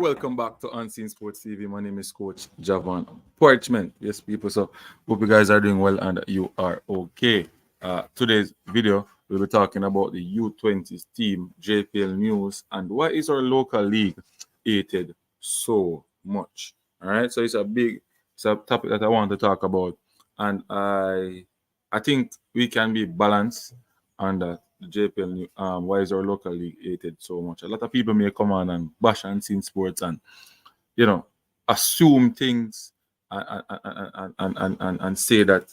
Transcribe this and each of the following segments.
welcome back to Unseen Sports TV. My name is Coach Javon Parchment. Yes, people. So, hope you guys are doing well and you are okay. Today's video, we'll be talking about the U20 team, JPL news, and why is our local league hated so much. All right. So, it's a topic that I want to talk about, and I think we can be balanced on that. The JPL, why is our local league hated so much? A lot of people may come on and bash Unseen Sports and you know assume things and say that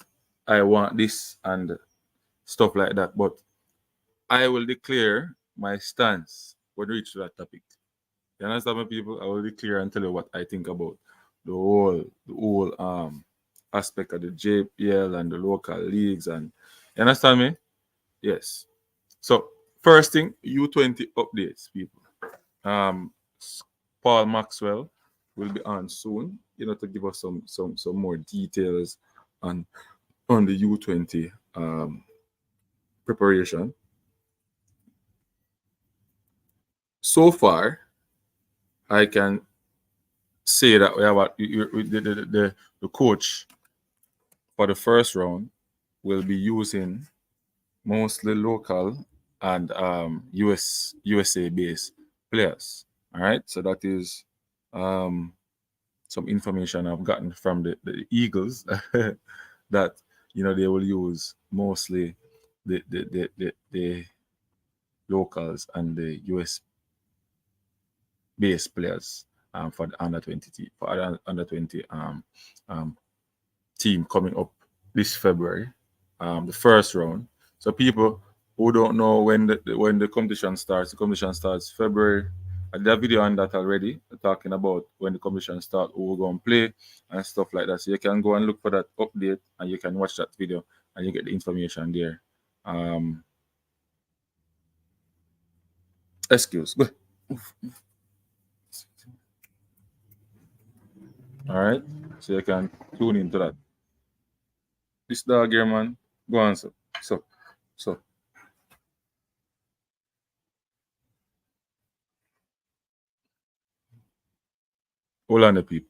I want this and stuff like that. But I will declare my stance when we reach to that topic. You understand, my people? I will declare and tell you what I think about the whole aspect of the JPL and the local leagues, and you understand me? Yes. So first thing, U20 updates, people. Um, Paul Maxwell will be on soon, to give us some more details on the U20 preparation. So far, I can say that we have the coach for the first round will be using mostly local and USA based players. All right, so that is some information I've gotten from the Eagles that they will use mostly the locals and the US based players for the under 20 team coming up this February, the first round. So people who don't know when the competition starts February. I did a video on that already, talking about when the competition starts, who we're going to play and stuff like that. So you can go and look for that update and you can watch that video and you get the information there. Excuse. Go. All right. So you can tune into that. This dog here, man. Go on, so. Hold on, the people.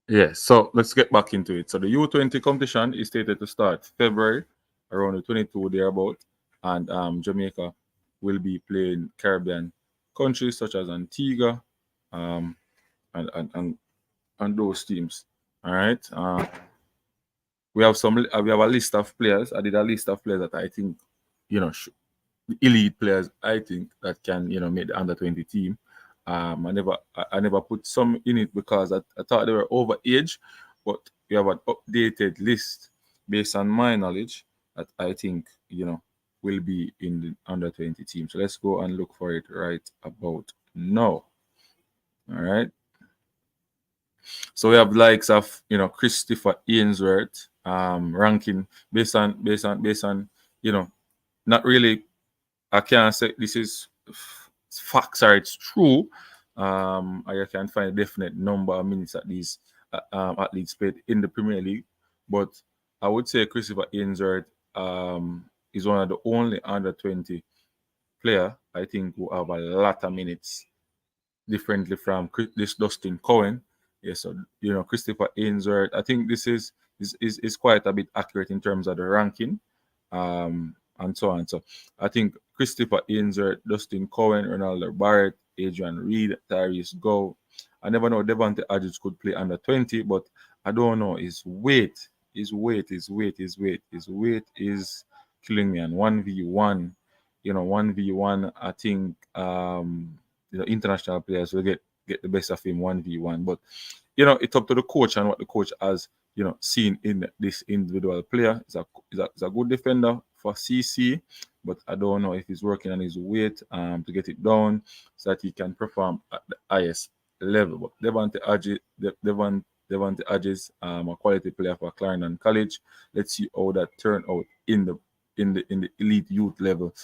Yeah, so let's get back into it. So the U20 competition is stated to start February around the 22 thereabout, and Jamaica will be playing Caribbean countries such as Antigua, um, and those teams. All right. We have a list of players. I did a list of players that I think, elite players. I think that can make the under 20 team. I never put some in it because I thought they were over age, but we have an updated list based on my knowledge that I think will be in the under 20 team. So let's go and look for it right about now. All right. So we have likes of Christopher Ainsworth ranking based on not really. I can't say this is facts or it's true. I can find a definite number of minutes that these athletes played in the Premier League, but I would say Christopher Ainsworth is one of the only under 20 player I think who have a lot of minutes, differently from this Dustin Cohen. Yeah, so Christopher Ainsworth, I think this is quite a bit accurate in terms of the ranking, and so on. So I think Christopher Ainsworth, Dustin Cohen, Ronaldo Barrett, Adrian Reed, Tyrese Go. I never know Devante Adams could play under 20, but I don't know his weight. His weight is killing me. And 1v1, 1v1, I think international players will get the best of him 1v1. But it's up to the coach and what the coach has seen in this individual player. He's a good defender for CC, but I don't know if he's working on his weight to get it down so that he can perform at the highest level. But Devante Adams, a quality player for Clarendon College. Let's see how that turn out in the elite youth level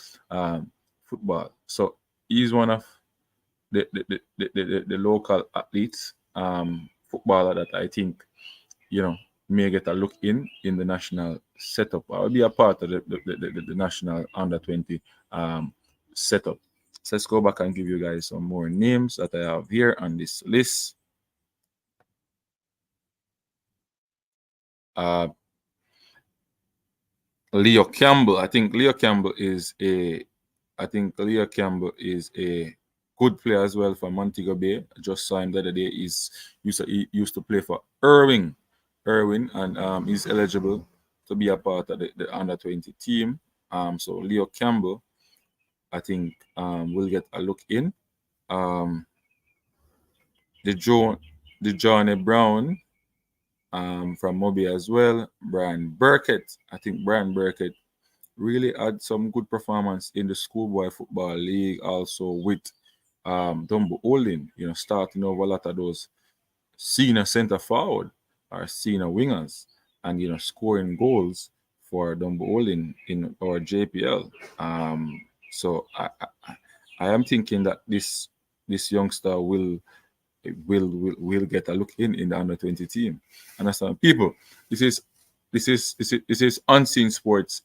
football. So he's one of the local athletes, footballer that I think may get a look in the national setup or be a part of the national under 20 setup. So let's go back and give you guys some more names that I have here on this list. Uh, Leo Campbell. I think Leo Campbell is a good player as well for Montego Bay. Just signed the other day. He used to play for Irwin, and he's eligible to be a part of the under 20 team. So Leo Campbell, I think, will get a look in. The Johnny Brown from Moby as well. Brian Burkett. I think Brian Burkett really had some good performance in the schoolboy football league, also with Dumbo Olin, starting over a lot of those senior center forward or senior wingers and, scoring goals for Dumbo Olin in our JPL. So I am thinking that this youngster will get a look in the under 20 team. Understand, people? This is unseen sports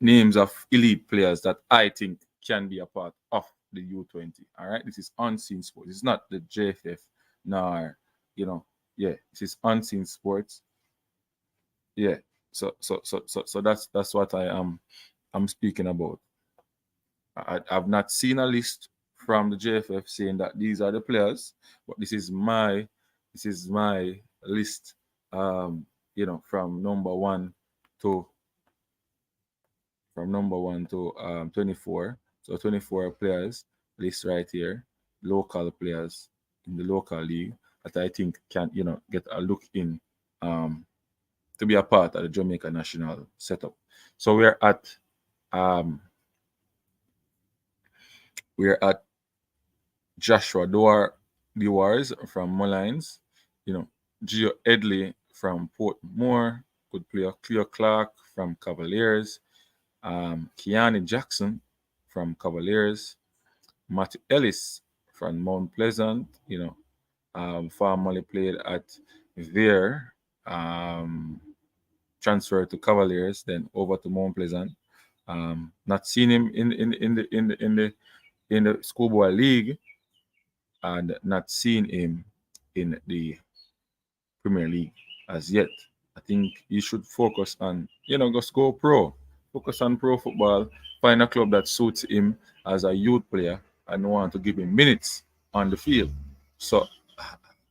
names of elite players that I think can be a part of the U20. All right, this is unseen sports. It's not the JFF, nor this is unseen sports. Yeah, so that's what I'm speaking about. I've not seen a list from the JFF saying that these are the players, but this is my list. From number one to 24. So 24 players list right here, local players in the local league that I think can get a look in to be a part of the Jamaica national setup. So we're at Joshua Dewars from Mullines, Gio Edley from Portmore, good player Cleo Clark from Cavaliers, Keanu Jackson from Cavaliers, Matthew Ellis from Mount Pleasant, formerly played at Vere, transferred to Cavaliers, then over to Mount Pleasant. Not seen him in the schoolboy league, and not seen him in the Premier League as yet. I think you should focus on, just go pro. Focus on pro football. Find a club that suits him as a youth player and want to give him minutes on the field. So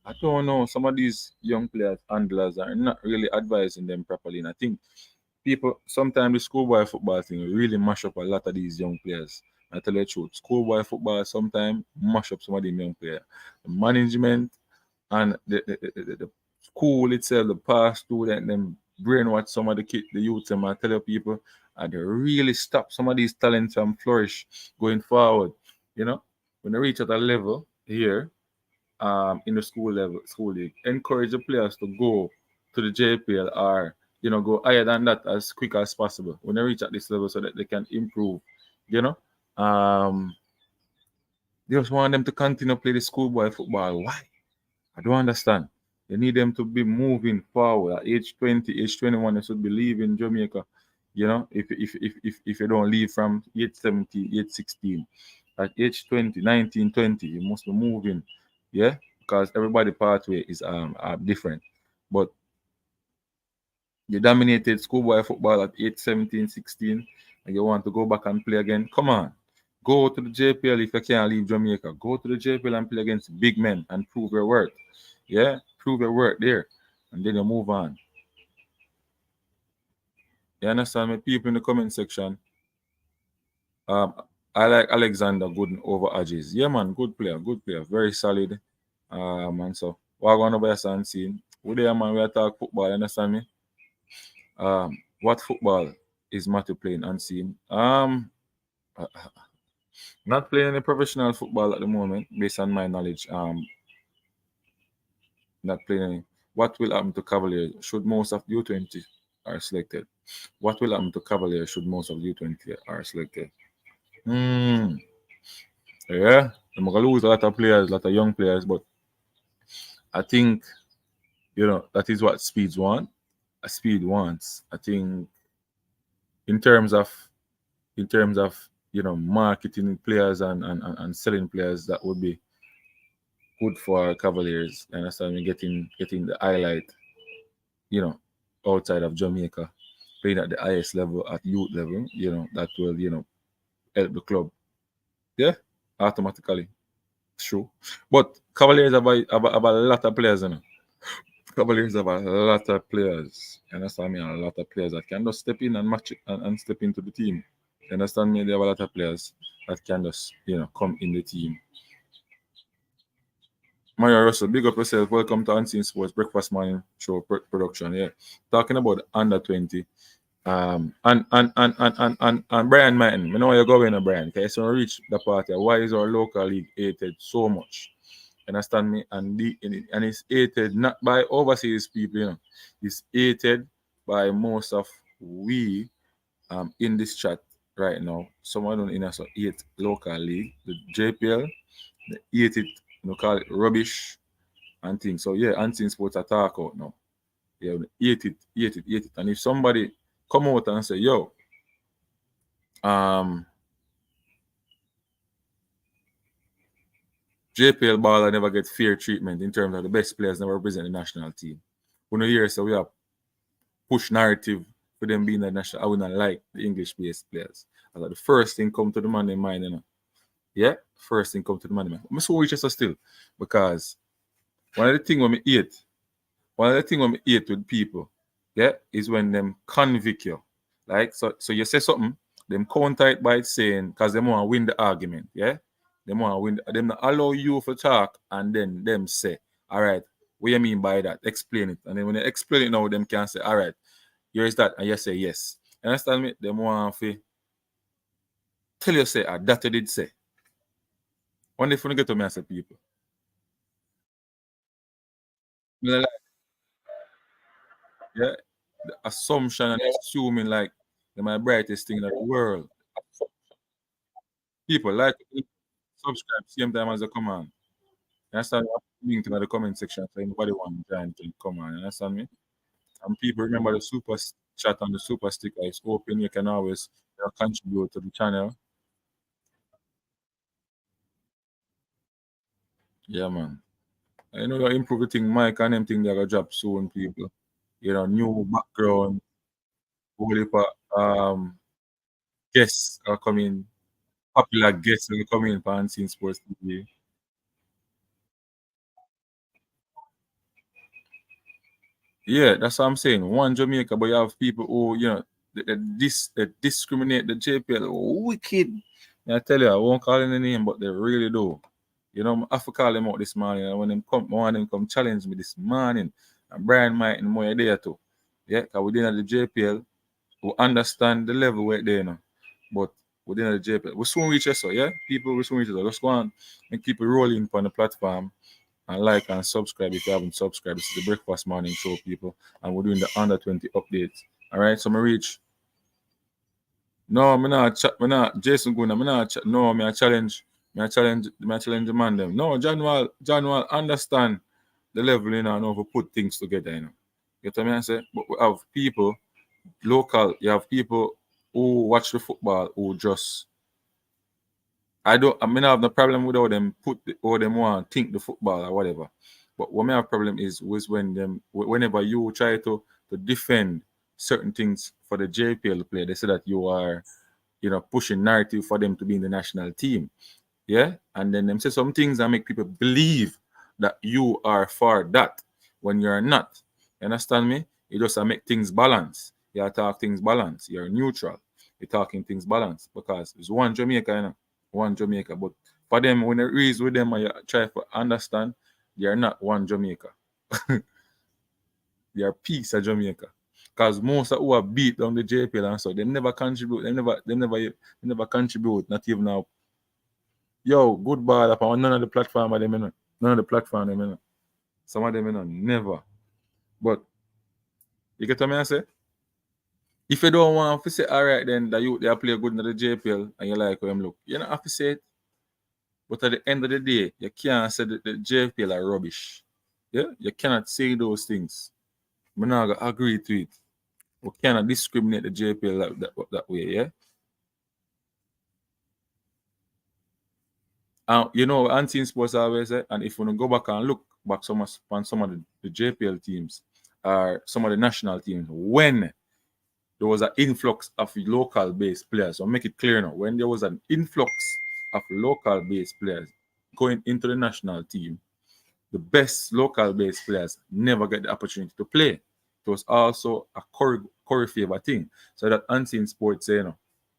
I don't know. Some of these young players, handlers, are not really advising them properly. And I think people sometimes the schoolboy football thing really mash up a lot of these young players. I tell you the truth, schoolboy football sometimes mash up some of the young players. The management and the school itself, the past student, them brainwash some of the youth, them I tell you people, and they really stop some of these talents from flourish going forward. When they reach at a level here, in the school league, encourage the players to go to the JPL or go higher than that as quick as possible when they reach at this level so that they can improve. They just want them to continue to play the schoolboy football. Why? I don't understand. You need them to be moving forward. At age 20, age 21, they should be leaving Jamaica. If you don't leave from age 17, age 16, at age 20, 19, 20, you must be moving. Yeah, because everybody pathway is different. But you dominated schoolboy football at age 17, 16, and you want to go back and play again. Come on. Go to the JPL if you can't leave Jamaica. Go to the JPL and play against big men and prove your worth. Yeah, prove your work there, and then you move on. You understand me? People in the comment section. I like Alexander Gooden over Ajis. Yeah, man, good player, very solid. And so what going on by your scene? We there, man, we talk football, you understand me? What football is Matthew playing unseen? Not playing any professional football at the moment, based on my knowledge. Not playing any. What will happen to Cavaliers should most of U20 are selected? What will happen to Cavaliers should most of U20 are selected? Yeah, I'm gonna lose a lot of players, a lot of young players, but I think that is what Speeds want. Speed wants. I think in terms of marketing players and selling players, that would be good for Cavaliers. You understand me? Getting the highlight, you know, outside of Jamaica, playing at the highest level, at youth level, that will, help the club. Yeah, automatically. True. But Cavaliers have a lot of players, Cavaliers have a lot of players. You understand me? A lot of players that can just step in and match it and step into the team. You understand me? They have a lot of players that can just, come in the team. Mario Russell, big up yourself. Welcome to Unseen Sports Breakfast Morning Show production. Yeah, talking about under 20. And Brian Martin, I know you're going, Brian. Okay, so reach the party. Why is our local league hated so much? Understand me? And it's hated not by overseas people. It's hated by most of we in this chat right now. Someone don't in us hate local league, the JPL. They hate it. Call it rubbish and things. So yeah, Unseen Sports attack out now. Yeah, hate it. And if somebody come out and say, yo, JPL baller never get fair treatment in terms of the best players never represent the national team. When you hear so we have push narrative for them being the national, I would not like the English-based players. The first thing come to the man in mind, Yeah, first thing come to the man in mind. I'm so Winchester still because one of the things when we hate with people, yeah, is when them convict you. Like so you say something, them counter it by saying because they want to win the argument, yeah. They want to win. Them not allow you to talk, and then them say, all right, what you mean by that? Explain it, and then when they explain it now, them can say, all right, here is that, and you say yes. You understand me? Them want to tell you say, that you did say. When they get to me, I say people. Yeah, the assumption and assuming like they're my brightest thing in the world. People like subscribe same time as they come on. You understand? Link in the comment section so anybody want to join can come on. You understand me? And people remember the super chat and the super sticker is open. You can always contribute to the channel. Yeah, man. I know you're improving Mike and them thing they're gonna drop soon, people. New background, whole heap of guests are coming, popular guests are coming for Unseen Sports TV. Yeah, that's what I'm saying. One Jamaica, but you have people who, that discriminate the JPL. Wicked. I tell you, I won't call in the name, but they really do. I have to call them out this morning. And when them come challenge me this morning, and Brian might and more there too. Yeah, because within the JPL, we understand the level where they're now. But within the JPL, we soon reach us, so yeah? People will soon reach us. Just go on and keep it rolling on the platform and like and subscribe if you haven't subscribed. This is the Breakfast Morning Show, people, and we're doing the under 20 updates. All right, so me reach. No, me not chat. Me not Jason Guna. Me not chat. No, me a challenge. Me a challenge the man them. No, John Wall understand the level, and how to put things together. You get what I say? But we have people local. You have people who watch the football who just I mean I have no problem with all them all them want think the football or whatever. But what my have problem is whenever you try to defend certain things for the JPL player, they say that you are, pushing narrative for them to be in the national team. Yeah. And then them say some things that make people believe that you are for that when you're not. You understand me? You just make things balance. You talk things balance. You're neutral. You're talking things balance because it's one Jamaica, one Jamaica. But for them, when it reads with them and you try to understand, you're not one Jamaica. You're a piece of Jamaica. Because most of who have beat down the JPL and so they never contribute. They never contribute, not even now. Yo, good ball upon none of the platform of them, None of the platform them, Some of them, never. But you get what I say? If you don't want to say, all right, then that they play good in the JPL and you like how them look, you don't have to say it. But at the end of the day, you can't say that the JPL are rubbish. Yeah, you cannot say those things. I'm not gonna agree to it. We cannot discriminate the JPL that way. Yeah. You know, anti sports always say, and if we go back and look back on some of the JPL teams or some of the national teams, when there was an influx of local based players, so make it clear now, when there was an influx of local based players going into the national team, the best local based players never get the opportunity to play. It was also a Corey favor thing. So that unseen sports say,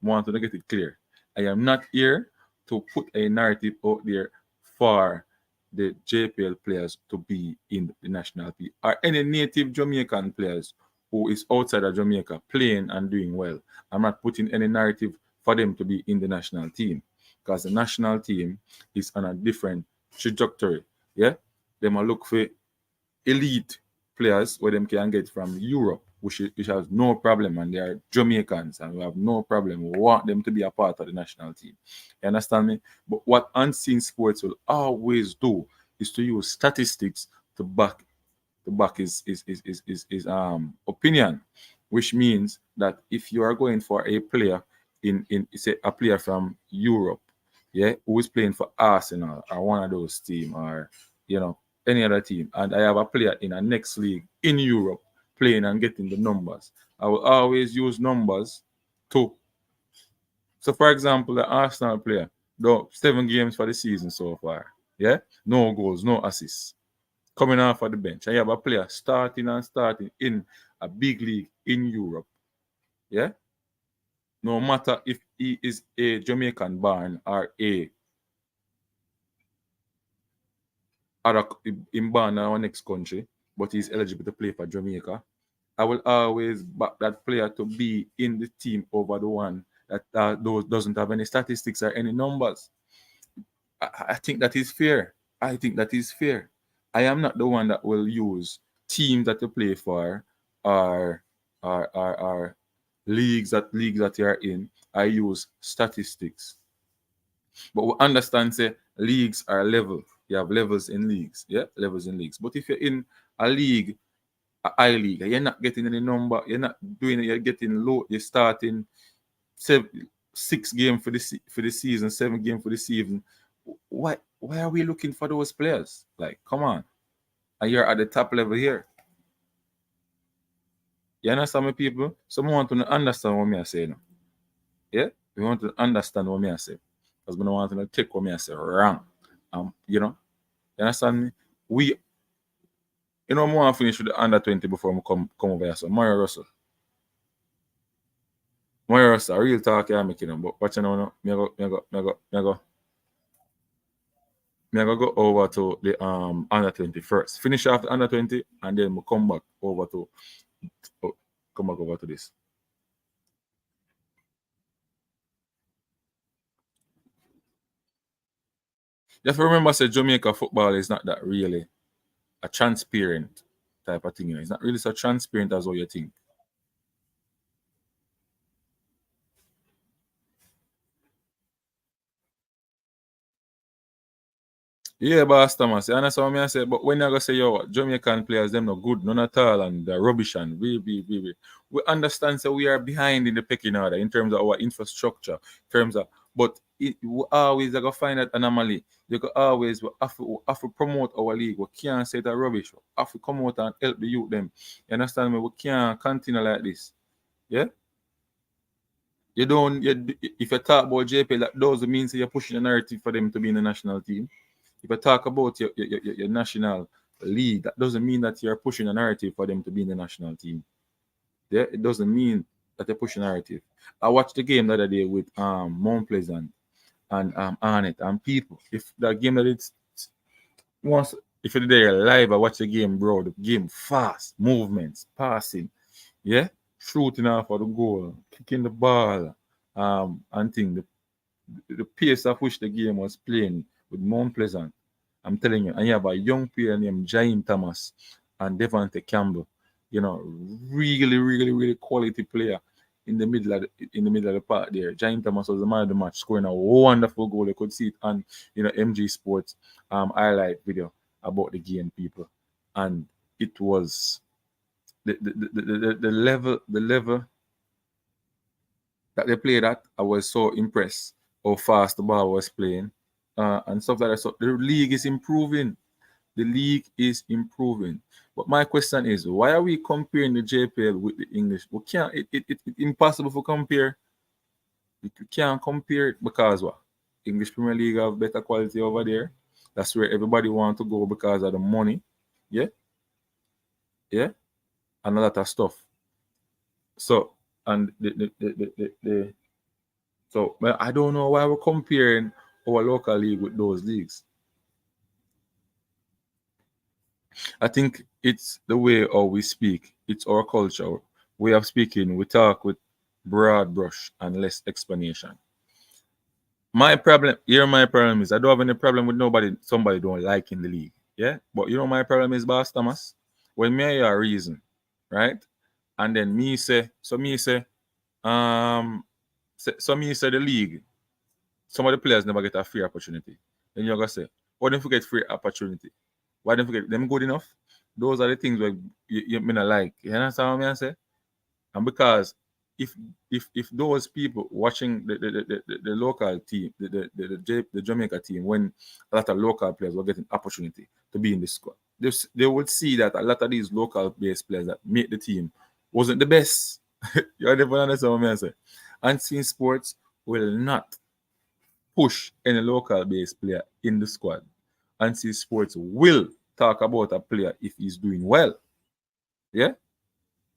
want to get it clear. I am not here to put a narrative out there for the JPL players to be in the national team or any native Jamaican players who is outside of Jamaica playing and doing well. I'm not putting any narrative for them to be in the national team because the national team is on a different trajectory. Yeah, them a look for elite players where them can get from Europe, which has no problem, and they are Jamaicans, and we have no problem. We want them to be a part of the national team. You understand me? But what unseen sports will always do is to use statistics to back his opinion, which means that if you are going for a player in say a player from Europe, yeah, who is playing for Arsenal or one of those team or any other team, and I have a player in a next league in Europe playing and getting the numbers, I will always use numbers to. So, for example, the Arsenal player, though 7 games for the season so far, yeah, no goals, no assists coming off of the bench. And you have a player starting in a big league in Europe. Yeah. No matter if he is a Jamaican born or a other in born in our next country, but he's eligible to play for Jamaica. I will always back that player to be in the team over the one that those doesn't have any statistics or any numbers. I think that is fair. I think that is fair. I am not the one that will use teams that you play for or or leagues that you are in. I use statistics. But we understand say leagues are level. You have levels in leagues, yeah, levels in leagues. But if you're in a league, a high league, you're not getting any number, you're not doing it, you're getting low, you're starting 6 games for the season, 7 games for the season. Why are we looking for those players? Like, come on. And you're at the top level here. You understand me, people? Someone want to understand what me I say now. Yeah? We want to understand what me I say. Because we don't want to take what me I say wrong. You understand me? I want to finish with the under 20 before we come over here. So Mario Russell. Mario Russell, real talk here, making them, but watch now. Me I go over to the under 20 first. Finish off the under 20 and then we come back over to this. You have to remember say Jamaica football is not that really a transparent type of thing. It's not really so transparent as what you think. Yeah, boss Thomas. You understand what I say? But when you go say, yo, Jamaican players, them no good, none at all, and they're rubbish, and we understand so we are behind in the pecking order in terms of our infrastructure, in terms of, but we always like, find that anomaly. You can always we have to promote our league. We can't say that rubbish. We have to come out and help the youth them. You understand me? We can't continue like this. Yeah? You don't, if you talk about JPL, that doesn't mean you're pushing a narrative for them to be in the national team. If you talk about your national league, that doesn't mean that you're pushing a narrative for them to be in the national team. Yeah, it doesn't mean that you're pushing a narrative. I watched the game the other day with Mount Pleasant and Arnett and people. If the game that it's once if you're there live, I watch the game, bro. The game fast, movements, passing, yeah, shooting off of the goal, kicking the ball, and thing. The pace of which the game was playing with Mount Pleasant. I'm telling you, and you have a young player named Jaime Thomas and Devontae Campbell. Really, really, really quality player in the middle of the park there. Jaime Thomas was the man of the match, scoring a wonderful goal. You could see it on MG Sports highlight video about the game, people. and it was the level that they played at. I was so impressed how fast the ball was playing, and stuff like that. So the league is improving. The league is improving. But my question is, why are we comparing the JPL with the English? We can't. It's impossible to compare. You can't compare it because what? English Premier League have better quality over there. That's where everybody want to go because of the money. Yeah, yeah, and a lot of stuff. So and the so well, I don't know why we're comparing our local league with those leagues. I think it's the way how we speak. It's our culture. Way of speaking. We talk with broad brush and less explanation. My problem is I don't have any problem with somebody don't like in the league. Yeah. But my problem is Boss Thomas. When me hear a reason, right? And then me say, me say the league, some of the players never get a free opportunity. Then you're gonna say, oh, don't forget free opportunity. Why don't forget them good enough? Those are the things where you may not like. You understand what I say? And because if if those people watching the local team, the Jamaica team, when a lot of local players were getting opportunity to be in the squad, they would see that a lot of these local based players that made the team wasn't the best. You never understand what I say. And Team Sports will not push any local based player in the squad. And Team Sports will talk about a player if he's doing well. Yeah?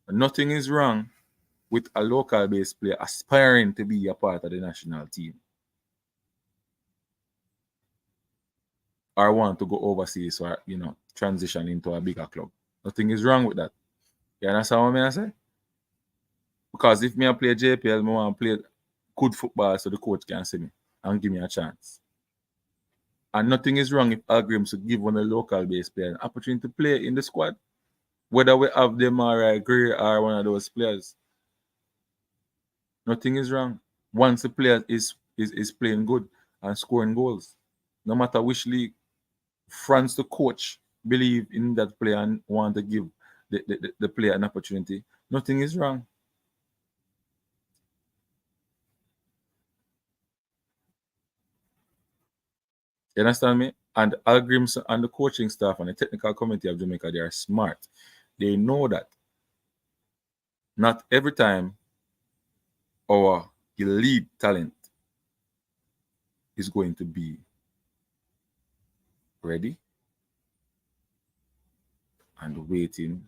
Nothing is wrong with a local based player aspiring to be a part of the national team or want to go overseas or transition into a bigger club. Nothing is wrong with that. You understand what I say? Because if me I play JPL, I want to play good football so the coach can see me and give me a chance. And nothing is wrong if Algrim should give one of the local based player an opportunity to play in the squad. Whether we have them or Gray or one of those players. Nothing is wrong. Once the player is playing good and scoring goals, no matter which league, France, the coach, believe in that player and want to give the player an opportunity, nothing is wrong. You understand me? And Algrims and the coaching staff and the technical committee of Jamaica, they are smart. They know that not every time our elite talent is going to be ready and waiting.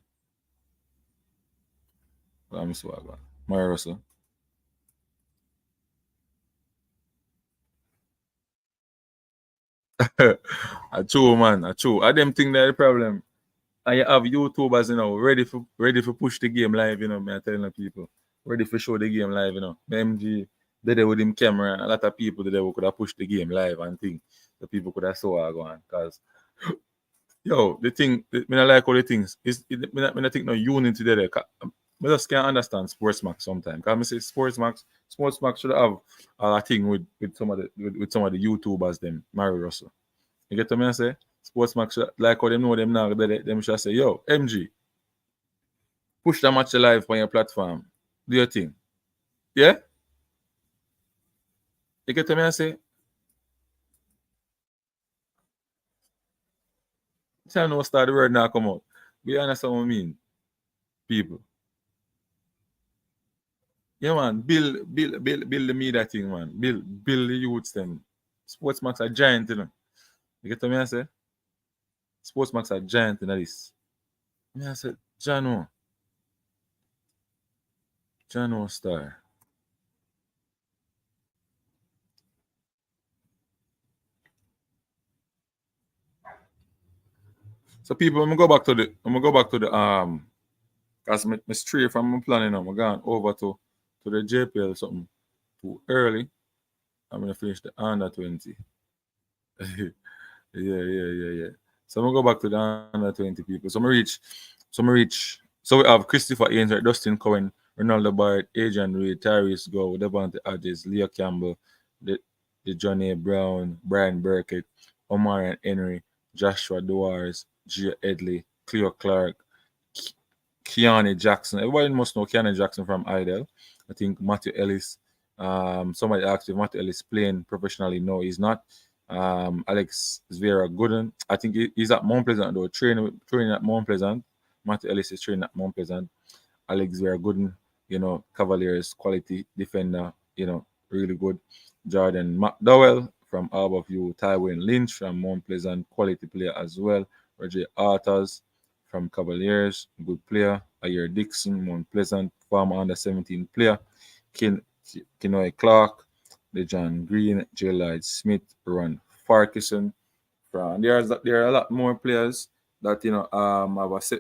Let me see what I got. Mara Russell. A true man, a true. I them think that the problem. And you have YouTubers, ready for push the game live, me I telling the people. Ready for show the game live. MG, they there with him camera, a lot of people there who could have pushed the game live and think the people could have saw her going. Cause the thing, me not like all the things. Me not think no unity there. I just can't understand Sports Max sometimes. Cause me say Sports Max should have a thing with some of the YouTubers them, Mary Russell. You get what I say? Sports Max like how them know them now, them should say, yo, MG, push that match live on your platform. Do your thing. Yeah? You get what I say? Tell no start the word now come out. We understand what I mean, people. Yeah, man. Build the media thing, man. Build the youths them. Sports Max are giant. You get what I say? Sports Max are giant in this. I said, Jano star. So people, I'm gonna go back to the because my stray from my planning I'm going over to the JPL something too early. I'm gonna finish the under 20. Yeah. So I'm gonna go back to the under 20 people. So we have Christopher Ainsley, Dustin Cohen, Ronaldo Bard, Adrian Reid, Tyrese Go, Devontae Adams, Leo Campbell, the Johnny Brown, Brian Burkett, Omar and Henry, Joshua Duars, Gio Edley, Cleo Clark, Keanu Jackson. Everybody must know Keanu Jackson from Idol. I think Matthew Ellis. Somebody asked if Matthew Ellis playing professionally. No, he's not. Alex Vera Gooden. I think he's at Mount Pleasant though, training at Mount Pleasant. Matthew Ellis is training at Mount Pleasant. Alex Vera Gooden, Cavaliers quality defender, really good. Jordan McDowell from Harborview, Tywin Lynch from Mount Pleasant, quality player as well. Roger Arthurs from Cavaliers, good player. Ayer Dixon, Mount Pleasant, former under 17 player. Kenoy Clark, the John Green, J. Lloyd Smith, Ron Farquharson. There are a lot more players that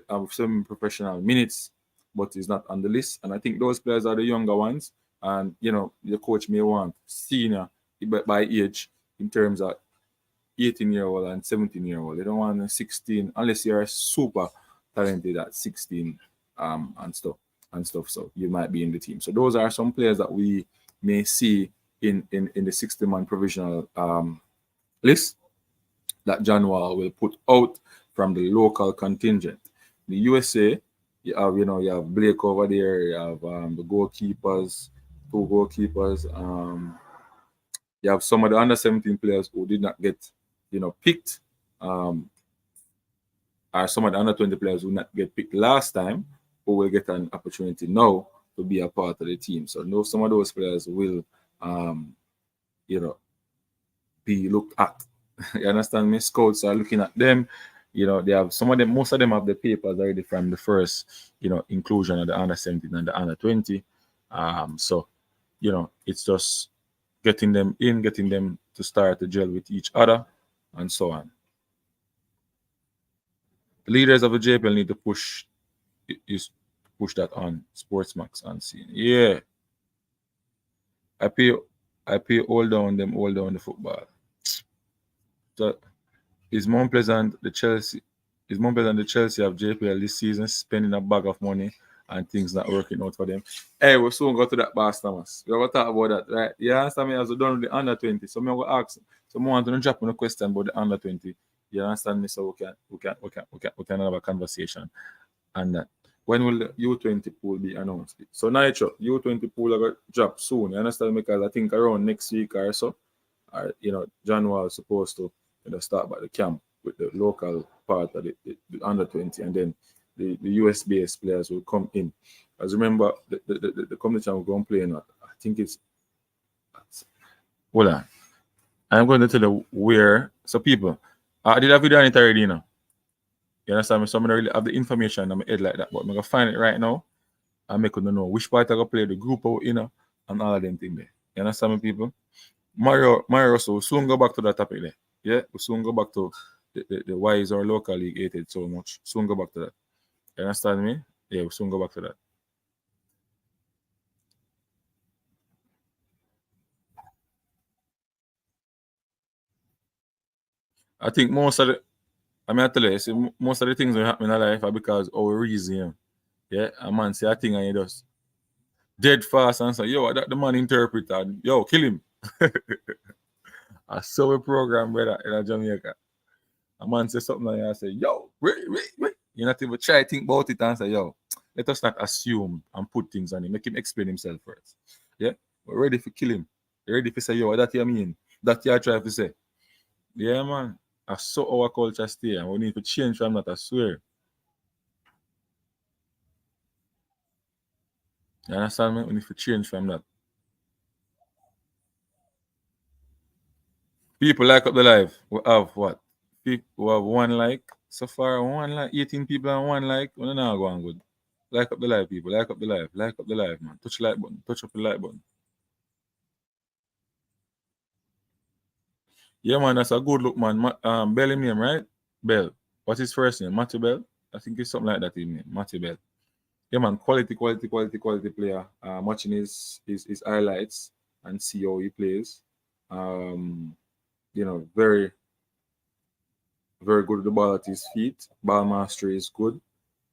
have some professional minutes, but is not on the list. And I think those players are the younger ones. And the coach may want senior by age in terms of 18-year-old and 17-year-old. They don't want a 16 unless you're super talented at 16 and stuff. So you might be in the team. So those are some players that we may see in the 60-man provisional list that John Wall will put out from the local contingent. The USA, you have Blake over there, you have the goalkeepers, 2 goalkeepers. You have some of the under 17 players who did not get, picked. Or some of the under 20 players who not get picked last time, who will get an opportunity now to be a part of the team. So some of those players will, be looked at. You understand me? Scouts are looking at them. They have most of them have the papers already from the first, inclusion of the under 17 and the under 20. So, it's just getting them to start to gel with each other and so on. The leaders of the JPL need to push that on Sportsmax and scene. Yeah. I pay all down the football. So is Mount Pleasant the Chelsea of JPL this season, spending a bag of money and things not working out for them? Hey, we'll soon go to that bar, Thomas. We're going to talk about that, right? You understand me? As we're done with the under 20. So I'm going to ask. So I want to drop on a question about the under 20. You understand me? So we can have a conversation on that. When will the U20 pool be announced? So Nitro, U20 pool are going to drop soon. You understand me? Because I think around next week or so, John was supposed to start by the camp with the local part of the under 20, and then the US based players will come in. As remember, the competition we're going to play in, I think it's. Hold on. I'm going to tell you where. So, people, I did a video on it already, You understand me? So, I don't really have the information in my head like that, but I'm going to find it right now and make you know which part I'm going to play, the group out, and all of them things there. You understand me, people? Mario, so we'll soon go back to that topic there. Yeah, we'll soon go back to the why is our local league hated so much. Soon go back to that. You understand me? Yeah, we'll soon go back to that. I think most of the things that happen in life are because our reason. Yeah, a man say a thing and he does dead fast and say, yo, that the man interpreted. Yo, kill him. I saw a program, brother, in Jamaica. A man say something and I say, yo, wait. You not even try to think about it and say, yo, let us not assume and put things on him. Make him explain himself first. Yeah? We're ready to kill him. You're ready to say, yo, what that you mean? That you try to say. Yeah, man. I saw our culture stay and we need to change from that, I swear. You understand me? We need to change from that. People like up the live. We have what? People who have 1 like. So far, 1 like, 18 people and 1 like. We're not going good. Like up the live, people. Like up the live. Like up the live, man. Touch the like button. Touch up the like button. Yeah, man, that's a good look, man. Bell him name, right? Bell. What's his first name? Matthew Bell? I think it's something like that in name. Matthew Bell. Yeah, man. Quality player. Watching his highlights and see how he plays. Very, very good with the ball at his feet. Ball mastery is good.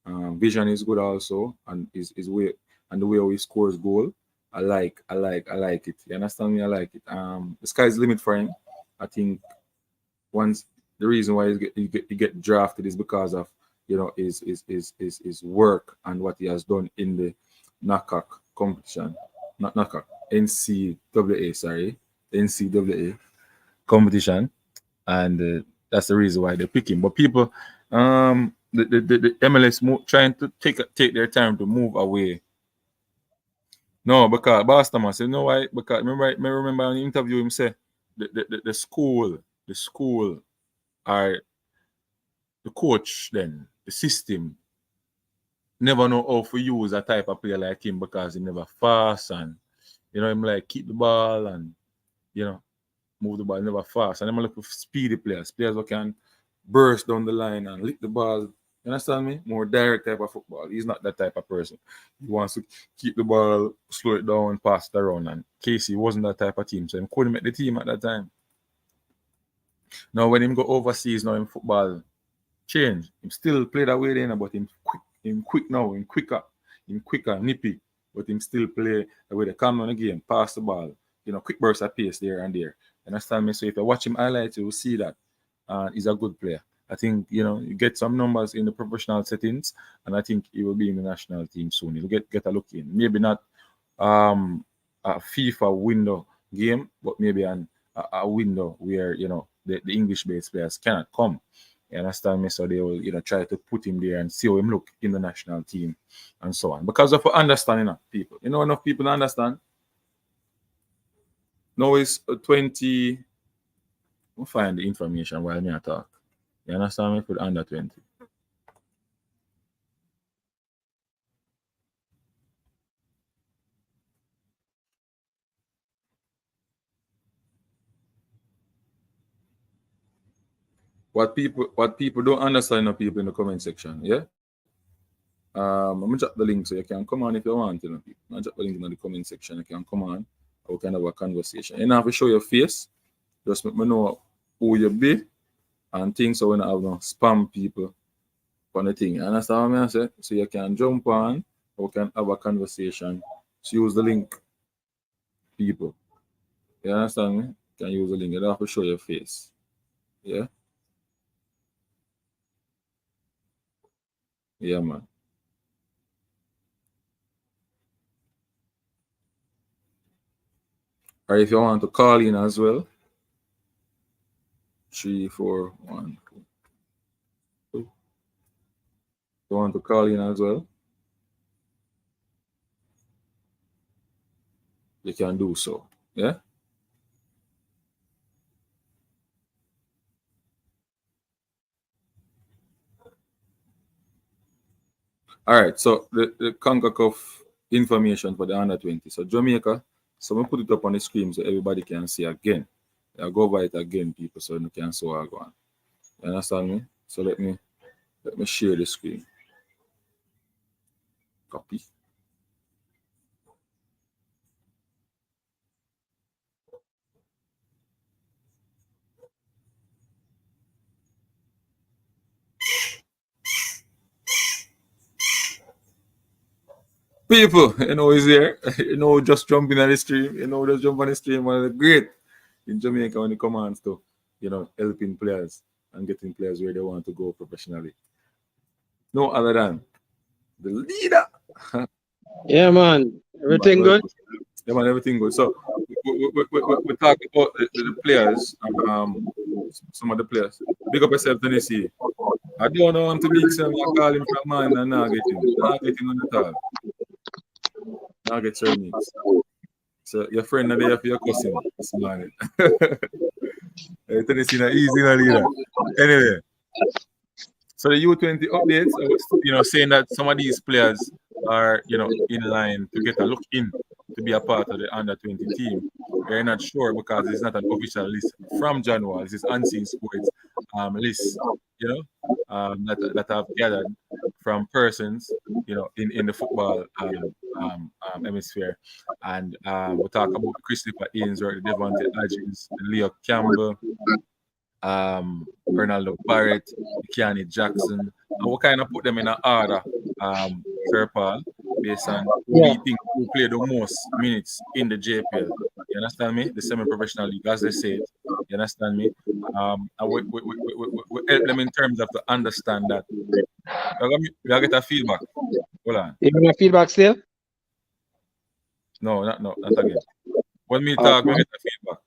Vision is good also, and his way and the way how he scores goal. I like it. You understand me? I like it. The sky's the limit for him. I think once the reason why he get drafted is because of his work and what he has done in the knockout competition, not knockout, NCAA, sorry, NCAA competition, and that's the reason why they pick him. But people, the MLS trying to take their time to move away. No, because Boston man say, you know why? Because remember in the interview him say the school are the coach then the system never know how to use a type of player like him because he never fast and him like keep the ball and you know move the ball never fast and I'm look for speedy players who can burst down the line and lick the ball. You understand me? More direct type of football. He's not that type of person. He wants to keep the ball, slow it down, pass it around. And Casey wasn't that type of team, so he couldn't make the team at that time. Now when him go overseas now in football change. Him still play that way then, but him quick now, him quicker, nippy, but him still play the way they come on the game, pass the ball, quick burst of pace there and there. You understand me? So if you watch him highlights, you will see that he's a good player. I think you get some numbers in the professional settings, and I think he will be in the national team soon. He'll get a look in. Maybe not a FIFA window game, but maybe a window where the English-based players cannot come. You understand me? So they will try to put him there and see how him look in the national team and so on. Because of understanding of people. Enough people understand. Now it's 20. We'll find the information while me talk. You understand me? For the under 20. What people don't understand, people in the comment section, yeah. I'm gonna drop the link so you can come on if you want. People. I'm gonna drop the link in the comment section. You can come on. We can have a conversation. You don't have to show your face. Just let me know who you be and things so we don't have no spam people on the thing. You understand what I say? So you can jump on or we can have a conversation. So use the link, people. You understand me? You can use the link. You don't have to show your face. Yeah? Yeah, man. Or if you want to call in as well, 341. You want to call in as well, you can do so. Yeah. All right. So the CONCACAF information for the under 20. So Jamaica. So we put it up on the screen so everybody can see again. I'll go over it again, people, so you can see what I go on. You understand me? So let me share the screen. Copy. People, is here. Just jumping on the stream. Just jump on the stream. One of the great in Jamaica when it comes to, helping players and getting players where they want to go professionally. No other than the leader. Yeah, man. Everything good? Yeah, man, everything good. So we talk about the players, some of the players. Big up yourself, Tennessee. I don't know him to big some. I call him from mine and now get him. Now get him on the top. Now get your mix. So your friend are there for your cousin this morning. Tennessee not easy, no leader. Anyway. So the U20 updates, saying that some of these players are, in line to get a look in to be a part of the under 20 team. We're not sure because it's not an official list from January. This is unseen sports list, that have gathered from persons, in the football hemisphere. And we'll talk about Christopher Ainsworth, Devontae Adjins, Leo Campbell, Ronaldo Barrett, Keanu Jackson. And we kind of put them in an order, Sir Paul, based on who we think will play the most minutes in the JPL. You understand me? The semi-professional league, as they say it. You understand me? And we help them in terms of to understand that I get a feedback. Hold on. You have feedback still? No, not again. When me talk, me Okay. get a feedback.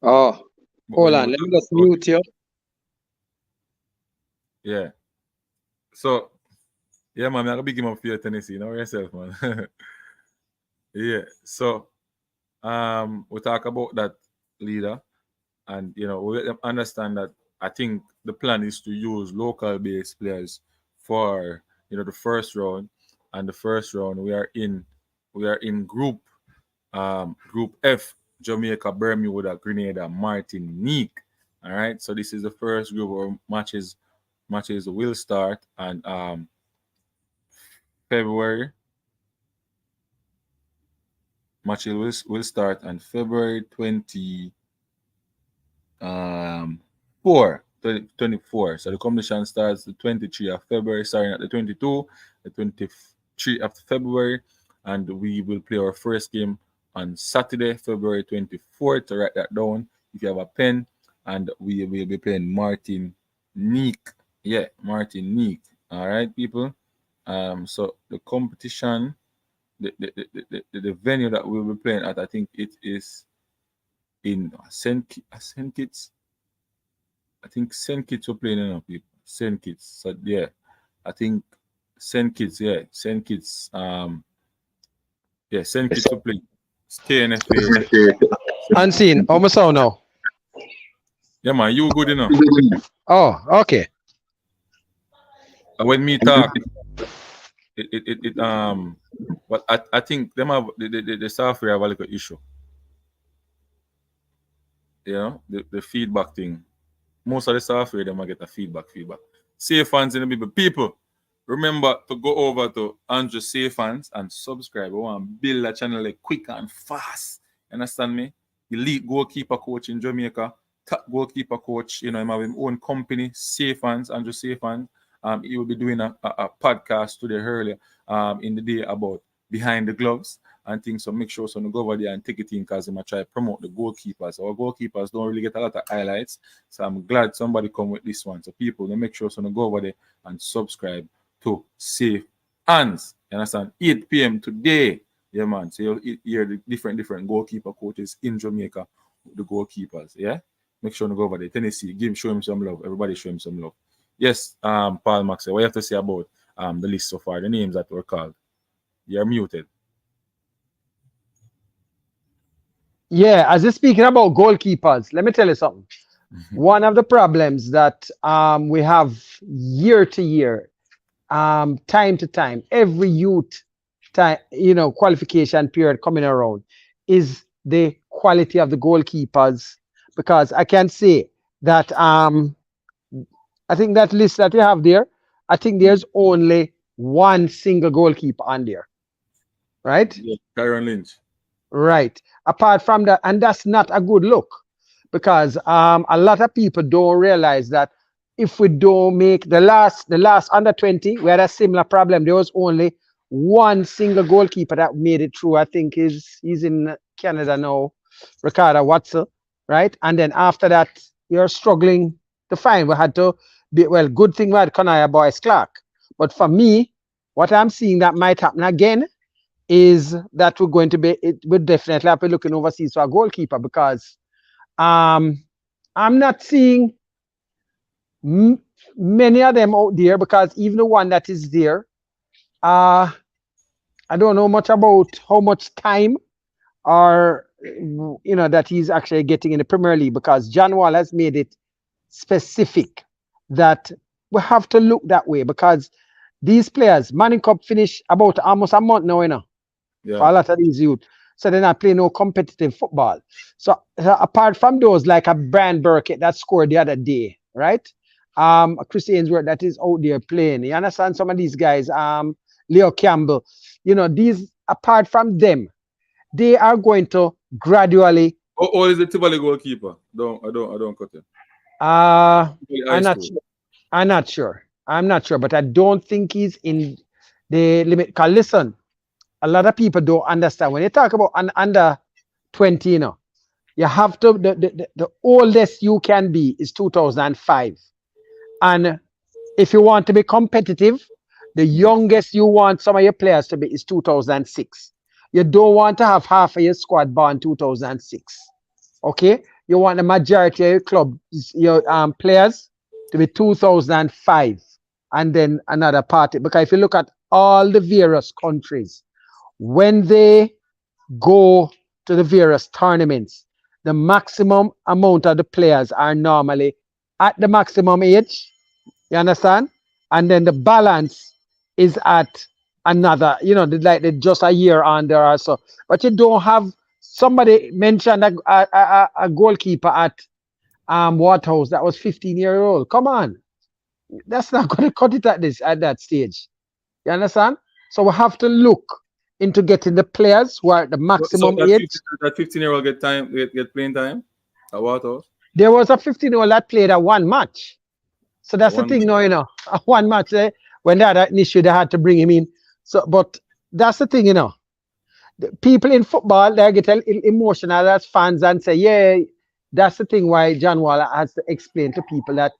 Oh, But hold when you on. Let talk me just about it, mute you. yeah. So yeah, man, I gotta big him up for your Tennessee. Know yourself, man. Yeah. So we talk about that leader, and we let them understand that I think the plan is to use local based players for the first round, and the first round we are in group F: Jamaica, Bermuda, Grenada, Martinique. All right, so this is the first group where matches will start, and February matches will start on February 20 um 24. So the competition starts the 23 of February, starting at the 22, the 23 of February, and we will play our first game on Saturday, February 24th. To write that down if you have a pen, and we will be playing Martinique. Yeah, Martinique. All right, people. So the competition, the venue that we will be playing at, I think it is in Saint Kitts. I think Saint Kitts were playing enough people. Saint Kitts. So yeah, I think Saint Kitts. Yeah, Saint Kitts. Yeah, Saint Kitts were playing. It's KNFA. Saint Kitts. Unseen. Almost so now. Yeah, man, you good enough. Oh, okay. When me talk, but I think them have the software have a little issue. The feedback thing. Most of the software them might get a feedback. Safe fans in the people. Remember to go over to Andrew Safe Fans and subscribe. We want to build a channel like quick and fast. You understand me? Elite goalkeeper coach in Jamaica, top goalkeeper coach. He have his own company, Safe Fans, Andrew Safe Fans. He will be doing a podcast today earlier in the day about behind the gloves and things. So make sure you go over there and take it in because I'm try to promote the goalkeepers. Our goalkeepers don't really get a lot of highlights. So I'm glad somebody come with this one. So people, make sure you go over there and subscribe to Safe Hands. You understand? 8 p.m. today. Yeah, man. So you hear the different goalkeeper coaches in Jamaica, the goalkeepers. Yeah. Make sure you go over there. Tennessee, show him some love. Everybody show him some love. Yes, Paul Maxwell, what you have to say about the list so far, the names that were called? You're muted. Yeah, as you're speaking about goalkeepers, let me tell you something. One of the problems that we have year to year, time to time, every youth time, qualification period coming around, is the quality of the goalkeepers. Because I can say that I think that list that you have there, I think there's only one single goalkeeper on there, right? Yeah, Tyron Lynch. Right. Apart from that, and that's not a good look because a lot of people don't realize that if we don't make the last under 20, we had a similar problem. There was only one single goalkeeper that made it through. I think he's in Canada now, Ricardo Watson, right? And then after that, you're struggling to find. We had to be well. Good thing we had Kanaya Boyce Clark, but for me, what I'm seeing that might happen again is that we're going to be, it would definitely have to be looking overseas for a goalkeeper because I'm not seeing many of them out there because even the one that is there, I don't know much about how much time or that he's actually getting in the Premier League because John Wall has made it specific that we have to look that way because these players, Manning Cup finish about almost a month now, for Yeah. a lot of these youth. So they're not playing no competitive football. So apart from those, like a Brian Burkett that scored the other day, right? Chris Ainsworth that is out there playing. You understand some of these guys, Leo Campbell, these apart from them, they are going to gradually Or is the Tivoli goalkeeper? I don't cut him. I'm High not school. sure. I'm not sure, but I don't think he's in the limit. Cause listen, a lot of people don't understand when you talk about an under 20, you have to the oldest you can be is 2005, and if you want to be competitive, the youngest you want some of your players to be is 2006. You don't want to have half of your squad born 2006. Okay? You want the majority of your club, your players to be 2005 and then another party. Because if you look at all the various countries, when they go to the various tournaments, the maximum amount of the players are normally at the maximum age. You understand? And then the balance is at another, like just a year on there or so. But you don't have somebody mentioned a goalkeeper at Waterhouse that was 15-year old. Come on, that's not going to cut it at that stage. You understand? So we have to look into getting the players who are at the So maximum age. that 15-year-old get playing time at Waterhouse? There was a 15-year-old that played at one match. So that's the thing, one match when they had an issue, they had to bring him in. So, but that's the thing, The people in football, they get emotional as fans and say, yeah, that's the thing why John Waller has to explain to people that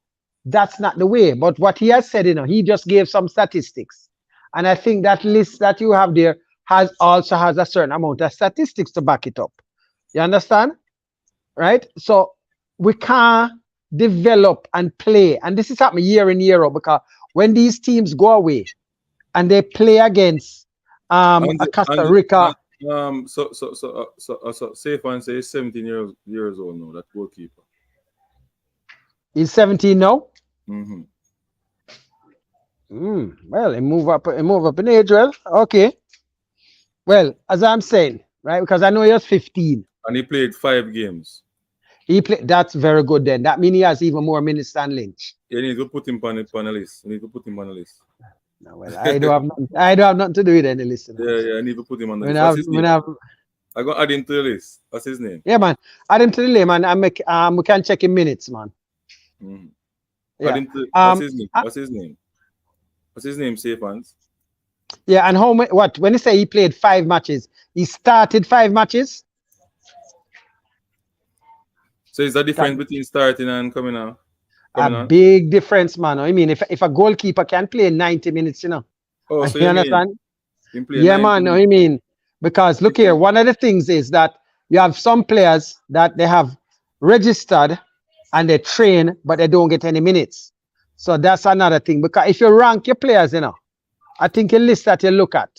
that's not the way. But what he has said, he just gave some statistics. And I think that list that you have there also has a certain amount of statistics to back it up. You understand? Right? So we can't develop and play. And this is happening year in, year out, because when these teams go away and they play against Costa Rica. So safe and say he's 17 years old now, that goalkeeper. He's 17 now? Mm-hmm. Well, he move up in age, well. Okay. Well, as I'm saying, right, because I know he was 15. And he played 5 games. That's very good then. That means he has even more minutes than Lynch. You need to put him on the list. No, well, I don't have nothing to do with any listeners. Yeah, I need to put him on the list. What's his name? I got to add him to the list. What's his name? Yeah, man. Add him to the list, man. We can check in minutes, man. Mm-hmm. Yeah. What's his name? What's his name, Safe Hands? Yeah, and when you say he played 5 matches, he started 5 matches? So is the difference between starting and coming out? Big difference, man. I mean, if a goalkeeper can play 90 minutes, Oh, so you understand? Yeah, man. No, I mean, because look here, one of the things is that you have some players that they have registered and they train, but they don't get any minutes. So that's another thing. Because if you rank your players, I think a list that you look at,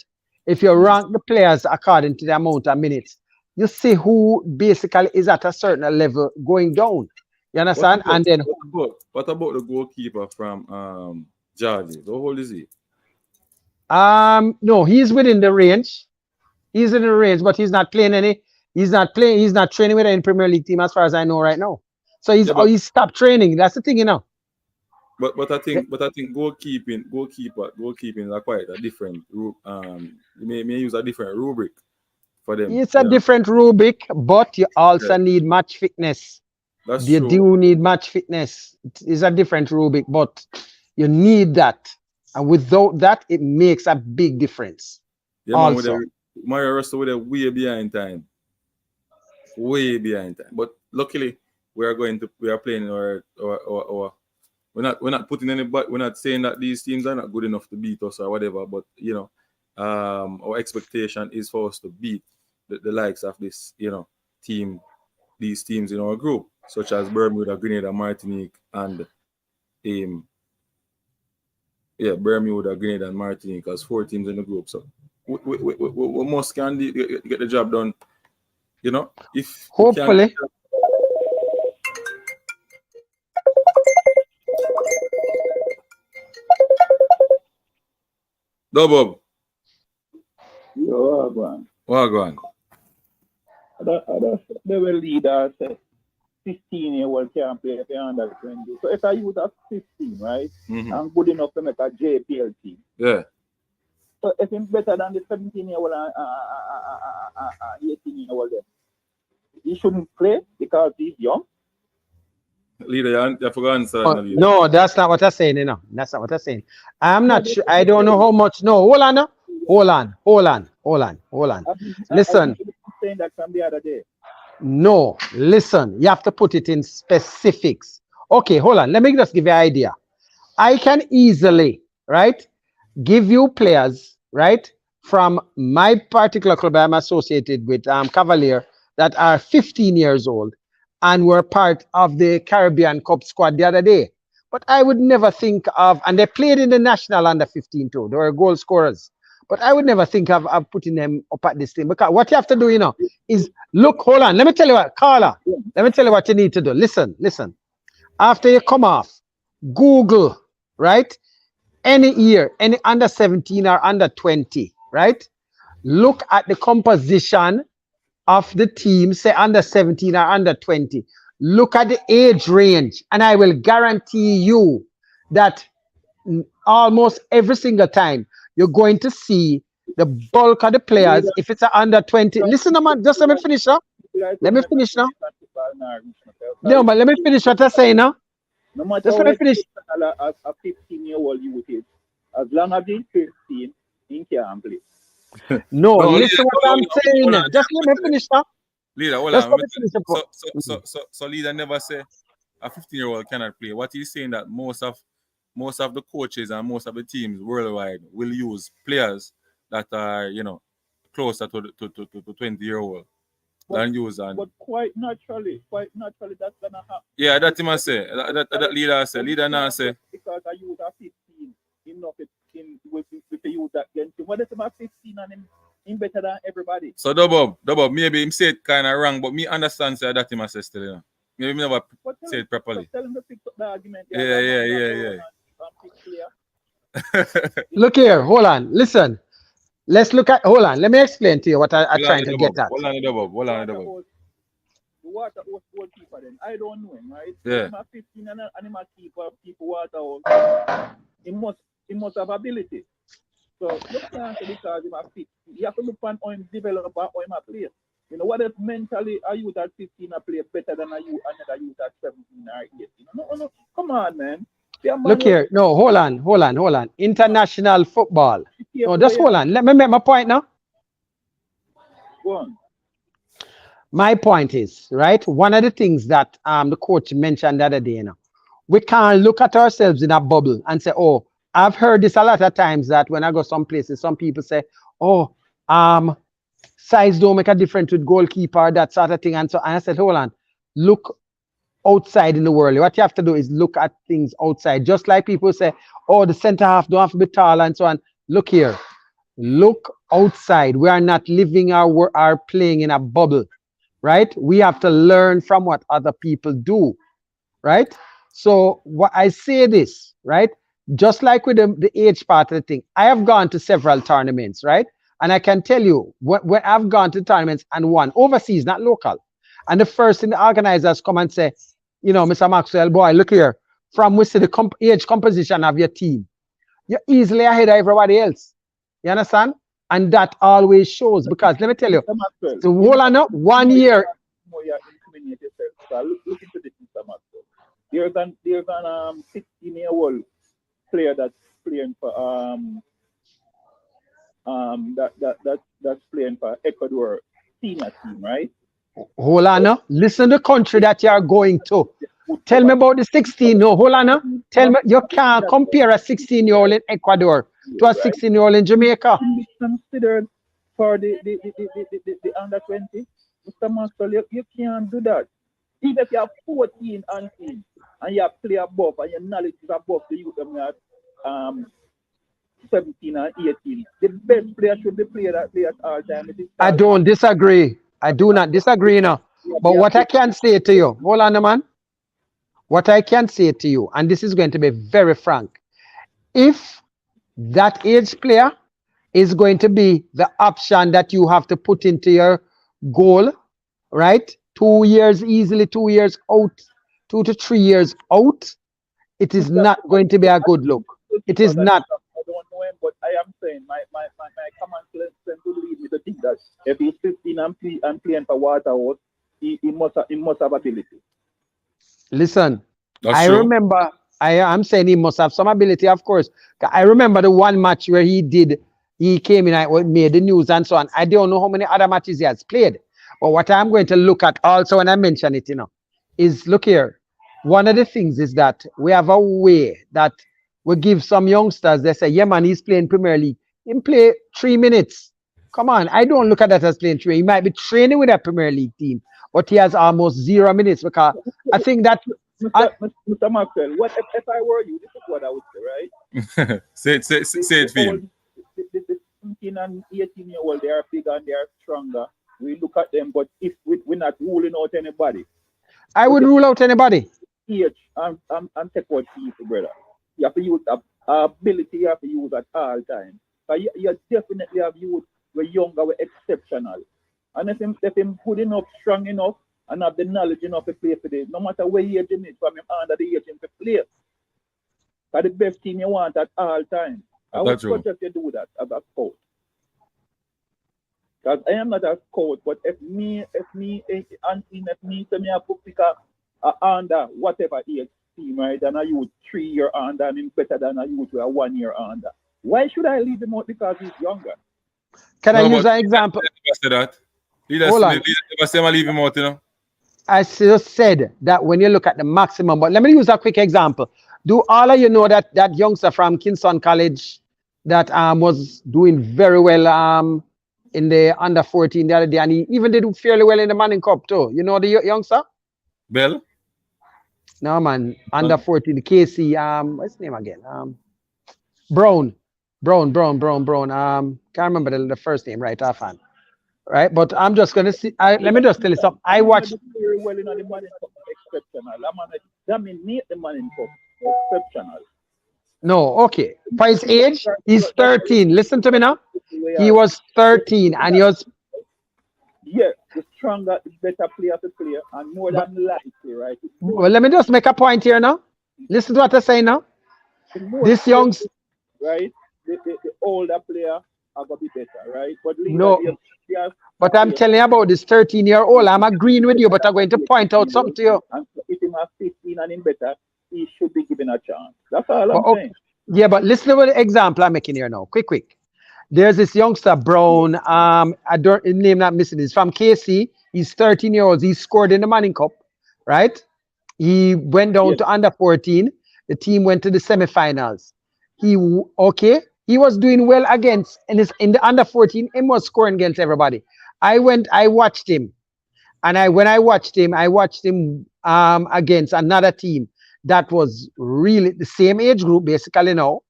if you rank the players according to the amount of minutes, you see who basically is at a certain level going down. You understand? What about the goalkeeper from Georgia? How old is he? No, he's within the range. He's in the range, but he's not playing any. He's not training with any Premier League team as far as I know right now. So he's stopped training. That's the thing, But I think goalkeeping are quite a different you may use a different rubric for them. It's a different rubric, but you also need match fitness. You do need match fitness. It's a different rubric, but you need that. And without that, it makes a big difference. Yeah, also. Mario Russell with a way behind time. Way behind time. But luckily, we are playing our we're not putting we're not saying that these teams are not good enough to beat us or whatever, but our expectation is for us to beat the likes of this, these teams in our group, such as Bermuda, Grenada, Martinique, and Bermuda, Grenada, and Martinique as 4 teams in the group. So we must get the job done. If hopefully. Bob. Yo, Wagwan. Wagwan. They will lead us 15-year-old can't play if you're under 20. So if I use a 15, right, I'm good enough to make a JPL team. Yeah. So if I'm better than the 17-year-old and 18-year-old, he shouldn't play because he's young. Leader, you forgot to answer. No, that's not what I'm saying. That's not what I'm saying. I'm not sure. I don't know how much. No, hold on. Listen. Saying that from the other day. No, listen. You have to put it in specifics. Okay, hold on. Let me just give you an idea. I can easily, right, give you players, right, from my particular club I'm associated with, Cavalier, that are 15 years old and were part of the Caribbean Cup squad the other day. But I would never think of, and they played in the national under 15 too. They were goal scorers. But I would never think of putting them up at this thing. Because what you have to do, is look, hold on. Let me tell you what, Carla, let me tell you what you need to do. Listen. After you come off, Google, right? Any year, any under 17 or under 20, right? Look at the composition of the team, say under 17 or under 20. Look at the age range, and I will guarantee you that almost every single time you're going to see the bulk of the players. If it's a under 20, listen, man, just let me finish now. Let me finish now. No, but let me finish what I'm saying now. No matter Just let me finish. A 15-year-old youth is, as long as he's 15, he can play. No, listen what I'm saying. Just let me finish now. Leader, hold Just on. let me finish the point. So leader never say a 15-year-old cannot play. What he's saying that most of the coaches and most of the teams worldwide will use players that are, closer to 20-year-old. But quite naturally, that's gonna happen. Yeah, that he must say. That leader say. Leader now say. Because a youth are 15, him not with the youth that against him. What is about 15 and him better than everybody? So double, maybe him say it kind of wrong, but me understand say that he must say still. Maybe me never say it properly. Tell him to pick up the argument. Yeah. Look here, hold on, listen. Let's look at, hold on, let me explain to you what I'm trying to get at. Hold on, double. The water was goalkeeper then. I don't know him, right? Yeah. Him a 15 and him a keeper, water out. He must have ability. So you can't say because him a 15. You have to look on how him develop and how him a play. What if mentally a youth at 15 a play better than another youth at 17 or 18? No. Come on, man. Look here, no, hold on. International football. No, just hold on. Let me make my point now. Go on. My point is, right, one of the things that the coach mentioned the other day, we can't look at ourselves in a bubble and say, oh, I've heard this a lot of times that when I go some places, some people say, oh, size don't make a difference with goalkeeper, that sort of thing. And I said, hold on, look outside in the world. What you have to do is look at things outside. Just like people say, oh, the center half don't have to be tall and so on. Look here. Look outside. We are not living our playing in a bubble, right? We have to learn from what other people do, right? So what I say this, right? Just like with the age part of the thing, I have gone to several tournaments, right? And I can tell you, when I've gone to tournaments and won overseas, not local. And the first thing the organizers come and say, Mr. Maxwell, boy, look here. From we see the age composition of your team, you're easily ahead of everybody else. You understand? And that always shows, because let me tell you, the whole and 1 year. Look into this, Mr. Maxwell. There's an 16-year-old player that's playing for that's playing for Ecuador senior team, right? Hold on now. Listen to the country that you are going to. Tell me about the 16. No, hold on now. Tell me, you can't compare a 16-year-old in Ecuador to a 16-year-old in Jamaica. Considered for the under 20, Mr. Maxwell, you can't do that. Even if you have 14 and team and you play above and your knowledge is above the youth of 17 and 18, the best player should be played at all time. I don't disagree. I do not disagree now. But what I can say to you, hold on, man. What I can say to you, and this is going to be very frank, if that age player is going to be the option that you have to put into your goal, right? 2 years easily, 2 years out, 2 to 3 years out, it is not going to be a good look. It is not. I don't know him, but I am saying my common sense would lead me to think that if he's 15 and playing for Waterhouse, he must have ability. Listen, That's true. remember, I'm saying he must have some ability, of course. I remember the one match where he came in and made the news and so on. I don't know how many other matches he has played. But what I'm going to look at also when I mention it, is look here. One of the things is that we have a way that we give some youngsters, they say, yeah, man, he's playing Premier League. He play 3 minutes. Come on, I don't look at that as playing 3. He might be training with a Premier League team, but he has almost 0 minutes because I think that. Mr. Maxwell, what if I were you? This is what I would say, right? say it for him. The 17 and 18-year-old, they are bigger and they are stronger. We look at them, but if we're not ruling out anybody. I wouldn't rule out anybody. Age and take what people, brother. You have to use ability, you have to use at all times. So you definitely have youth, we're younger, we're exceptional. And if him good enough, strong enough, and have the knowledge enough to play for this, no matter where age him is, from him under the age him to play. That's the best team you want at all times. I would suggest you do that as a coach. Because I am not a coach, but if me tell me I could pick a under whatever age team, right, and a youth 3 year under, I mean better than a youth with a 1 year under. Why should I leave him out because he's younger? Can I use an example? Hold on. Leave him out, you know? I just said that when you look at the maximum, but let me use a quick example. Do all of you know that youngster from Kingston College that was doing very well in the under 14 the other day, and he even did fairly well in the Manning Cup too? You know the youngster? Bell? No, man. Under 14, the KC. What's his name again? Brown. Can't remember the first name right offhand. Right, but I'm just gonna see. Let me just tell you something. I watched very well in the Manning Cup, exceptional. That means the Manning Cup, exceptional. No, okay. For his age, he's 13. Listen to me now. He was 13, and he was. Yeah, the stronger, the better player to play, and more than likely, right? Well, let me just make a point here now. Listen to what I say now. This young, right? The older player are gonna be better, right? But no. But I'm telling you about this 13-year-old. I'm agreeing with you, but I'm going to point out something to you. And if he has 15 and him better, he should be given a chance. That's all I'm saying. Yeah, but listen to the example I'm making here now. Quick. There's this youngster, Brown. I don't name not missing. He's from KC. He's 13 years old. He scored in the Manning Cup, right? He went down to under 14. The team went to the semifinals. He was doing well against in the under 14. He was scoring against everybody. I watched him, and when I watched him against another team that was really the same age group basically now,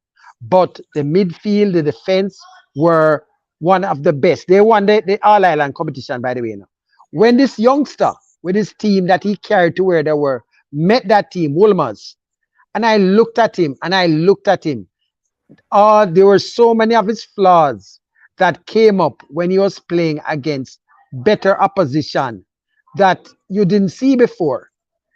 but the midfield, the defense were one of the best. They won the All Ireland competition, by the way. Now, when this youngster with his team that he carried to where they were met that team, Wolmer's, and I looked at him. There were so many of his flaws that came up when he was playing against better opposition that you didn't see before.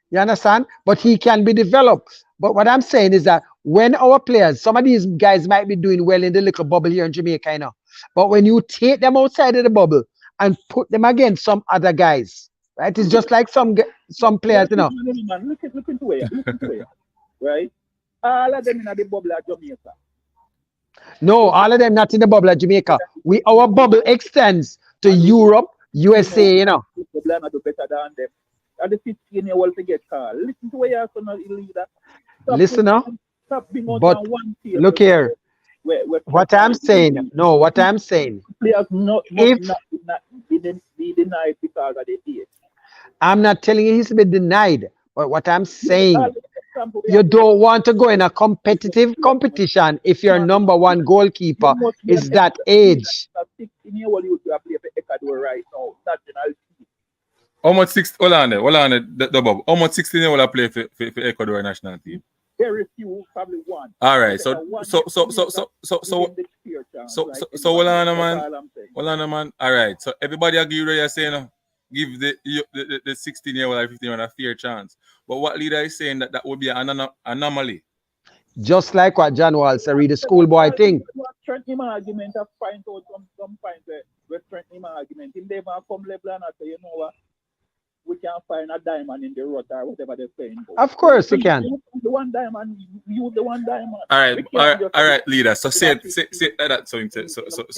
You understand? But he can be developed. But what I'm saying is that when our players, some of these guys might be doing well in the little bubble here in Jamaica, you know, but when you take them outside of the bubble and put them against some other guys, right? It's just like some players, you know. Look into it, right? All of them in the bubble at Jamaica. No, all of them not in the bubble at Jamaica. Our bubble extends to Europe, USA, you know. The bubble do better than them. And the 15-year-old to get called. Listen to where you're son of a leader. Listen now. Stop being on but one field. Look here. What I'm saying, players not be denied because of the age. I'm not telling you he's been denied, but what I'm saying, you don't want to go in a competitive competition if your number one goalkeeper is that age. 16-year-old youth play for Ecuador right now, national team. Almost 6. Hold on there, Bob. Almost 16-year-old play for Ecuador national team. Very few, probably one. All right, so hold on, man. All right, so everybody agree with you saying, give the 16-year-old or 15-year-old a fair chance. But what leader is saying that would be an anomaly. Just like what John Wall said, read the schoolboy thing. Strengthen my argument to find out some points where strengthen my argument. If they want to come level and say, you know what, we can find a diamond in the rut or whatever they're saying. Of course you can. The one diamond, use the one diamond. All right, leader. So say it like that. So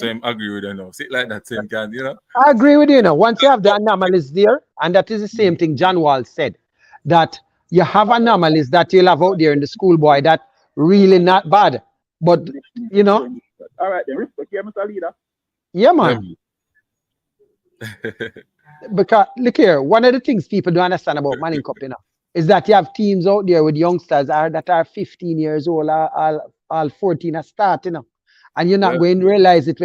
him agree with you now. Say it like that. So him can, you know. I agree with you now. Once you have the anomalies there, and that is the same thing John Wall said, that you have anomalies that you'll have out there in the schoolboy that really not bad. But you know, All right, then respect you, Mr. Leader. yeah, man. Them. Because look here, one of the things people don't understand about Manning Cup, is that you have teams out there with youngsters that are 15 years old, all 14 are starting, and you're not Yeah. going to realize it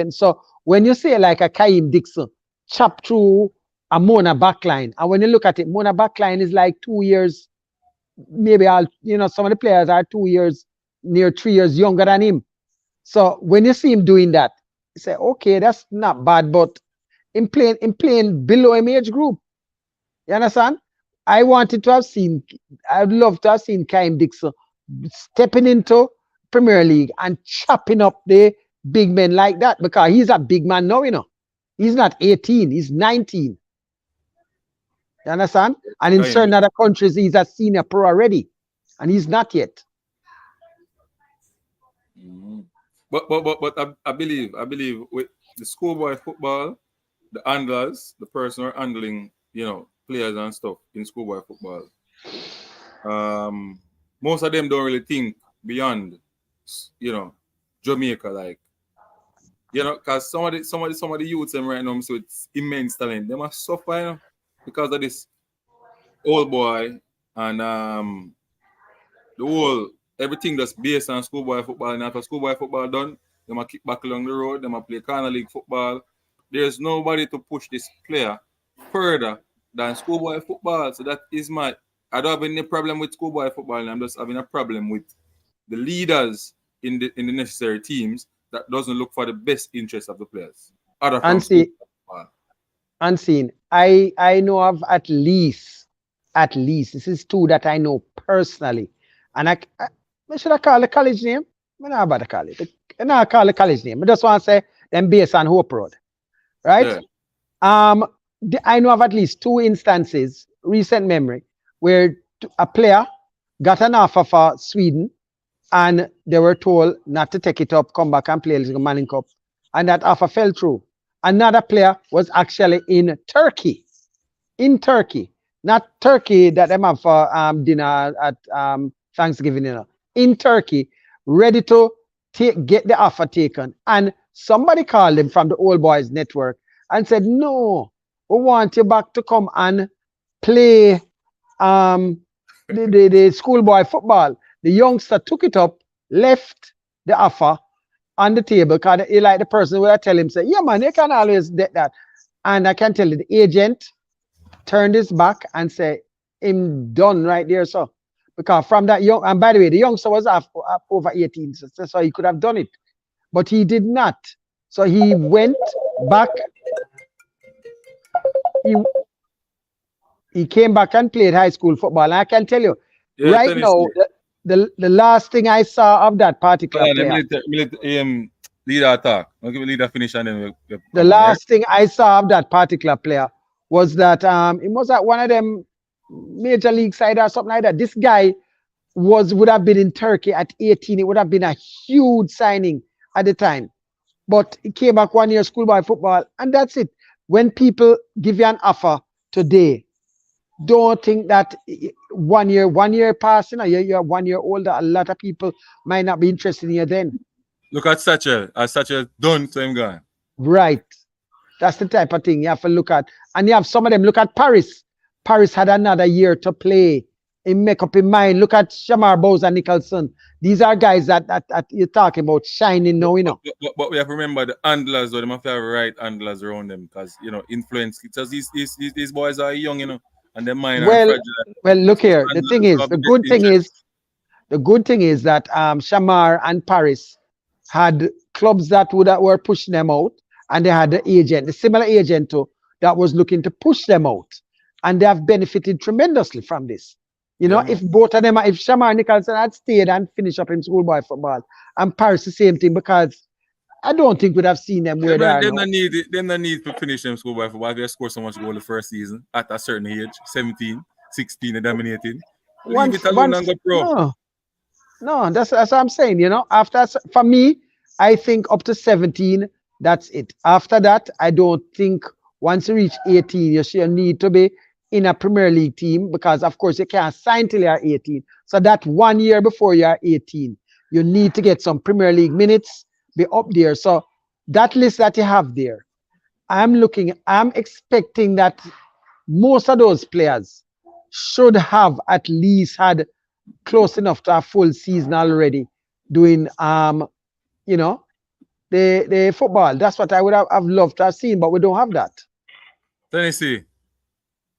when you say like a Kaim Dixon chop through a Mona backline, and when you look at it, Mona backline is like 2 years, maybe some of the players are 2 years, near 3 years younger than him. So when you see him doing that, you say, okay, that's not bad, but in playing below him age group. You understand? I wanted to have seen, I'd love to have seen Kaim Dixon stepping into Premier League and chopping up the big men like that, because he's a big man now, He's not 18, he's 19. You understand? And in certain other countries, he's a senior pro already, and he's not yet. But I believe with the schoolboy football, the handlers, the person who are handling, players and stuff in schoolboy football, most of them don't really think beyond, Jamaica, like, because some of the youths them right now, so it's immense talent. They must suffer, because of this old boy and the whole everything that's based on schoolboy football. And after schoolboy football done, they might kick back along the road, they might play corner league football. There's nobody to push this player further than schoolboy football. So that is I don't have any problem with schoolboy football, and I'm just having a problem with the leaders in the necessary teams that doesn't look for the best interest of the players. Unseen. I know of at least this is two that I know personally, and I should I call the college name? I don't know about the college. I call the college name. I just want to say them based on Hope Road, right? Yeah. I know of at least two instances, recent memory, where a player got an offer for Sweden, and they were told not to take it up, come back and play the Manning Cup, and that offer fell through. Another player was actually in Turkey, not Turkey that they have for dinner at Thanksgiving, in Turkey, ready to get the offer taken. And somebody called him from the Old Boys Network and said, no, we want you back to come and play the schoolboy football. The youngster took it up, left the offer on the table, because he like the person who tell him, say, yeah, man, you can always get that. And I can tell you, the agent turned his back and say, him done right there, so. Because from that young, and by the way, the youngster was over 18, so he could have done it. But he did not. So he went back. He came back and played high school football. And I can tell you, right now, the last thing I saw of that particular player. Leader talk. I'll give a leader finish and then the last thing I saw of that particular player was that it was at one of them major league side or something like that. This guy would have been in Turkey at 18. It would have been a huge signing at the time. But he came back 1 year schoolboy football, and that's it. When people give you an offer today, don't think that 1 year past, you're 1 year older. A lot of people might not be interested in you then. Look at Satchel. Satchel done, so him gone. Right. That's the type of thing you have to look at. And you have some of them. Look at Paris. Paris had another year to play. He make up his mind. Look at Shamar Bowser Nicholson. These are guys that you're talking about shining now, But we have to remember the handlers, though. They must have right handlers around them, because, influence. Because these boys are young, and their mind are fragile. Well, look here. The good thing is that Shamar and Paris had clubs that were pushing them out, and they had the similar agent too, that was looking to push them out, and they have benefited tremendously from this. If both of them, if Shamar Nicholson had stayed and finished up in schoolboy football, and Paris the same thing, because I don't think we'd have seen them where they are now. They need to finish them schoolboy football. They scored so much goal the first season at a certain age, 17, 16, and dominating. Leave it alone and go pro. No, that's what I'm saying. After, for me, I think up to 17, that's it. After that, I don't think once you reach 18, you should need to be in a Premier League team, because of course you can't sign till you're 18. So that 1 year before you're 18, You need to get some Premier League minutes, be up there. So that list that you have there, I'm expecting that most of those players should have at least had close enough to a full season already doing you know, the football. That's what I would have loved to have seen, but we don't have that. Tennessee,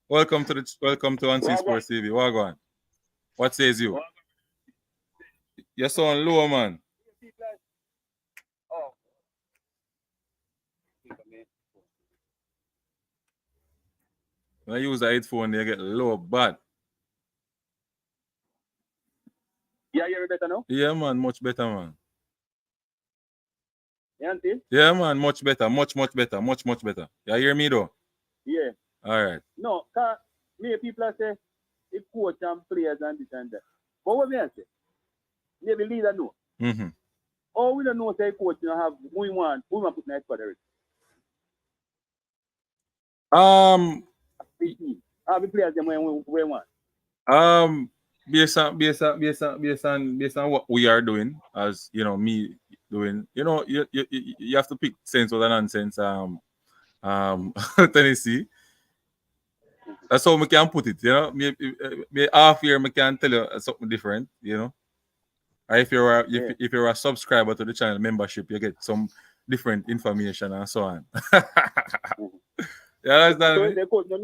welcome to Unseen Sports TV. Wagwan. What says you? You're so low, man. When I use the headphone, they get low bad. Yeah, you hear me better now? Yeah, man, much better, man. You understand? Yeah, man, much better, much better, much better. You hear me though? Yeah. All right. No, cause many people say it coach and players and this and that. But what me I say? Maybe leader know. Mm-hmm. Or we don't know say coach you know have who we want put in that squad already. The players them we want. Based on what we are doing, as you know, me doing, you know, you have to pick sense or nonsense. Tennessee. That's how we can put it, you know. Me half year, me can tell you something different, you know. Or if you're a subscriber to the channel membership, you get some different information and so on. Yeah, that's that. So the coach don't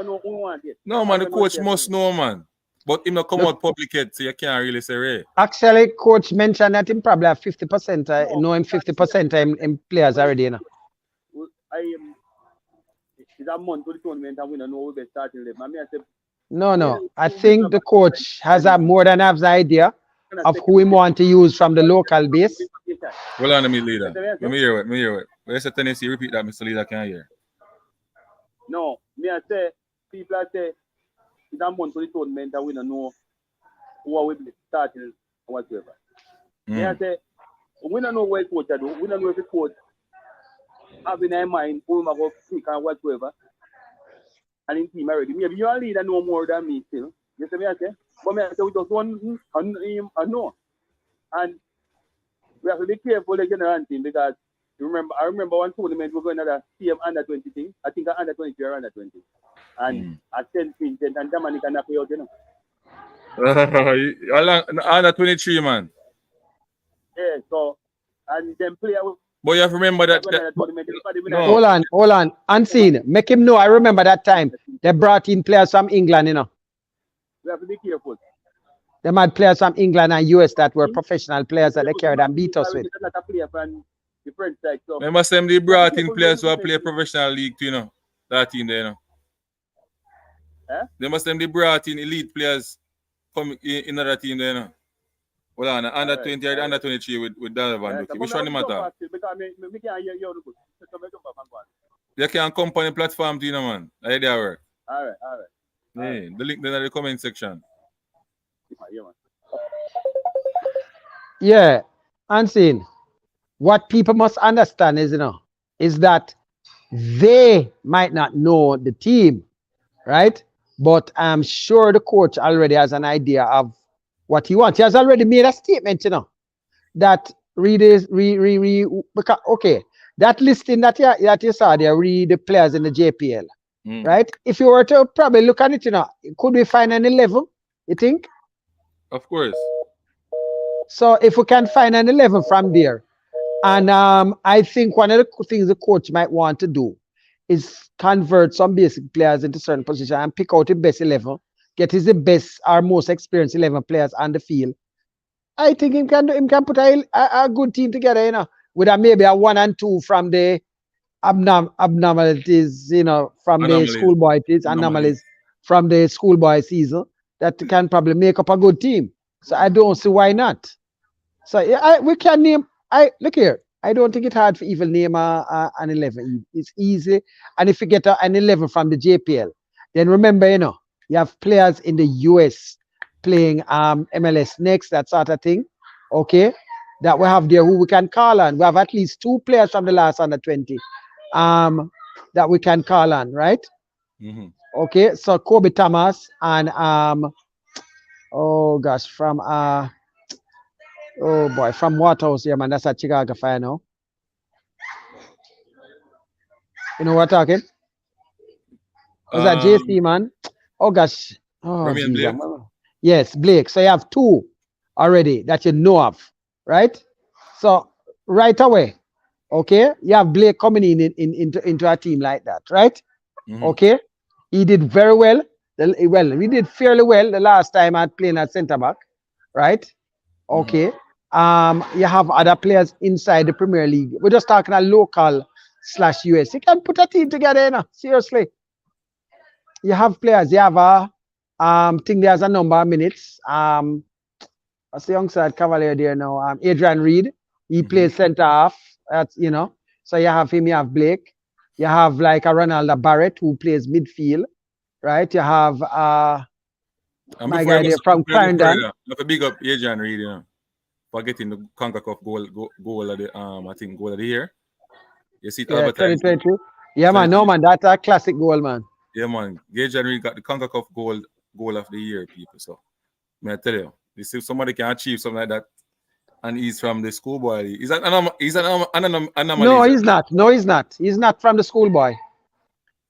know who want it. No, man, the coach must know, man. But him not come out public yet, so you can't really say right. Actually, coach mentioned that him probably have 50%, know him 50% in players already, you know. It's a month to the tournament and we don't know who the starting level. No. I think the coach has a more than half the idea of who he want to use from the local base. Hold on a minute, leader. Let me hear it. Where's the Tennessee? Repeat that, Mr. Leader, can I hear? No, me I say, people say, it's a month to the tournament and we don't know who will be starting or whatever. Me I say, we don't know what coach do. We don't know if the coach have in their mind who will go pick and whatsoever. And in team already. Maybe you are leader know more than me still. You see me I say? But me I say we just want him and know. And we have to be careful the general team because I remember one tournament we're going to the same under 20 thing. I think under 20 or under 20. And at 10 feet and Dominica knock you out, you know. Under 23, man. Yeah, so and then player. But you have to remember that. No. Hold on. Unseen. Make him know. I remember that time they brought in players from England, you know. We have to be careful. They had players from England and US that were professional players that they carried and beat us with. Remember them they brought in players who play professional league too, you know. That team there, you know. They brought in elite players from in another team there, you know. Hold on, under 20 or under 23 with Donovan. Which one matter? You can company platform to you know, man. How they work? All right. Yeah, the link there in the comment section. Yeah, Unseen. What people must understand is, you know, is that they might not know the team, right? But I'm sure the coach already has an idea of what he wants. He has already made a statement, you know, that because okay, that listing that you saw there, read the players in the JPL, right? If you were to probably look at it, you know, could we find an 11? You think? Of course. So if we can find an 11 from there, and I think one of the things the coach might want to do is convert some basic players into certain positions and pick out the best 11, get his the best or most experienced 11 players on the field. I think him can put a good team together, you know, with maybe a 1 and 2 from the abnormalities, you know, from the schoolboy anomalies from the schoolboy season that can probably make up a good team. So I don't see why not. So we can name. Look here. I don't think it's hard to even name an 11. It's easy. And if you get an 11 from the JPL, then remember, you know, you have players in the US playing MLS next, that sort of thing. Okay, that we have there who we can call on. We have at least 2 players from the last under 20 that we can call on, right? Okay, so Kobe Thomas and oh gosh, from Oh boy, from Waterhouse, yeah, man. That's a Chicago fan now. You know what I'm talking? Was that JC, Um, man? Oh gosh. Oh Remy and Jesus. Blake. Yes, Blake. So you have two already that you know of, right? So right away, okay, you have Blake coming into a team like that, right? Mm-hmm. Okay, he did very well. Well, he did fairly well the last time I playing at centre back, right? Mm-hmm. Okay. You have other players inside the Premier League. We're just talking a local slash US. You can put a team together, you know, seriously. You have players. You have a think there's a number of minutes. What's the young side Cavalier there now? Adrian Reed. He Mm-hmm. plays centre half. That's you know. So you have him. You have Blake. You have like a Ronaldo Barrett who plays midfield, right? You have And my before guy I there must from go Clarendon. further, I have to big up Adrian Reed, you know, for getting the CONCACAF goal of the I think goal of the year. You see it Yeah, advertised. 2023. Yeah, man. No, 2020. man. That's a classic goal, man. Yeah, man. Adrian Reed got the CONCACAF goal of the year, people. So may I tell you, this if somebody can achieve something like that, and he's from the schoolboy league. He's an anomaly. No, he's not. No, he's not. He's not from the schoolboy.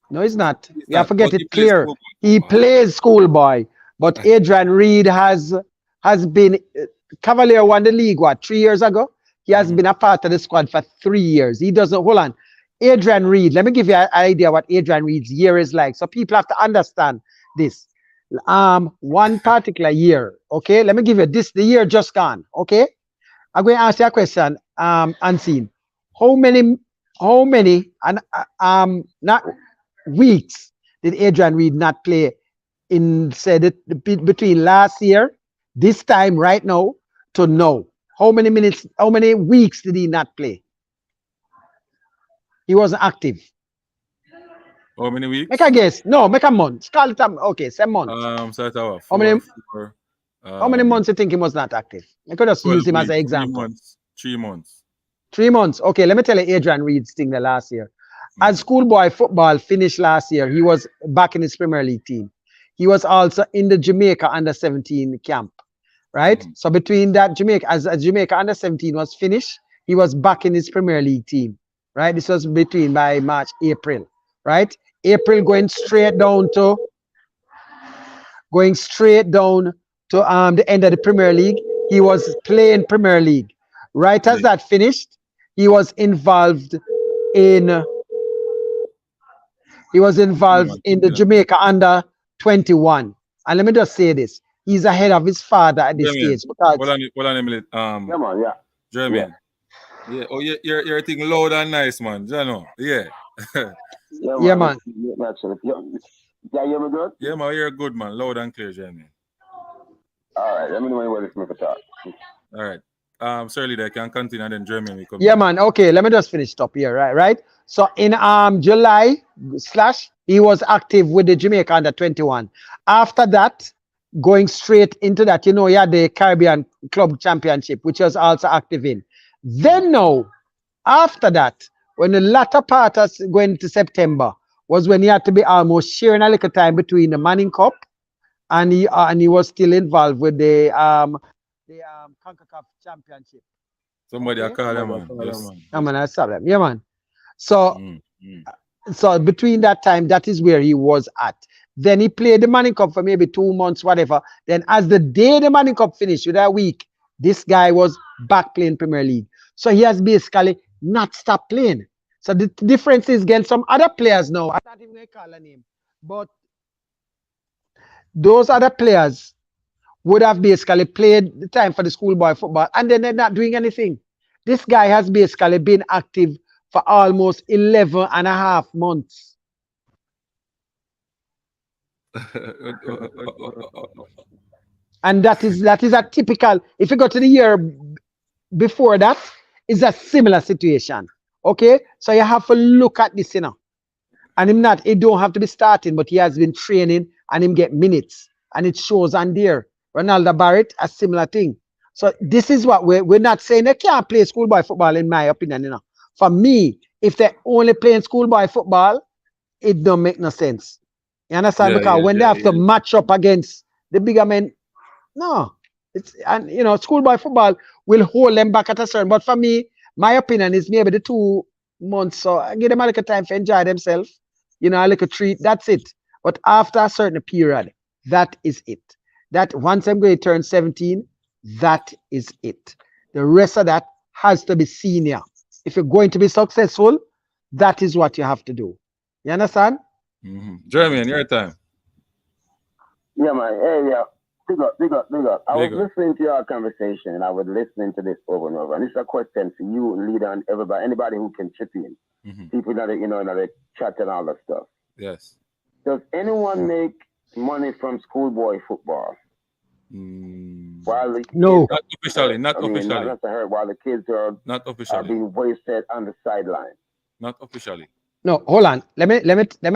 No, he's not. He's You have not, to but get he it plays clear. schoolboy He football. plays schoolboy, but Adrian Reed has been Cavalier won the league 3 years ago. He has Mhm. been a part of the squad for 3 years. He doesn't hold on. Adrian Reed. Let me give you an idea what Adrian Reed's year is like, so people have to understand this. One particular year. Okay, let me give you this. The year just gone. Okay, I'm going to ask you a question. Unseen. How many? How many? And not weeks did Adrian Reed not play in said it between last year, this time right now to now? How many minutes? How many weeks did he not play? He wasn't active. How many Make a weeks? guess. No, make a month. Call it okay, say month. So it's our How many? four, How many months you think he was not active? I could just 12 use him as an weeks, three example. months, 3 months. 3 months. Okay, let me tell you Adrian Reed's thing the last year. As Mm. schoolboy football finished last year, he was back in his Premier League team. He was also in the Jamaica under 17 camp, right? Mhm. So between that Jamaica, as Jamaica under 17 was finished, he was back in his Premier League team, right? This was between by March, April, right? April going straight down to the end of the Premier League. He was playing Premier League. Right as Yeah. that finished, he was involved in Yeah, man. the Yeah. Jamaica under 21. And let me just say this: he's ahead of his father at this Jermaine, stage because hold on a minute. Yeah, man. Yeah. Yeah. Jermaine. Yeah. Oh, you're a thing loud and nice, man. You know. Yeah. Yeah, yeah, man. man. Yeah, actually. Yeah, yeah, you hear me good? Yeah, man. You're good, man. Loud and clear, Jermaine. All right. Let me know when you want to talk. All right. Sir Leader, can continue and then Jermaine will come Yeah, in. man. Okay, let me just finish up here, right? So in July slash, he was active with the Jamaica under 21. After that, going straight into that, he had the Caribbean Club Championship, which was also active in. Then now, after that, when the latter part of going to September was when he had to be almost sharing a little time between the Manning Cup and he was still involved with the CONCACAF Championship. Somebody I Okay. call him, man. Just. Yeah, man, I saw them. Yeah, man. So, Mm, mm. so between that time, that is where he was at. Then he played the Manning Cup for maybe 2 months, whatever. Then, as the day the Manning Cup finished, with that week, this guy was back playing Premier League. So he has basically not stopped playing. So the difference is against some other players now. I'm not even gonna call a name, but those other players would have basically played the time for the schoolboy football, and then they're not doing anything. This guy has basically been active for almost 11 and a half months. And that is a typical, if you go to the year before that, is a similar situation. Okay? So you have to look at this, And he don't have to be starting, but he has been training and him get minutes. And it shows on there. Ronaldo Barrett, a similar thing. So this is what we're not saying they can't play schoolboy football, in my opinion, For me, if they're only playing schoolboy football, it don't make no sense. You understand? Yeah, Because yeah, when they yeah, have to yeah. match up against the bigger men, no. It's schoolboy football, will hold them back at a certain. But for me, my opinion is maybe the 2 months. So I give them a little time to enjoy themselves. You know, a little treat. That's it. But after a certain period, that is it. That once I'm going to turn 17, that is it. The rest of that has to be senior. If you're going to be successful, that is what you have to do. You understand? Jeremy, in your time. Yeah, man. Hey, yeah. Big up, big up, big up. I was Big up. listening to your conversation and I was listening to this over and over. And it's a question for you, leader, and everybody, anybody who can chip in. People that, you know, that they chat and all that stuff. Yes. Does anyone make money from schoolboy football? While the No. Not officially. Not officially. Not necessarily while the kids are Not are officially. being wasted on the sideline. Not officially. No, hold on. Let me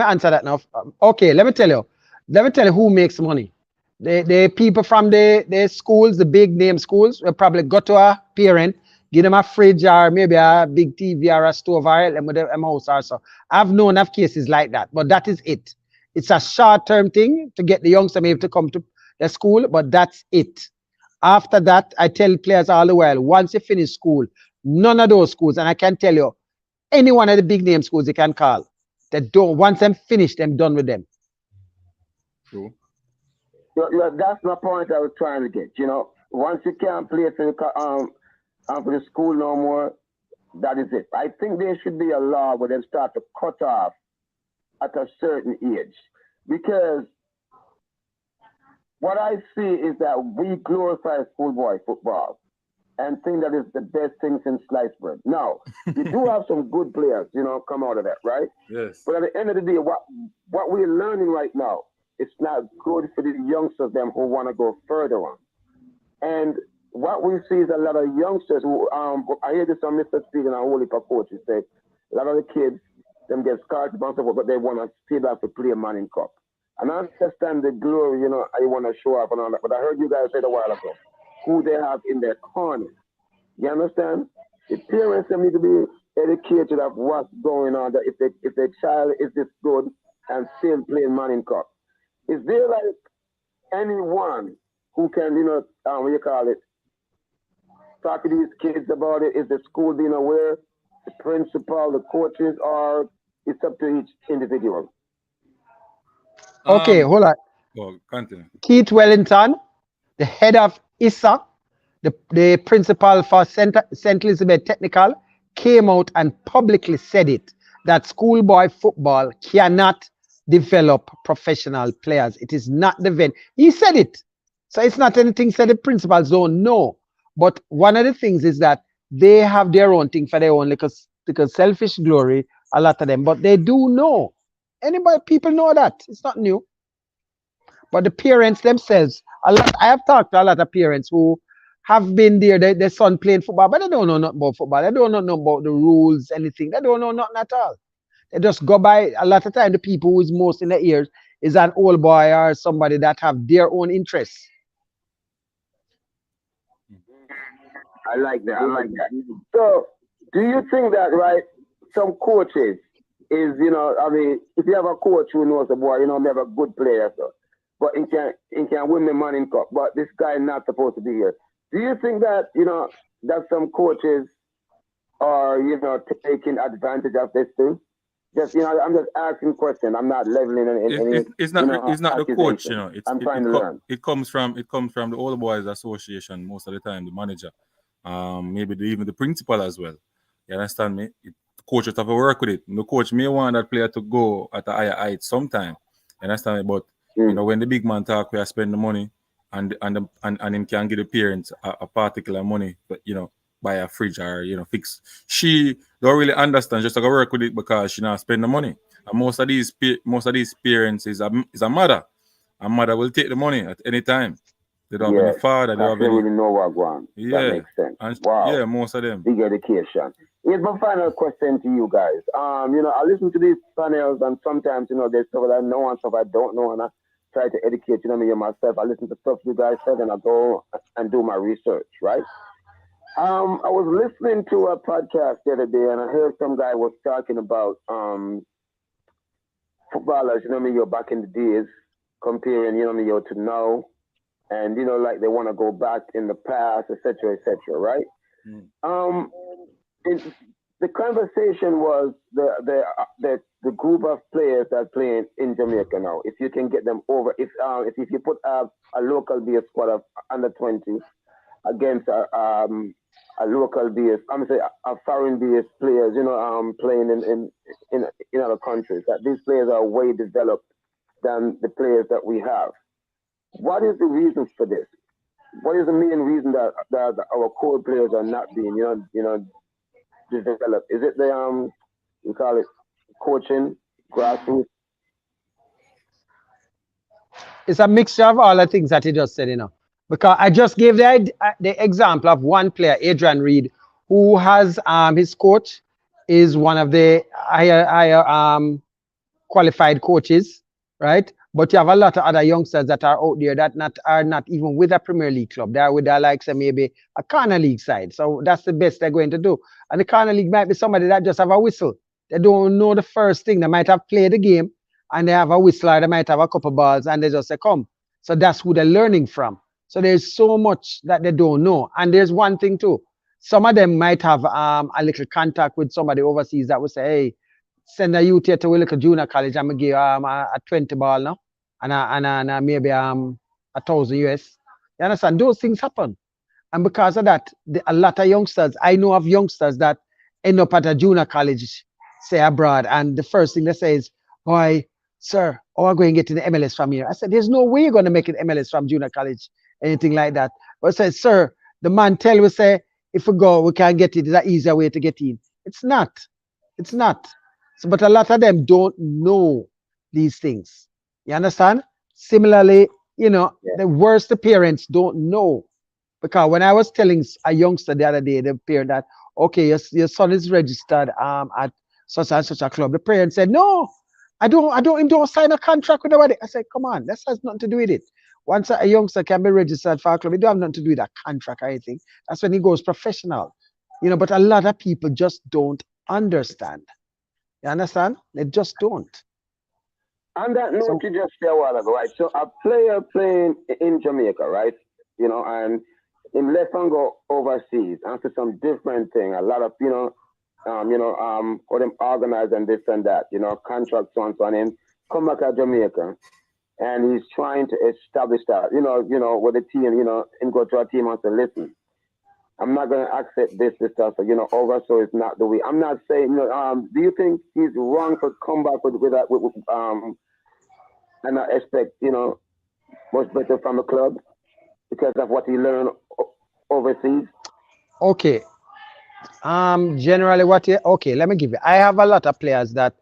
answer that now. Okay, let me tell you. Let me tell you who makes money. The people from the schools, the big name schools, will probably go to a parent, give them a fridge or maybe a big TV or a stove or them with a house or so. I've known of cases like that, but that is it. It's a short-term thing to get the youngster maybe to come to the school, but that's it. After that, I tell players all the while, once you finish school, none of those schools, and I can tell you, any one of the big name schools you can call. They don't once them finished, them done with them. True. That's my point I was trying to get. You know, once you can't play for the school no more, that is it. I think there should be a law where they start to cut off at a certain age. Because what I see is that we glorify schoolboy football and think that is the best thing since sliced bread. Now, we do have some good players, you know, come out of that, right? Yes. But at the end of the day, what we're learning right now, it's not good for the youngsters them who want to go further on. And what we see is a lot of youngsters who I hear this on Mr. Steven and Holy Coach. He said a lot of the kids them get scarred about but they want to stay back to play a Manning Cup. And I understand the glory, you know, I want to show up and all that. But I heard you guys say a while ago who they have in their corner. You understand? The parents need to be educated of what's going on. That if their child is this good and still playing Manning Cup, is there like anyone who can, you know, what you call it, talk to these kids about it? Is the school being aware? The principal, the coaches, or it's up to each individual? Okay, hold on. Well, continue. Keith Wellington, the head of ISA, the principal for St. Elizabeth Technical, came out and publicly said it, that schoolboy football cannot develop professional players. It is not the vein. He said it. So it's not anything that the principals don't know. But one of the things is that they have their own thing for their own because selfish glory, a lot of them, but they do know. People know that. It's not new. But the parents themselves, I have talked to a lot of parents who have been there, their son playing football, but they don't know nothing about football. They don't know nothing about the rules, anything. They don't know nothing at all. They just go by. A lot of time, the people who is most in the ears is an old boy or somebody that have their own interests. I like that. I like that. So, do you think that, right, some coaches is, you know, I mean, if you have a coach who knows the boy, you know, maybe a good player, so, but he can win the Manning Cup, but this guy not supposed to be here. Do you think that, you know, that some coaches are, you know, taking advantage of this thing? Just, you know, I'm just asking questions. I'm not leveling any. It's not. You know, it's not the coach. You know, I'm trying to learn. It comes from the Old Boys Association most of the time. The manager, maybe even the principal as well. You understand me? The coaches have to work with it. The coach may want that player to go at a higher height sometime. You understand me? But you know, when the big man talk, we spend the money, and him can give the parents a particular money, but you know, buy a fridge or you know fix. She don't really understand. Just to go work with it because she not spend the money. And most of these parents is a mother. A mother will take the money at any time. They don't have any father. They don't really know what going on. Yeah, that makes sense. And, wow. Yeah, most of them. Big education. Here's my final question to you guys. You know, I listen to these panels and sometimes, you know, there's stuff that I know and stuff I don't know, and I try to educate, you know, me and myself. I listen to stuff you guys said and I go and do my research, right? I was listening to a podcast the other day and I heard some guy was talking about footballers, you know me, back in the days, comparing, you know me, to now. and like they want to go back in the past, etc., etc. Right? Mm. It, the conversation was the group of players that are playing in Jamaica now. If you can get them over, if you put a local based squad of under 20 against a local based, I'm say a foreign based players, playing in other countries, that these players are way developed than the players that we have. What is the reason for this? What is the main reason that our core players are not being, developed? Is it the we call it coaching, grassroots? It's a mixture of all the things that you just said, Because I just gave the example of one player, Adrian Reed, who has his coach is one of the higher qualified coaches, right? But you have a lot of other youngsters that are out there that are not even with a Premier League club. They are with their likes of maybe a Corner League side. So that's the best they're going to do. And the Corner League might be somebody that just have a whistle. They don't know the first thing. They might have played the game and they have a whistler. They might have a couple balls and they just say, come. So that's who they're learning from. So there's so much that they don't know. And there's one thing too. Some of them might have a little contact with somebody overseas that will say, hey, send a youth here to a little junior college. I'm gonna give a 20 ball now, and maybe 1,000 US. You understand? Those things happen, and because of that, a lot of youngsters. I know of youngsters that end up at a junior college, say abroad, and the first thing they say is, "Boy, sir, oh, I'm going to get in the MLS from here." I said, "There's no way you're going to make it MLS from junior college, anything like that." But I said, "Sir, the man tell we say if we go, we can get it. It's an easier way to get in." It's not. It's not. So, but a lot of them don't know these things. You understand? Similarly, Yeah. the worst the parents don't know. Because when I was telling a youngster the other day, the parent that, okay, your son is registered at such and such a club. The parent said, no, I don't sign a contract with nobody. I said, come on, that has nothing to do with it. Once a youngster can be registered for a club, it don't have nothing to do with a contract or anything. That's when he goes professional. But a lot of people just don't understand. You understand? They just don't. On that note, So you just said a while ago, right? So a player playing in Jamaica, right? And in left and go overseas and for some different thing. A lot of for them organized and this and that, contracts so and so on, and come back to Jamaica, and he's trying to establish that, with the team, and go to a team and say, listen, I'm not going to accept this stuff, over, so it's not the way. I'm not saying, do you think he's wrong to come back with that, and not expect, much better from the club because of what he learned overseas? okay. Generally okay, let me give you. I have a lot of players that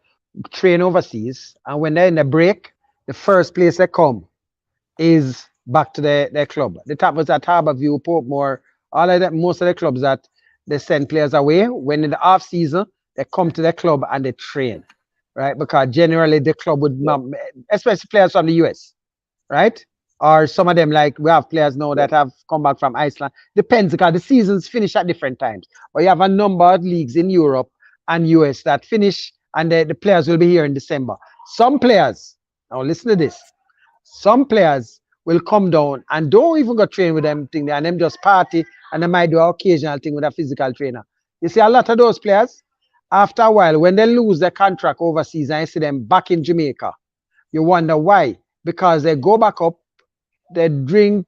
train overseas, and when they're in the break, the first place they come is back to their club. The top was at Harborview, Portmore, all of that, most of the clubs that they send players away. When in the off season, they come to their club and they train, right? Because generally the club would not, especially players from the US, right? Or some of them, like we have players now that have come back from Iceland. Depends because the seasons finish at different times. But you have a number of leagues in Europe and US that finish, and the players will be here in December. Some players, now listen to this, some players will come down and don't even go train with them thing, and them just party, and they might do an occasional thing with a physical trainer. You see, a lot of those players, after a while, when they lose their contract overseas and you see them back in Jamaica, you wonder why. Because they go back up, they drink,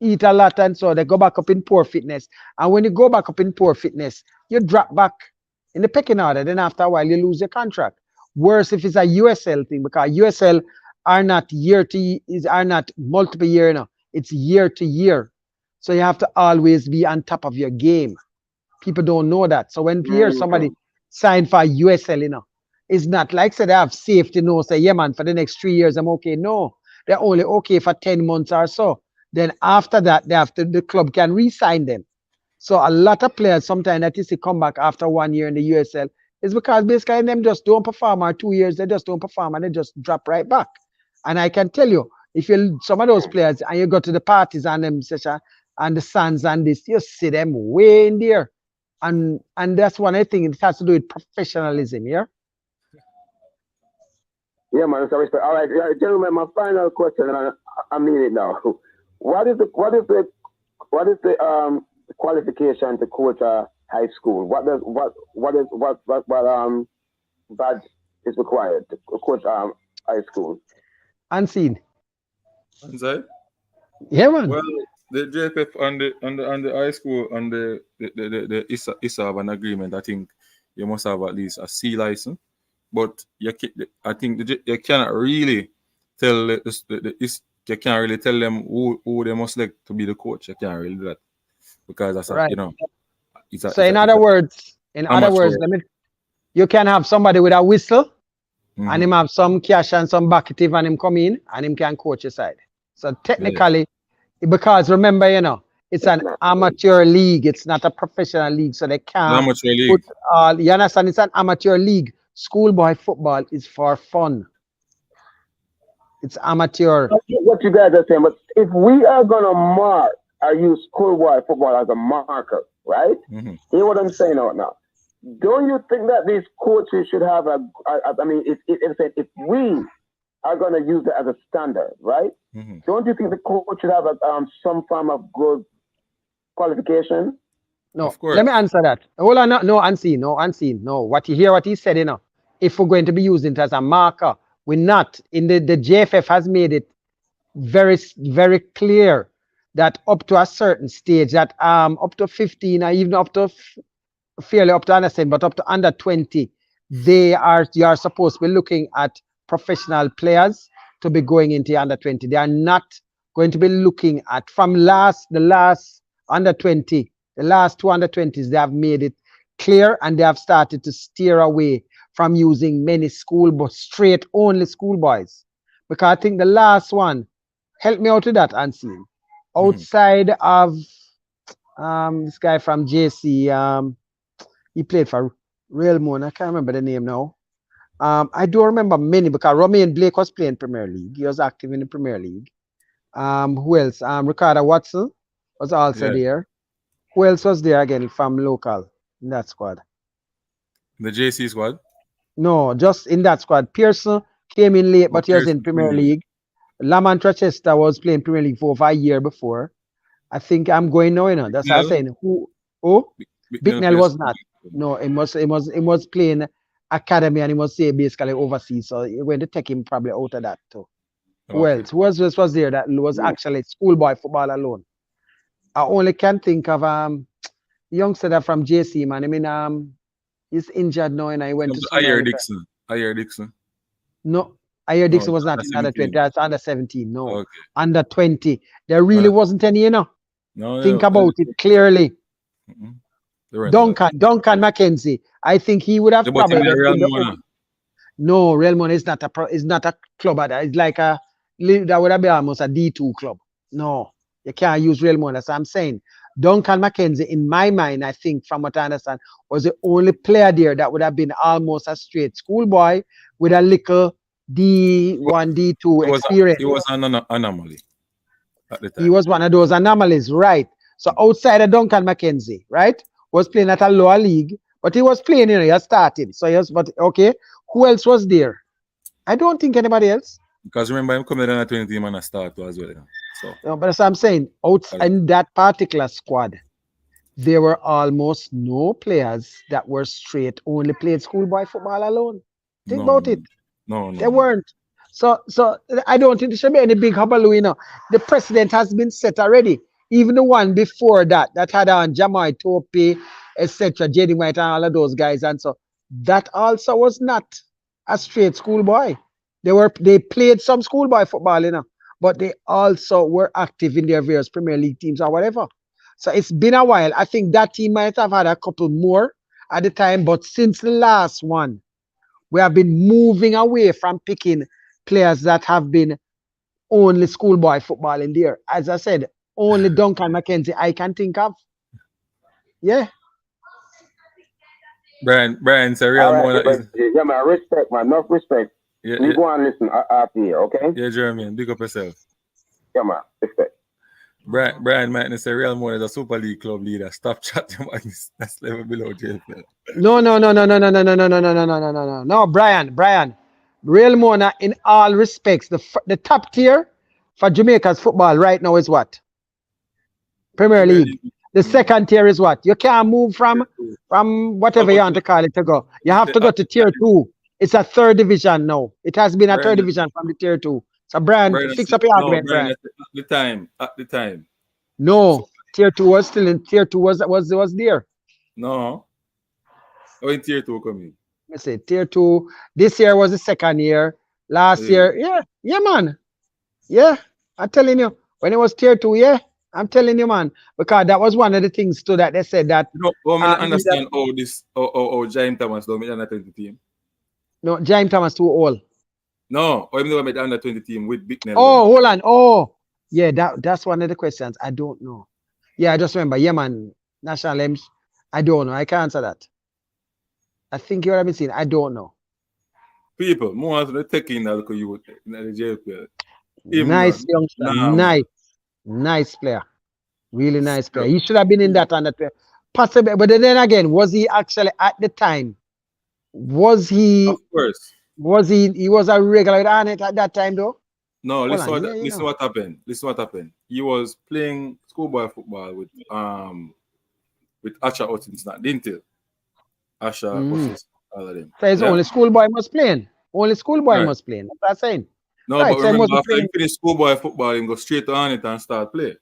eat a lot, and so they go back up in poor fitness. And when you go back up in poor fitness, you drop back in the pecking order. Then after a while, you lose your contract. Worse if it's a USL thing, because USL are not are not multiple year now. It's year to year. So you have to always be on top of your game. People don't know that. So when you hear somebody sign for USL, it's not like say they have safety, say, yeah, man, for the next 3 years, I'm okay. No, they're only okay for 10 months or so. Then after that, the club can re-sign them. So a lot of players sometimes that you see come back after 1 year in the USL is because basically them just don't perform, or 2 years, they just don't perform and they just drop right back. And I can tell you, if you some of those players and you go to the parties and them session and the Suns and this, you see them way in there. And that's one I think it has to do with professionalism, yeah? Yeah, man, so respect. All right, gentlemen, my final question, and I mean it now. what is the qualification to coach a high school? What badge is required to coach high school? Unseen. Inside? Yeah, man. Well, the JPF and the high school and the ISA have an agreement. I think you must have at least a C license. But I think you cannot really tell you can't really tell them who they must select to be the coach. You can't really do that because that's Right. So in other words, amateur. you can have somebody with a whistle Mhm. and him have some cash and some bucketive and him come in and him can coach your side. So technically, because remember, it's an amateur league. It's not a professional league, so they can't amateur league. put you understand? It's an amateur league. Schoolboy football is for fun. It's amateur. I get what you guys are saying, but if we are gonna mark, I use schoolboy football as a marker, right? Mhm. You know what I'm saying right now? Don't you think that these coaches should have if we are gonna use it as a standard, right? Mhm. Don't you think the coach should have some form of good qualification? No, Of course. let me answer that. Hold on, no, unseen. No, what he said, if we're going to be using it as a marker, we're not. In the JFF has made it very, very clear that up to a certain stage, that up to 15 or even up to fairly up to understand, but up to under 20, you are supposed to be looking at professional players to be going into under 20. They are not going to be looking at the last under 20. The last two under 20s, they have made it clear and they have started to steer away from using many straight only schoolboys. Because I think the last one, help me out with that, Unseen. Outside of this guy from JC, he played for Real Moon. I can't remember the name now. I do remember many because Romain Blake was playing Premier League. He was active in the Premier League. Who else? Ricardo Watson was also there. Who else was there again from local in that squad? The JC squad? No, just in that squad. Pearson came in late, but he was in Premier League. Lamont Rochester was playing Premier League for over a year before. I think I'm going now, That's what I'm saying. Bicknell was not. No, it was playing academy and he was basically overseas. So you're going to take him probably out of that too. Who else? Who else was there that was actually schoolboy football alone? I only can think of youngster that from JC, man. I mean, he's injured now and I went to Ayer Dixon. No, Ayer Dixon was not in under 20. That's under 17. No, Okay. Under 20. There really wasn't any, No, think about it clearly. Mm-hmm. Duncan Mackenzie. I think he would have probably. No, Real Money is not a club. It's like that would have been almost a D2 club. No, you can't use Real Money. That's what I'm saying. Duncan Mackenzie, in my mind, I think, from what I understand, was the only player there that would have been almost a straight schoolboy with a little D1, D2 experience. He was an anomaly at the time. He was one of those anomalies, right? So outside of Duncan Mackenzie, right, was playing at a lower league, but he was playing, he has started. So yes, but okay, who else was there? I don't think anybody else. Because remember, him coming down at 20 team and a start as well. So. No, but as I'm saying, in that particular squad, there were almost no players that were straight, only played schoolboy football alone. Think about it. No. They weren't. So I don't think there should be any big hubbub. The precedent has been set already. Even the one before that had on Jamai Tope, etc., JD White and all of those guys. And so that also was not a straight schoolboy. They played some schoolboy football, but they also were active in their various Premier League teams or whatever. So it's been a while. I think that team might have had a couple more at the time, but since the last one, we have been moving away from picking players that have been only schoolboy football in there. As I said, only Duncan Mackenzie I can think of. Yeah. Brian's a real one. Yeah, man, respect, man. Enough respect. Yeah, you go and listen after here, okay? Yeah, Jeremy, big up yourself. Yeah, man, respect. Brian Martin is a Real Moon is a Super League club leader. Stop chatting about this. That's level below JPL. No, Brian. Real Mona, in all respects, the top tier for Jamaica's football right now is what? Premier Premier League. League. The second tier is what? You can't move from whatever How you about want to call it to go. You at have to go at to the tier time, 2. It's a third division now. It has been a third Brian? division from the tier 2. So, Brian, Brian, fix up your no, argument, Brian. Brian. At the time. No, tier 2 was still in tier 2 was there. No, when tier 2 coming. Let me say tier 2. This year was the second year. Last Yeah. year, yeah, man. Yeah, I'm telling you. When it was tier 2, yeah, I'm telling you, man. Because that was one of the things too that they said that You know, I mean, either, understand how this, how James Thomas don't make the under 20 team. no, James Thomas too old. No, or even though I made the under 20 team with Big Nell. Oh, hold on. Oh, yeah, that's one of the questions. I don't know. Yeah, I just remember. Yeah, man. National M's. I don't know. I can't answer that. I think you already seen. I don't know. People, more than the taking that look at you in the JPL. Nice youngster. Nah, man. Nice player. Really nice player. He should have been in that under player. Possibly, but then again, was he actually at the time? Was he? Of course. Was he? He was a regular on it at that time, though. No, Hold listen, on, listen what happened. Listen what happened. He was playing schoolboy football with Asha Hutchinson, didn't he? Asha Hutchinson, all of them. So it's Yeah? only schoolboy must playing. Only schoolboy Right. must playing. That's what I'm saying. No, Right, but so he must remember, be after he playing. finished schoolboy football, he go straight on it and start play.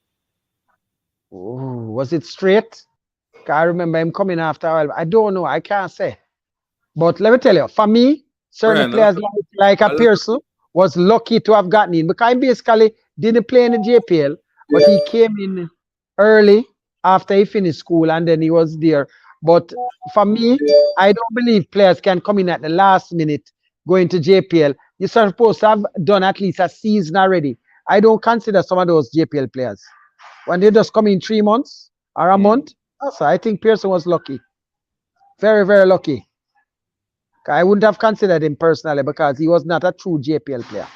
Oh, was it straight? I remember him coming after a while. I don't know. I can't say. But let me tell you, for me, certain Brian, players like a Pearson was lucky to have gotten in because he basically didn't play in the JPL, but he came in early after he finished school and then he was there. But for me, I don't believe players can come in at the last minute going to JPL. You're supposed to have done at least a season already. I don't consider some of those JPL players. When they just come in 3 months or a month, so I think Pearson was lucky. Very, very lucky. I wouldn't have considered him personally because he was not a true JPL player.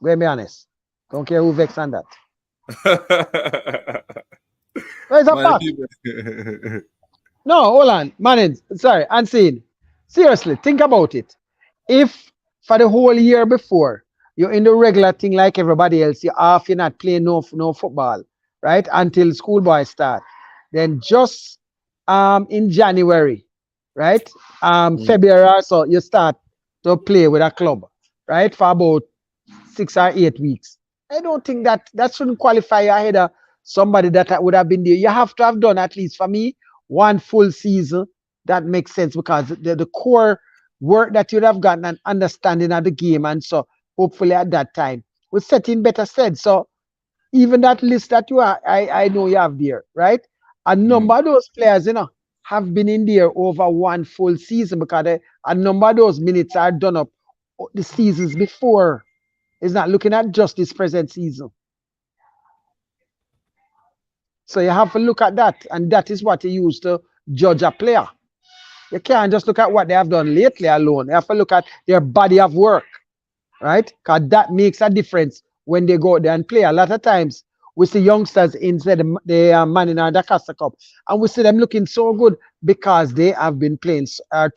Go be honest. Don't care who vex on that. It's a fact. No, hold on. Man, sorry, unseen. Seriously, think about it. If for the whole year before, you're in the regular thing like everybody else, you're not playing no football, right? Until schoolboy start. Then just in January, right? February or so, you start to play with a club, right? For about 6 or 8 weeks. I don't think that shouldn't qualify you ahead of somebody that would have been there. You have to have done, at least for me, one full season. That makes sense because the core work that you'd have gotten an understanding of the game, and so hopefully at that time was set in better stead. So even that list that you are, I know you have there, right? A number of those players, have been in there over one full season because a number of those minutes are done up the seasons before. It's not looking at just this present season. So you have to look at that, and that is what you use to judge a player. You can't just look at what they have done lately alone. You have to look at their body of work, right? Because that makes a difference when they go there and play. A lot of times we see youngsters inside the Man in the Casa Cup, and we see them looking so good because they have been playing,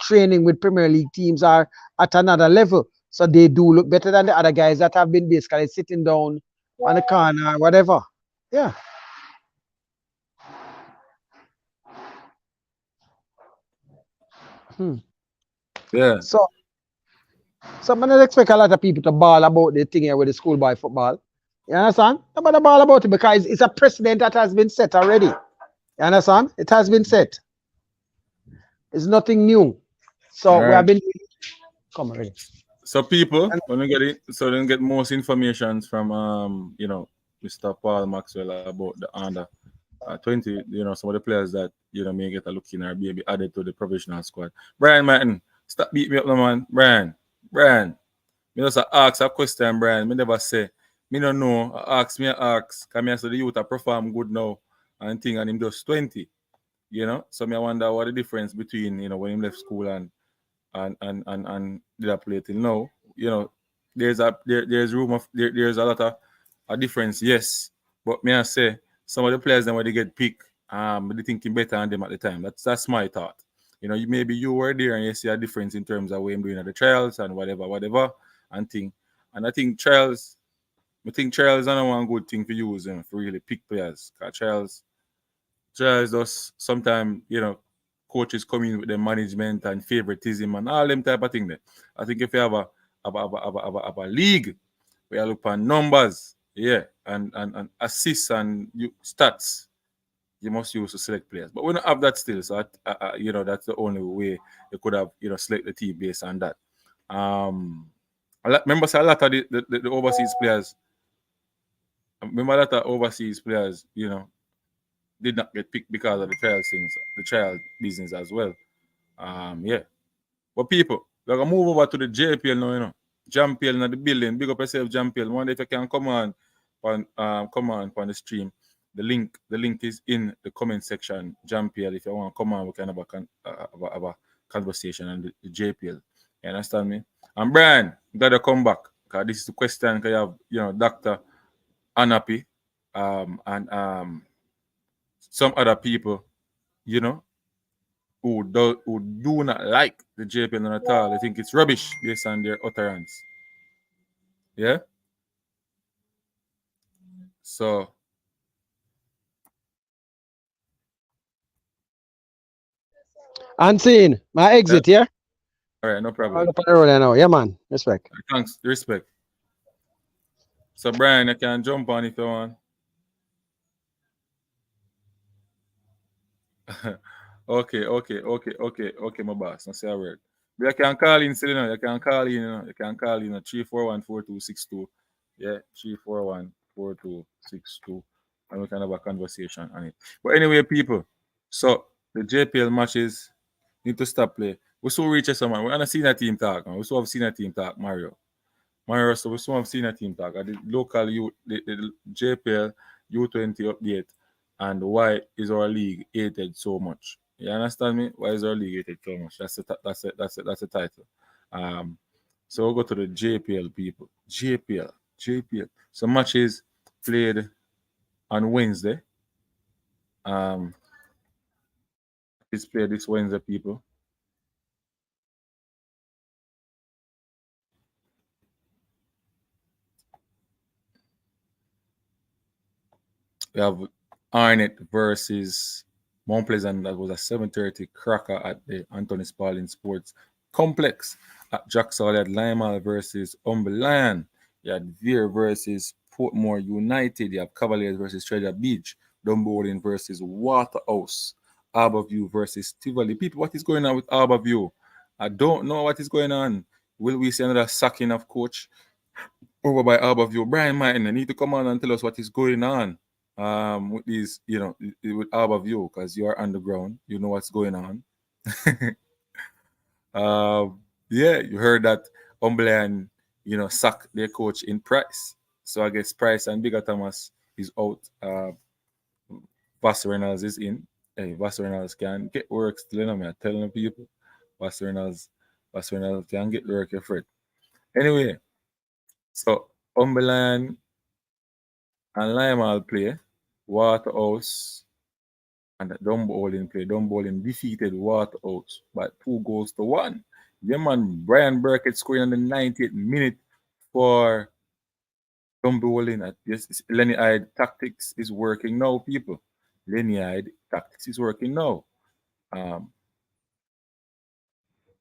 training with Premier League teams are at another level. So they do look better than the other guys that have been basically sitting down on the corner, whatever. Yeah. Yeah. So I don't expect a lot of people to bawl about the thing here with the schoolboy football. You understand? Nobody bawl about it because it's a precedent that has been set already. You understand? It has been set. It's nothing new. So we have been come already. So people, when we get it, so then get most information from Mr. Paul Maxwell about the under 20, some of the players that may get a look in or be added to the professional squad. Brian Martin, stop beat me up, no man. Brian. Me just ask a question, Brian. Me never say. Me don't know. Ask. Come here, so the youth are perform good now and thing, and him just 20. So me I wonder what the difference between when he left school and did I play till now. There's room of there's a lot of a difference, yes. But me I say some of the players then when they get picked, they thinking better than them at the time. That's my thought. Maybe you were there and you see a difference in terms of what I'm doing at the trials and whatever and thing. And I think trials I think trials is another one good thing for use, for really pick players. Cause trials does sometimes, coaches come in with their management and favoritism and all them type of thing there. I think if you have a league where you look at numbers, and assists and stats, you must use to select players. But we don't have that still, so that's the only way you could have select the team based on that. Remember, a lot of the overseas players. Remember, a lot of overseas players, did not get picked because of the trial business as well. Yeah. But people, we're gonna move over to the JPL now, JPL in the building. Big up yourself, JPL. One day if you can come on the stream. The link is in the comment section. JPL, if you want to come on, we can have a conversation on the JPL. You understand me? And Brian, you gotta come back. Because this is the question, because you have, Dr. Anapi, and some other people, who do not like the JPL at all. They think it's rubbish based on their utterance. Yeah? So, Unseen. My yeah. exit, yeah? All right, no All problem. up on the road I know. Yeah, man. Respect. Thanks, respect. So, Brian, you can jump on if you want. Okay, my boss. Not say a word. But you can call in, still, you can call in, you can call in at 341-4262. Yeah, 341-4262. And we can have a conversation on it. But anyway, people, so the JPL matches need to stop play. We still reach someone. We're gonna see that team talk, man. We still have seen that team talk, Mario. So we still have seen that team talk. At the local the JPL U20 update and why is our league hated so much. You understand me? Why is our league hated so much? That's the title. So we'll go to the JPL people. JPL. So matches played on Wednesday. It's played this Wednesday, people. We have Arnett versus Mount Pleasant. That was a 7:30 cracker at the Anthony Spalding Sports Complex. At Jackson, we had Limal versus Lion. You had Veer versus Portmore United. You have Cavaliers versus Treasure Beach. Dunbowling versus Waterhouse. Harborview versus Tivoli. People, what is going on with Harborview? I don't know what is going on. Will we see another sacking of coach over by Harborview? Brian Martin, I need to come on and tell us what is going on with these, with Harborview, because you are underground, you know what's going on. Yeah, you heard that Umberland, sack their coach in Price. So I guess Price and Bigger Thomas is out. Vass Reynolds is in. Hey, Vass Reynolds can get work still, I'm telling people. Vass Reynolds can get work, your friend. Anyway, so Umberland and Limal play. Waterhouse and Dunbowling play. Dunbowling defeated Waterhouse by 2-1. Yeah, man, Brian Burkett scoring on the 90th minute for Dunbowling. Yes, Lenny Hyde tactics is working now, people. Lenny Hyde tactics is working now.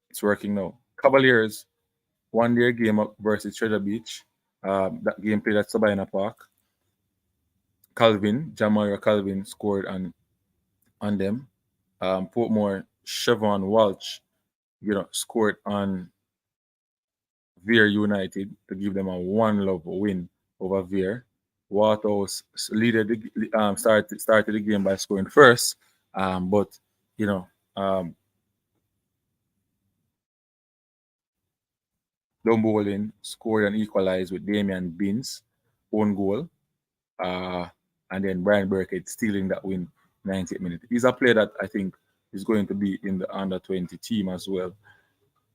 It's working now. Cavaliers won their game up versus Treasure Beach. That game played at Sabina Park. Jamaria Calvin scored on them. Portmore Chevron Walsh, scored on Veer United to give them a 1-love win over Veer. Waterhouse started the game by scoring first, but Dunbowling scored and equalized with Damian Binns own goal, and then Brian Burkett stealing that win 90th minute. He's a player that I think is going to be in the under 20 team as well.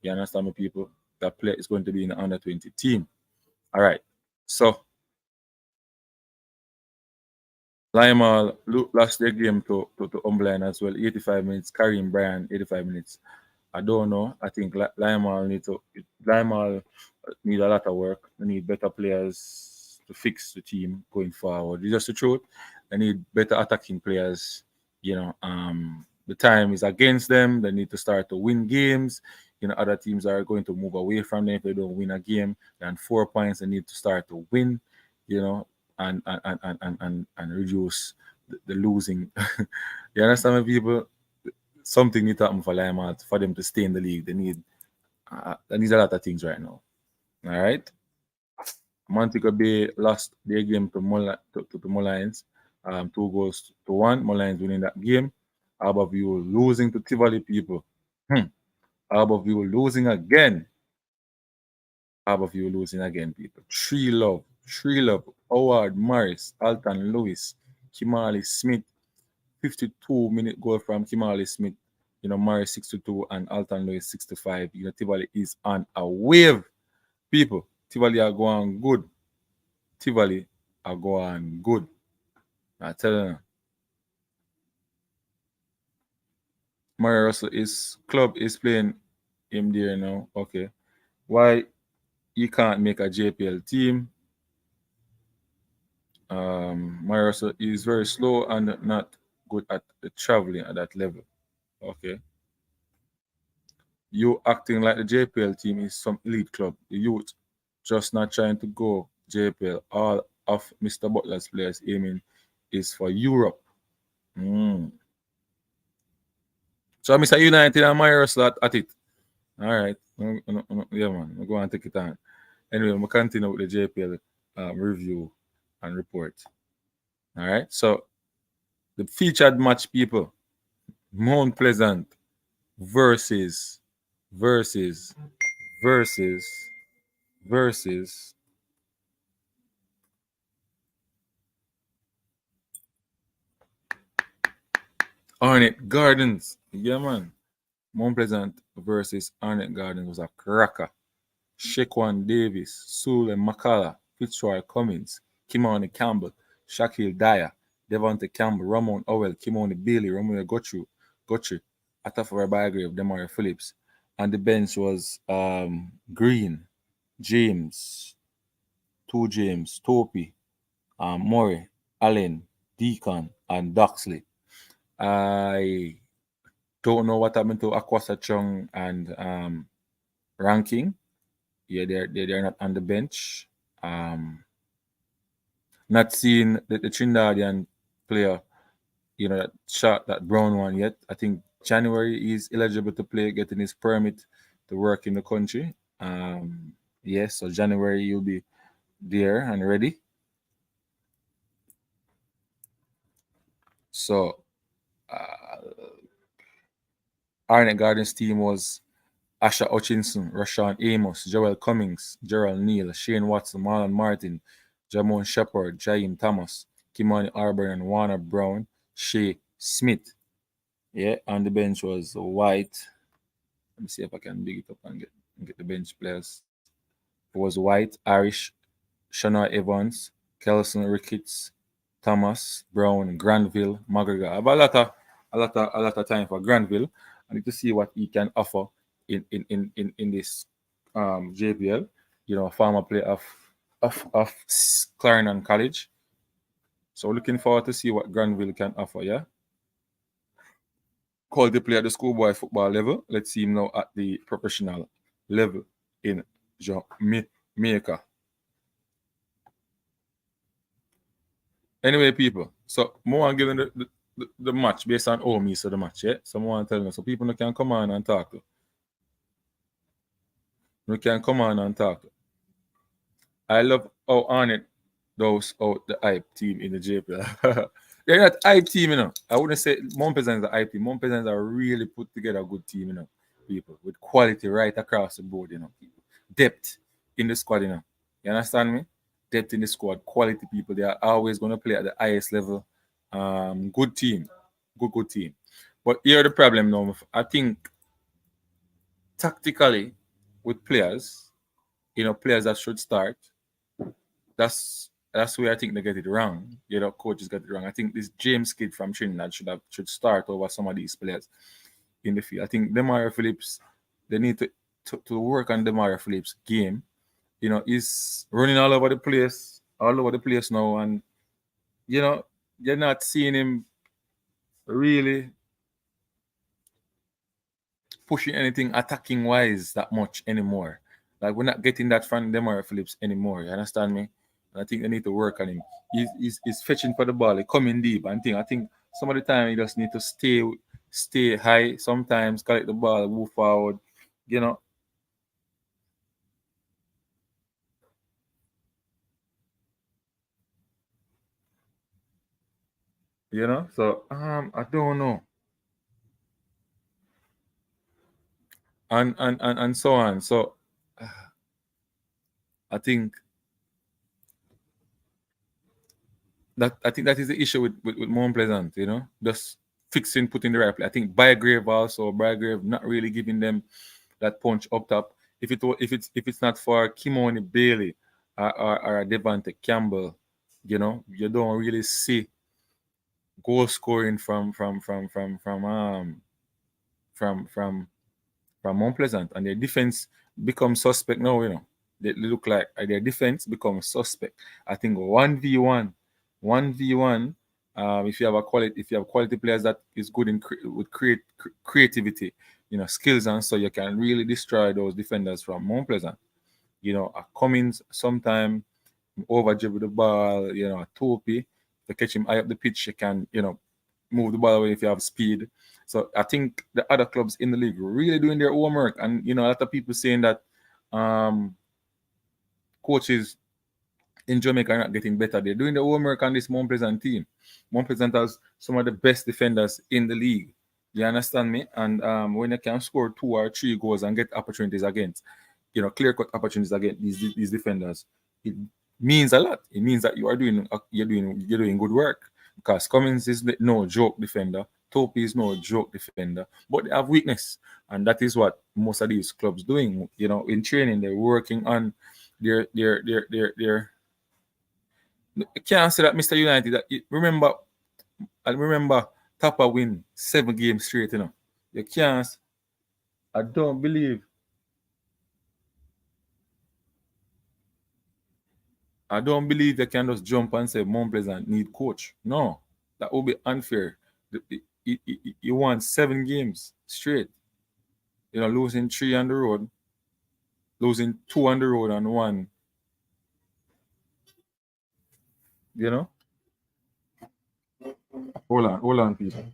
You understand me, people? That player is going to be in the under 20 team. All right. So Limal lost their game to Umberland as well. 85 minutes. Kareem Bryan, 85 minutes. I don't know. I think Limal need a lot of work. They need better players to fix the team going forward. It's just the truth. They need better attacking players. The time is against them. They need to start to win games. Other teams are going to move away from them if they don't win a game. Then 4 points, they need to start to win. And reduce the losing. You understand, me, people? Something needs to happen for Lima for them to stay in the league. They need a lot of things right now. All right. Montego Bay lost their game to Mullines, 2-1. Mullines winning that game. Harbourview losing to Tivoli, people. Harbourview losing again. Harbourview losing again, people. 3-love. Howard Morris, Alton Lewis, Kimali Smith. 52-minute goal from Kimali Smith. Morris 62 and Alton Lewis 65. Tivoli is on a wave, people. Tivoli are going good. I tell you. Murray Russell club is playing him there now. Okay. Why he can't make a JPL team? Murray Russell is very slow and not good at the traveling at that level. Okay. You acting like the JPL team is some elite club. The youth just not trying to go JPL. All of Mr. Butler's players aiming is for Europe. So Mr. United and Murray Russell at it. All right. Yeah, man. We'll go and take it on. Anyway, we'll continue with the JPL review and report. All right. So the featured match, people, Mount Pleasant versus Arnett Gardens. Yeah, man. Mount Pleasant versus Arnett Gardens was a cracker. Shaquan Davis, Sule McCullough, Fitzroy Cummins, Kimani Campbell, Shaquille Dyer, Devontae Campbell, Ramon Owell, Kimani Bailey, Romeo Guthrie, Atafa Bygrave, Demario Phillips. And the bench was Green, James, Topi, Murray, Allen, Deacon, and Doxley. I don't know what happened to Akwasa Chung and Ranking. Yeah, they're not on the bench. Not seeing the Trinidadian player, that shot that brown one yet. I think January he's eligible to play, getting his permit to work in the country. Yes, so January you'll be there and ready. So Arnett Gardens team was Asha Hutchinson, Rashawn Amos, Joel Cummings, Gerald Neal, Shane Watson, Marlon Martin, Jamon Shepard, Jaim Thomas, Kimani Arbery, Warner Brown, Shea Smith. Yeah, on the bench was White. Let me see if I can big it up and get the bench players. It was White, Irish, Shana Evans, Kelson Ricketts, Thomas, Brown, Granville, McGregor. I have a lot of time for Granville. I need to see what he can offer in this JPL. Former player of Clarendon College. So looking forward to see what Granville can offer, yeah. Quality player at the schoolboy football level. Let's see him now at the professional level in Jamaica. Anyway, people, so more giving the match based on all me so the match, yeah. So more telling us so people can come on and talk to. We can come on and talk. I love how Arnett those out the hype team in the JPL. They're not hype team, I wouldn't say Mount Pleasant is a hype team. Mount Pleasant are really put together a good team, people, with quality right across the board, people. Depth in the squad, You understand me? Depth in the squad, quality people. They are always going to play at the highest level. Good team. Good team. But here the problem now, I think tactically with players, players that should start, that's where I think they get it wrong. Coaches get it wrong. I think this James kid from Trinidad should start over some of these players in the field. I think Demario Phillips, they need to work on Demario Phillips' game. He's running all over the place. all over the place now, and you know, you're not seeing him really pushing anything attacking wise that much anymore. Like we're not getting that from Demar Phillips anymore. You understand me? And I think they need to work on him. He's fetching for the ball, he coming deep and thing. I think some of the time he just need to stay high. Sometimes collect the ball, move forward. You know, So I don't know, and so on. So I think I think that is the issue with Mount Pleasant. Just fixing, putting the right play. I think Bygrave not really giving them that punch up top. If it's not for Kimoni Bailey or Devante Campbell, you don't really see goal scoring from Mount Pleasant, and their defense becomes suspect now. They look like their defense becomes suspect. I think 1v1. If you have quality players that is good in with creativity, skills, and so you can really destroy those defenders from Mount Pleasant. A Cummins sometime over dribble the ball. A Topi, to catch him high up the pitch, you can move the ball away if you have speed. So I think the other clubs in the league really doing their homework, and a lot of people saying that coaches in Jamaica are not getting better. They're doing the homework on this Mount Pleasant team. Mount Pleasant has some of the best defenders in the league. You understand me? And when you can score 2 or 3 goals and get opportunities against, clear-cut opportunities against these defenders, it means a lot. It means that you're doing good work, because Cummins is no joke defender. Topi is no joke defender, but they have weakness, and that is what most of these clubs doing. In training, they're working on their. I can't say that Mr. United. I remember Tapa win 7 games straight. You can't. I don't believe. They can just jump and say Mount Pleasant need coach. No, that would be unfair. You won 7 games straight. Losing 3 on the road, losing 2 on the road, and 1. Hold on, people.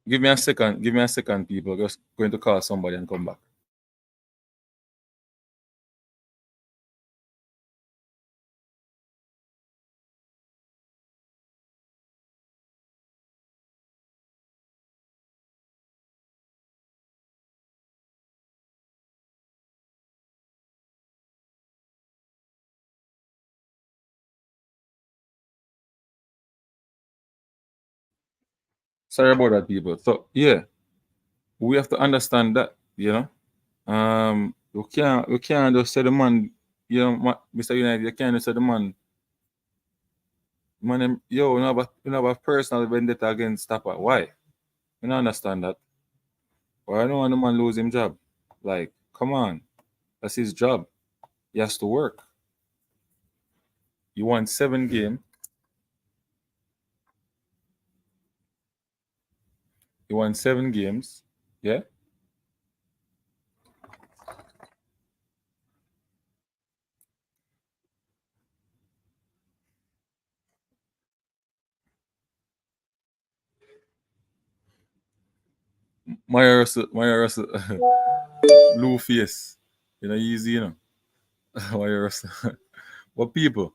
Give me a second. People. Just going to call somebody and come back. Sorry about that, people. So yeah, we have to understand that. We can't just say the man. Mr. United, you can't just say the man. Man, we have a personal vendetta against Tapa. Why? You don't understand that. Why don't want the man lose his job? Like, come on, that's his job. He has to work. You won 7 games. You won 7 games. Yeah. Maya Russell, blue face. Easy, Maya Russell. But people,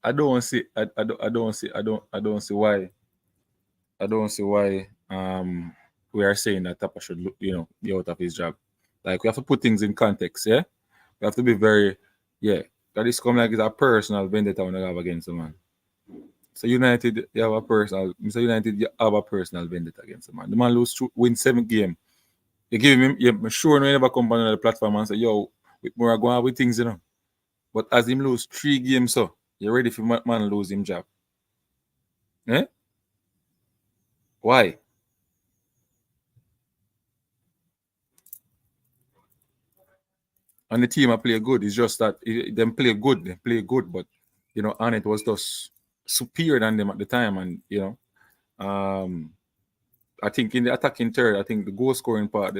I don't see. I don't see why. I don't see why we are saying that Tapa should be out of his job. Like we have to put things in context, yeah? We have to be very, yeah. That is come like it's a personal vendetta when you have against the man. So United, you have a personal. Mr. United, you have a personal vendetta against the man. The man win 7 game. You give him, I'm sure no never come on the platform and say, yo, with more going with things, you know. But as him lose 3 games, so you're ready for man lose him job. Eh? Why? And the team I play good. It's just that them play good, but you know, and it was just superior than them at the time, and you know, I think in the attacking third, I think the goal scoring part,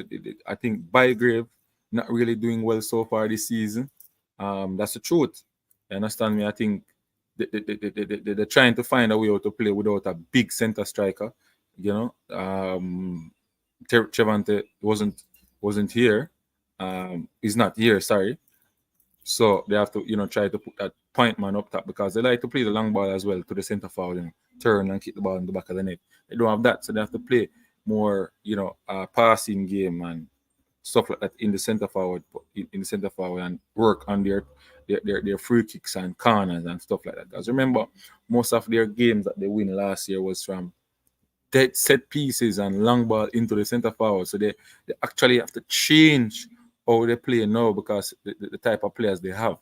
I think Bygrave not really doing well so far this season. That's the truth. You understand me? I think they're trying to find a way how to play without a big center striker. You know, Trevante wasn't here. He's not here. Sorry. So they have to, you know, try to put that point man up top because they like to play the long ball as well to the center forward and turn and kick the ball in the back of the net. They don't have that, so they have to play more, you know, passing game and stuff like that in the center forward, and work on their free kicks and corners and stuff like that. Because remember, most of their games that they win last year was from dead set pieces and long ball into the center forward. So they actually have to change how they play now because the type of players they have,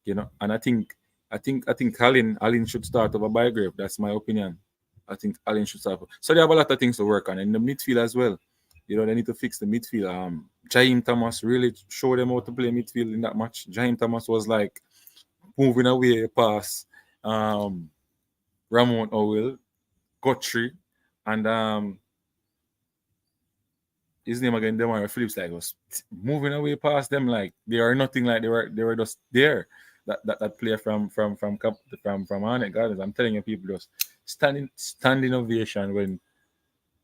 you know. And I think Allen should start over Bygrave. That's my opinion. I think Allen should start. So they have a lot of things to work on in the midfield as well. You know, they need to fix the midfield. Jaheim Thomas really showed them how to play midfield in that match. Jaheim Thomas was like moving away past Ramon Owell, Guthrie, and his name again, Demario Phillips, like was moving away past them like they are nothing, like they were just there. That player from Arnett Gardens. I'm telling you, people just standing ovation when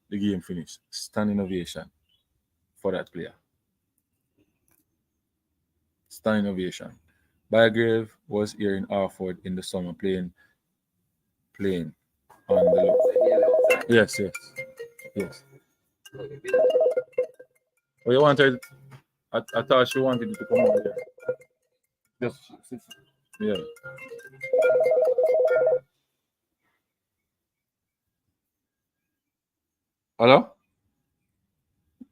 the game finished. Standing ovation for that player. Standing ovation. Bygrave was here in Harford in the summer playing on the yes. Oh, you wanted? I thought she wanted you to come over here. Just yeah. Hello?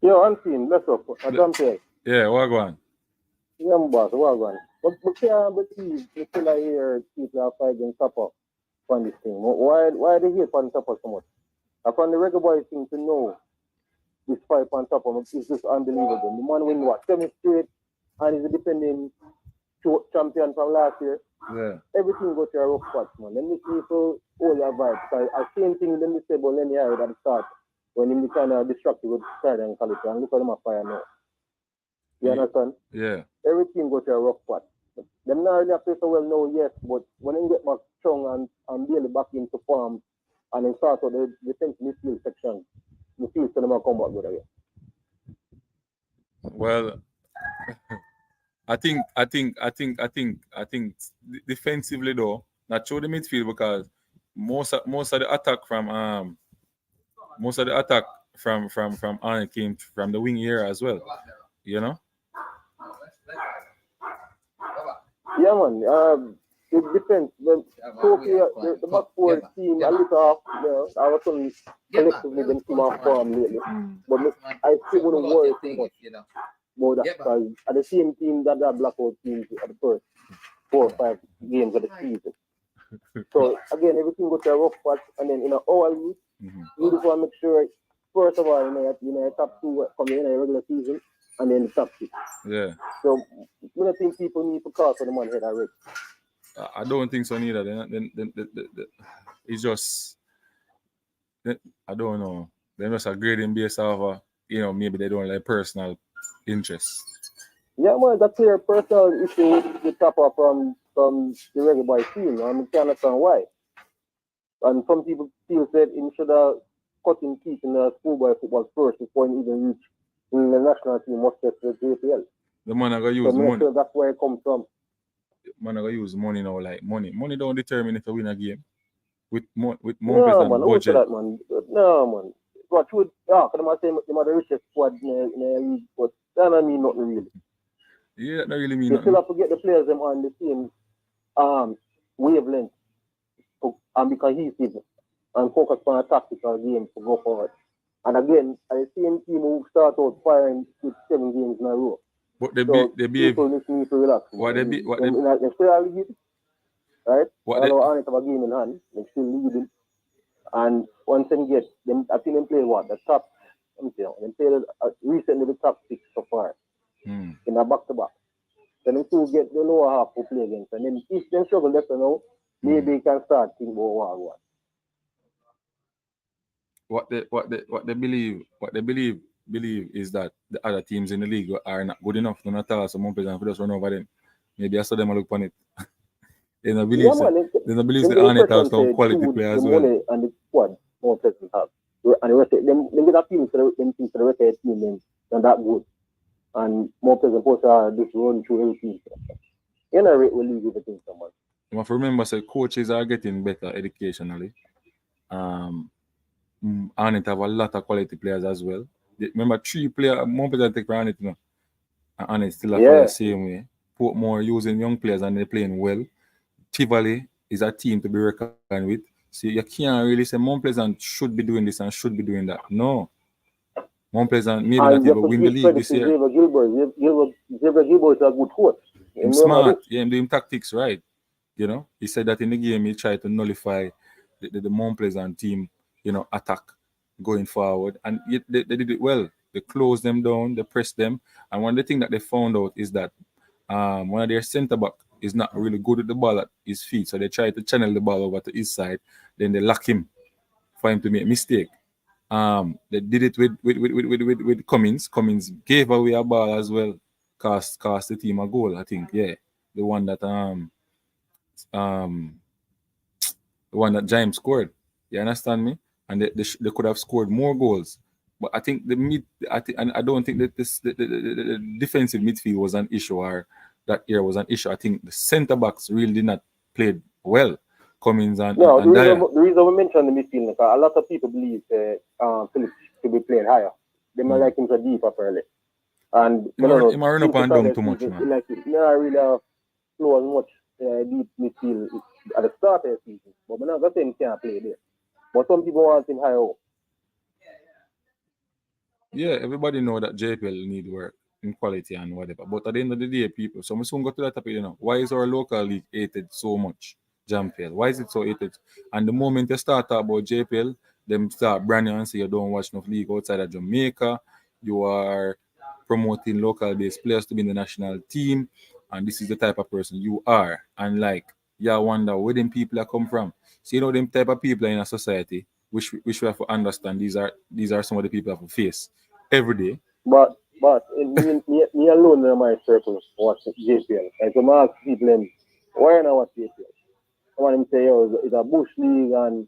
Yo, unseen, let's up. I don't say. Yeah, what going? Yeah, boss, what going? But can't believe the still I hear people are fighting supper on this thing. Why they hate on supper so much? I found the regular boys thing to know this fight on top of him is just unbelievable. The man win what? 7 straight and he's a defending champion from last year. Yeah. Everything goes to a rough spot, man. Let me see so all your vibes. Because I same thing them say about Lenny Harry at the start when he kind of destructive with Friday and quality and look at them a fire now. You understand? Yeah. Everything goes to a rough spot. Them not really play so well now, yes, but when they get back strong and really back into form and then start out the defensive midfield section, the field to them come back good again. Well, I think defensively though, not show the midfield because most of the attack from Arne came from the wing area as well. You know? Yeah, man. The defense, the back four team, a little off. You know, I was on collectively them team off form lately, but I still wouldn't worry too much about that because at the same team that blackout teams at the first 4 or 5 games of the season. So again, everything goes to a rough patch, and then in an hour you just want to make sure first of all, you know, top 2 coming in a regular season, and then the top 6. Yeah. So I don't think people need to call for the man head already. I don't think so neither. It's just I don't know. They're just a grading based off you know, maybe they don't like personal interest. Yeah, man, that's clear personal issue with the topper from the regular boy team. I can't understand why. And some people feel that he should have cut in teeth in the schoolboy football first before he even reach in the national team, must get the JPL. The man are gonna use so money. Sure that's where it comes from. Man are gonna use money now, like money. Money don't determine if you win a game. With more no, based on man, budget. That, man. No, man. got through. Yeah, because I'm saying they are the richest squad in the league, but that don't mean nothing really. Yeah, that don't really mean They nothing. still have to get the players them on the same wavelength and be cohesive and focus on a tactical game to go forward. And again, the same team who start out firing with 7 games in a row. But they So behave. people just need to relax. What they be, what they, They still lead, right? what they, Although Arnett have a game in hand, they still leading. And once they get them, I think they play what the top. Let me see now. They played recently the top 6 so far in a back to back. Then they still get the lower half to play against, and then if they struggle left now, maybe they can start thinking about what. what they believe is that the other teams in the league are not good enough. They're not tell us some players and just run over them. Maybe I saw them look on it. They don't believe Yeah, man, they don't believe them the get Arnett impression has some say quality through players the as well. money and the squad more players have. And the rest of them get a feeling for them things for the rest of the team then they're that good. And more players supposed to just run through everything. You know, rate will leave everything someone. You must remember, say coaches are getting better educationally. Arnett have a lot of quality players as well. Remember, 3 players, more players take for Arnett, you know. And Arnett still have the same way. Portmore using young players and they're playing well. Tivoli is a team to be reckoned with. So you can't really say Mount Pleasant should be doing this and should be doing that. No. Mount Pleasant maybe not even win the league this year. Xavier Gilbert is a good coach. He's smart. Yeah, he's doing tactics right. You know, he said that in the game he tried to nullify the Mount Pleasant team, you know, attack going forward. And they did it well. They closed them down, they pressed them. And one of the things that they found out is that one of their centre back is not really good at the ball at his feet. So they try to channel the ball over to his side. Then they lock him for him to make a mistake. They did it with Cummins. Cummins gave away a ball as well. Cost the team a goal, I think. Yeah. The one that James scored. You understand me? And they could have scored more goals. But I think I don't think that the defensive midfield was an issue or that area was an issue. I think the centre backs really did not play well. Cummins and no, and the reason we mentioned the midfield, because a lot of people believe Phillips should be playing higher. They might like him so deep apparently. And he might run up and down too much, man. Like it not really flow as much deep midfield at the start of the season. But we're not gonna say he can't play there. But some people want him higher up. Yeah, everybody know that JPL need work in quality and whatever. But at the end of the day, people, so we soon go to that topic, you know, why is our local league hated so much? JPL. Why is it so hated? And the moment you start talk about JPL, them start branding and say you don't watch enough league outside of Jamaica, you are promoting local based players to be in the national team, and this is the type of person you are. And like, you wonder where them people are come from. So you know them type of people in a society, which we have to understand these are some of the people have to face every day. But me alone in my circle watch JPL. And so I ask people why not watch JPL? I want him to say, yo, it's a bush league and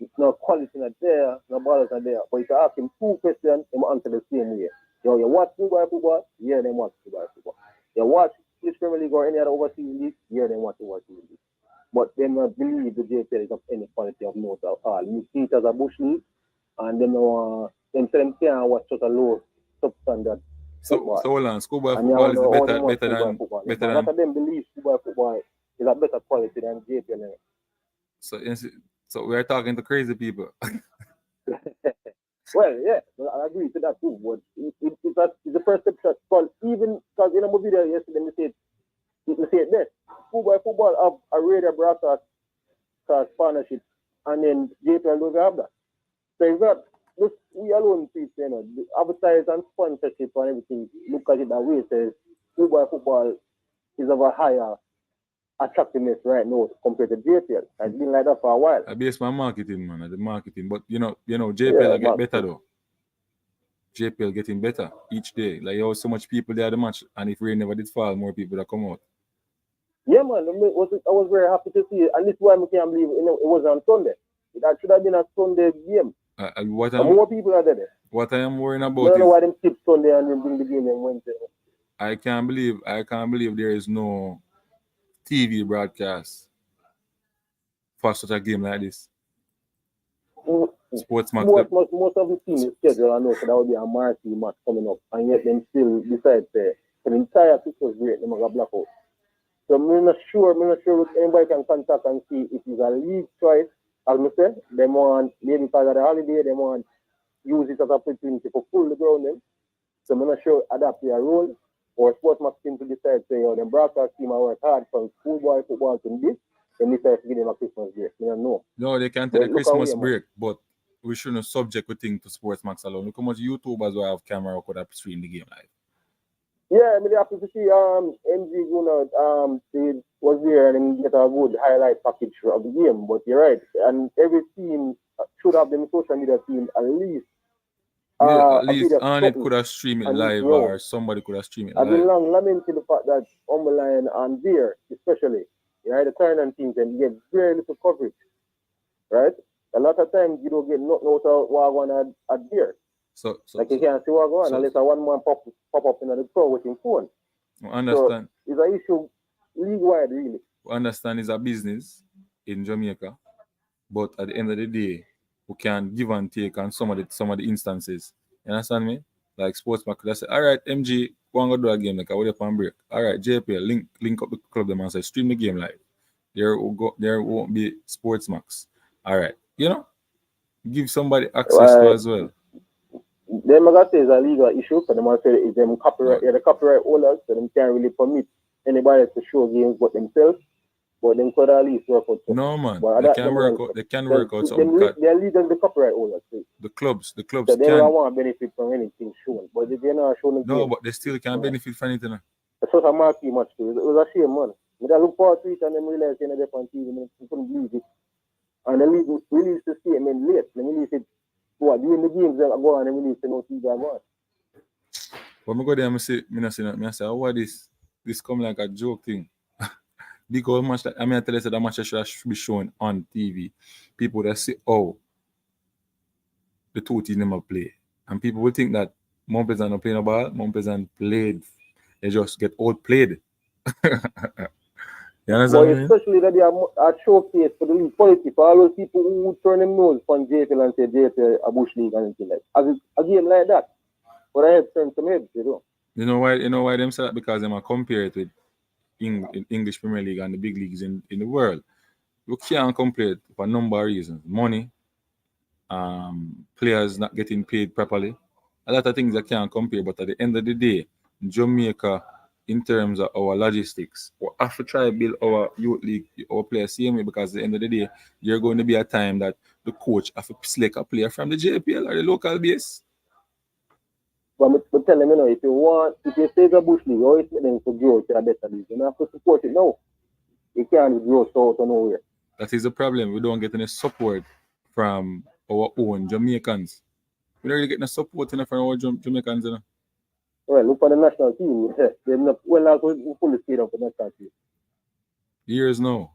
it's no quality not there, no ballers not there. But if you ask him 2 questions, he will answer the same way. Yo, you watch football? Yeah, they watch football. You watch English Premier League or any other overseas league? Yeah, they watch overseas league. But they not believe the JPL is of any quality of note at all. You see it as a bush league, and them can't watch such a low substandard football. So hold on, schoolboy football is better than A lot of them believe schoolboy football is a better quality than JPL. So we are talking to crazy people. Well, yeah, I agree to that too. But it's the first step called even because in a movie there yesterday they say it best. Schoolboy football have a radio broadcast partnership, and then JPL don't have that. So it's not just we alone, please, you know, the advertise and sponsorship and everything. Look at it that way. Says schoolboy football is of a higher attractiveness right now compared to JPL. It's been like that for a while. I base my marketing, man, the marketing. But you know, JPL get better though. JPL getting better each day. Like you so much people there at the match, and if rain never did fall, more people that come out. Yeah, man, I was very happy to see it, and this is why I can't believe it was on Sunday. It should have been a Sunday game. More people are there. What I am worrying about I don't know why them skip Sunday and then bring the game on Wednesday. I can't believe there is no TV broadcast for such a game like this. Sports match. Most of the team is scheduled. I know, so that would be a marquee match coming up, and yet them still decide to the entire picture is great. Them gonna black out. So I'm not sure if anybody can contact and see if it's a league choice. As I say, they want maybe because of the holiday, they want use it as an opportunity for full the ground them. So I'm not sure adapt their role or sports match team to decide say, oh, the broadcast team I work hard from schoolboy football to this, then decide to give them a Christmas break. I don't know. No, they can't take the Christmas break, but we shouldn't subject a thing to sports max alone. Look how much YouTubers will have camera could have streamed the game live. Yeah, I mean, happy to see MG Gunnar was there and get a good highlight package of the game. But you're right, and every team should have them social media team at least. At least on it could have streamed it live, or somebody could have streamed it live. I've been long lamenting the fact that Umberline and Beer, especially, the Thailand teams, and get very little coverage, right? A lot of times you don't get nothing out of Wagwan at Beer. So you can't see Wagwan unless one man pop up in the crowd with his phone. We understand. So it's an issue league-wide, really. We understand it's a business in Jamaica, but at the end of the day, we can give and take on some of the instances. You understand me? Like Sportsman could say, all right, MG, go and go do a game like I would up on break. All right, JPL, link up the club them and say stream the game live. There won't be Sportsmax. All right, give somebody access to as well. Them I say is a legal issue, so them say is them copyright, the copyright owners, so them can't really permit anybody to show games but themselves. But them could at least work out. No man, they can work out. They can work out something. They're legal the copyright owners. The clubs so they don't want to benefit from anything shown. But if they're not showing but they still can benefit from anything. It's just a marquee match too. It was a shame, man. I look forward to it and then realize they're on TV and I couldn't believe it. And they released the statement late. They released it during the games they go on and release the no TV go on. When I go there, I say, oh, what is this come like a joke thing? Because much that I tell you that much should be shown on TV. People that say, oh, the two teams never play. And people will think that Mount Pleasant not playing a ball, Mount Pleasant played. They just get outplayed. You understand? Especially that they are a showcase for the league quality for all those people who turn them nose on JPL and say JPL a bush league and anything like that. As a game like that. But I had turn some heads, You know why them say that? Because them are compare it with English Premier League and the big leagues in the world. You can't compare it for a number of reasons. Money, players not getting paid properly. A lot of things I can't compare, but at the end of the day, Jamaica, in terms of our logistics, we have to try to build our youth league, our players same way, because at the end of the day, there's going to be a time that the coach have to select a player from the JPL or the local base. But I'm telling you, if you say the bush league, always let them to grow to a better league. You have to support it now. You can't grow out of nowhere. That is the problem. We don't get any support from our own Jamaicans. We don't really get no support from our Jamaicans. Well, look for the national team. They're not well fully paid up for the national team. Years now.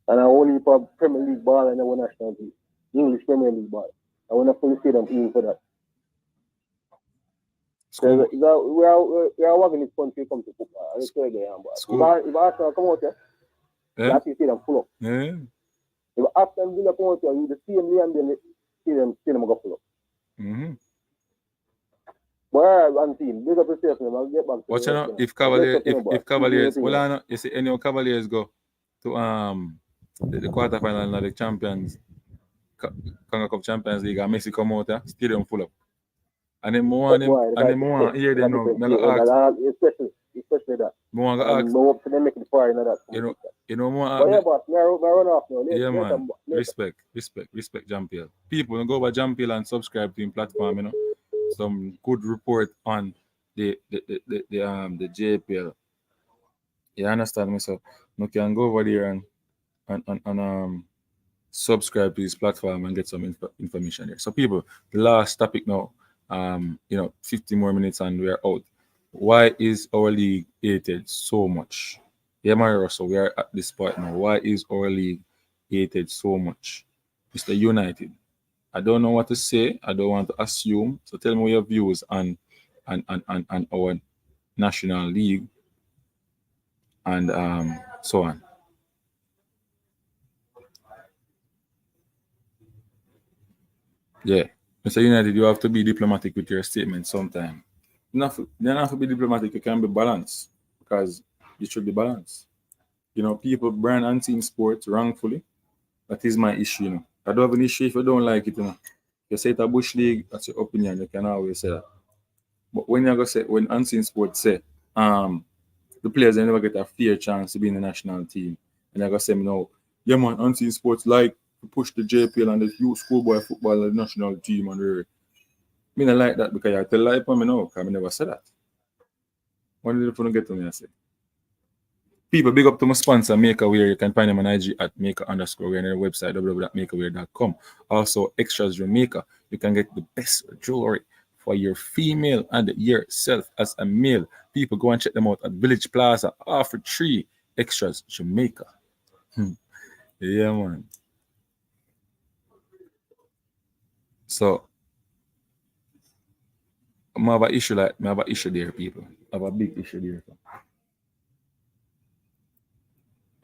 And I only for Premier League ball and our national team. English Premier League ball. I want to fully pay them even for that. So we are working this country come to football. I swear they are. If Arsenal come out here, you have to see them full up. Yeah. If Aston Villa come out here, you see them and then see them go full up. Mm-hmm. But one team, big up yourself, I'll get back to watch out if Cavaliers, well, you see any Cavaliers go to the quarterfinal of the Champions, Conga Cup Champions League, and Messi come out there, stadium full up. And then more hear them now. Especially that. More to ask. More to make it far in that. More. Yeah, boss, I run off now. Yeah, man. Respect, JPL. People don't go over JPL and subscribe to him platform, Some good report on the JPL. You understand me? So you can go over there and subscribe to his platform and get some information there. So people, the last topic now. 50 more minutes and we're out. Why is our league hated so much? Yeah, Mario Russell, we are at this point now. Why is our league hated so much? Mr. United, I don't know what to say. I don't want to assume. So tell me your views on our national league and so on. Yeah. Mr. United, you have to be diplomatic with your statement sometime. You don't have to be diplomatic, you can be balanced because you should be balanced. You know, people brand anti sports wrongfully. That is my issue, you know. I don't have an issue if you don't like it, you know. You say it's a Bush League, that's your opinion, you can always say that. But when you go say when unseen sports say the players they never get a fair chance to be in the national team. And I go say no, yeah man, unseen sports like to push the JPL and the youth schoolboy football the national team and me not like that because I tell lie for me no, because I never said that. When did you get to me I say? People, big up to my sponsor, Makerwear. You can find them on IG at maker_wear and their website, www.makerwear.com. Also, Extras Jamaica. You can get the best jewelry for your female and yourself as a male. People, go and check them out at Village Plaza, offer 3 Extras Jamaica. Yeah, man. So, I have an issue I have an issue there, people. I have a big issue there.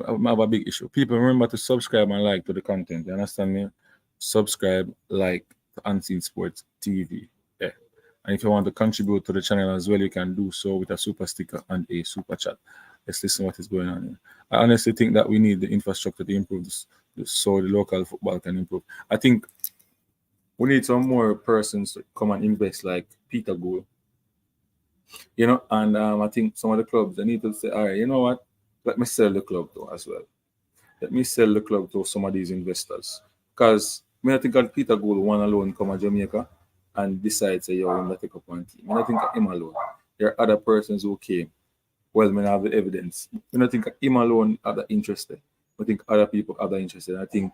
I have a big issue. People, remember to subscribe and like to the content. You understand me? Subscribe, like to Unseen Sports TV. Yeah. And if you want to contribute to the channel as well, you can do so with a super sticker and a super chat. Let's listen what is going on here. I honestly think that we need the infrastructure to improve this so the local football can improve. I think we need some more persons to come and invest like Peter Gould. You know, and I think some of the clubs they need to say, all right, you know what? Let me sell the club though as well. Let me sell the club to some of these investors. Because I think that Peter Gould one alone come to Jamaica and decide say, yo, I'm gonna take up one team. I think of him alone. There are other persons who came. Well, I have the evidence. I don't think him alone are that interested. I think other people are that interested. I think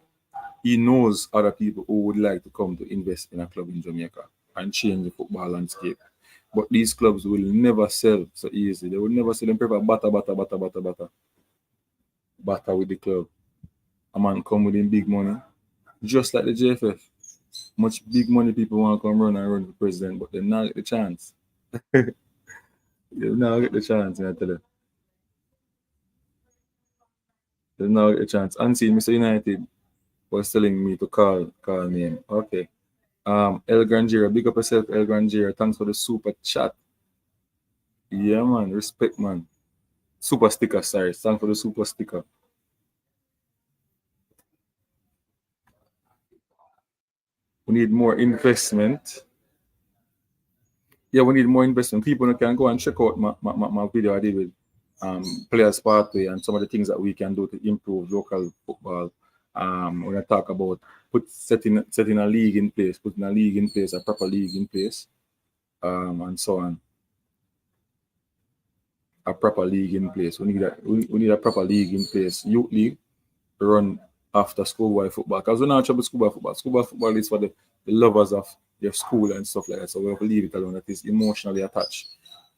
he knows other people who would like to come to invest in a club in Jamaica and change the football landscape. But these clubs will never sell so easy. They will never sell them prefer batter with the club. A man come with him big money. Just like the JFF. Much big money people want to come run and run for president, but they not get the chance. They now get the chance, I tell you. They now get the chance. Unseen Mr. United was telling me to call name. Okay. El Granjera, big up yourself, El Granjera. Thanks for the super chat. Yeah, man. Respect, man. Super sticker, sorry. Thanks for the super sticker. We need more investment. Yeah, we need more investment. People can go and check out my video I did with Players Pathway and some of the things that we can do to improve local football. When I talk about setting a league in place, putting a league in place, a proper league in place, and so on. A proper league in place. We need a proper league in place. Youth league run after schoolboy football. Because we're not trouble schoolboy football. Schoolboy football is for the lovers of their school and stuff like that. So we have to leave it alone. That is emotionally attached.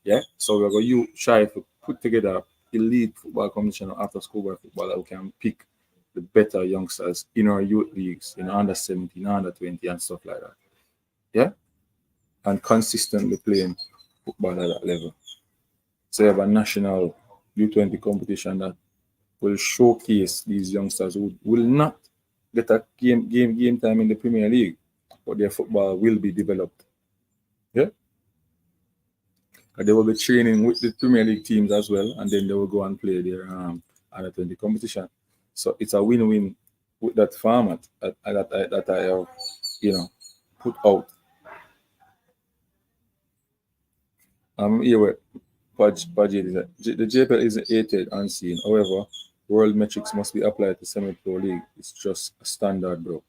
Yeah. So we're going to try to put together elite football competition after schoolboy football that we can pick the better youngsters in our youth leagues, in under 17, under 20, and stuff like that. Yeah. And consistently playing football at that level. So you have a national U20 competition that will showcase these youngsters who will not get a game time in the Premier League, but their football will be developed. Yeah. And they will be training with the Premier League teams as well, and then they will go and play their under 20 competition. So it's a win-win with that format that I have, put out. Here with Pajit, the JPL is aided unseen. However, world metrics must be applied to semi-pro league. It's just a standard, bro.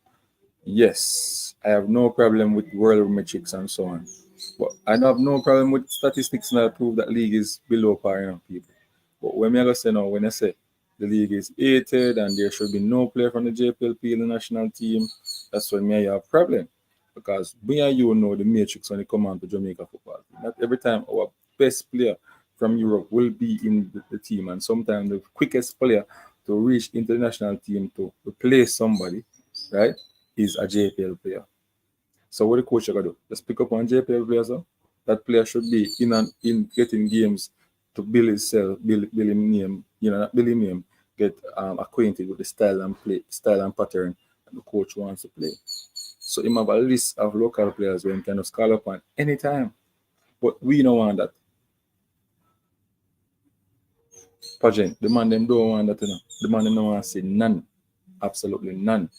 Yes, I have no problem with world metrics and so on. But I have no problem with statistics that prove that league is below par, people. But when I say now, when I say the league is aided and there should be no player from the JPL in the national team, that's when I have a problem. Because we and you know the matrix when it comes on to Jamaica football. Not every time our best player from Europe will be in the team, and sometimes the quickest player to reach international team to replace somebody, right, is a JPL player. So what the coach got to do? Just pick up on JPL players. That player should be in getting games to build himself, build him name, not build him name, get acquainted with the style and pattern that the coach wants to play. So him have a list of local players where he can just call upon anytime. But we don't want that. Pageant, the man them don't want that, you know. The man them don't want to say none. Absolutely none.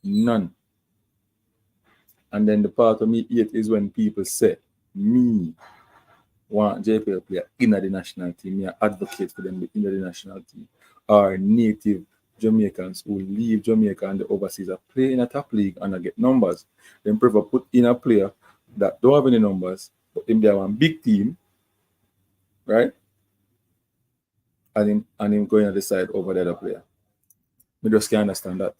None. And then the part of me hate is when people say, me want JPL player in the national team, me advocate for them in the national team, or native Jamaicans who leave Jamaica and the overseas are play in a top league and I get numbers. Then prefer put in a player that don't have any numbers, but them they have one big team, right? And him going to decide over the other player. We just can't understand that.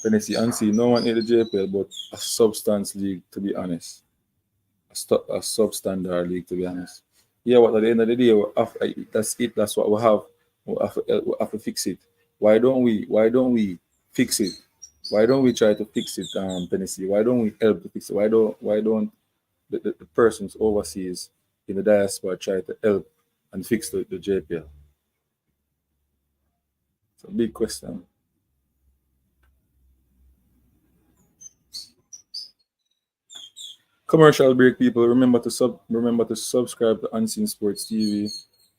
Tennessee and see no one in the JPL but a substance league, to be honest. A substandard league, to be honest. Yeah, but at the end of the day, that's it. That's what we have. We have to fix it. Why don't we fix it? Why don't we try to fix it, Tennessee? Why don't we help to fix it? Why don't the persons overseas in the diaspora try to help and fix the JPL? It's a big question. Commercial break, people. Remember to subscribe to Unseen Sports TV.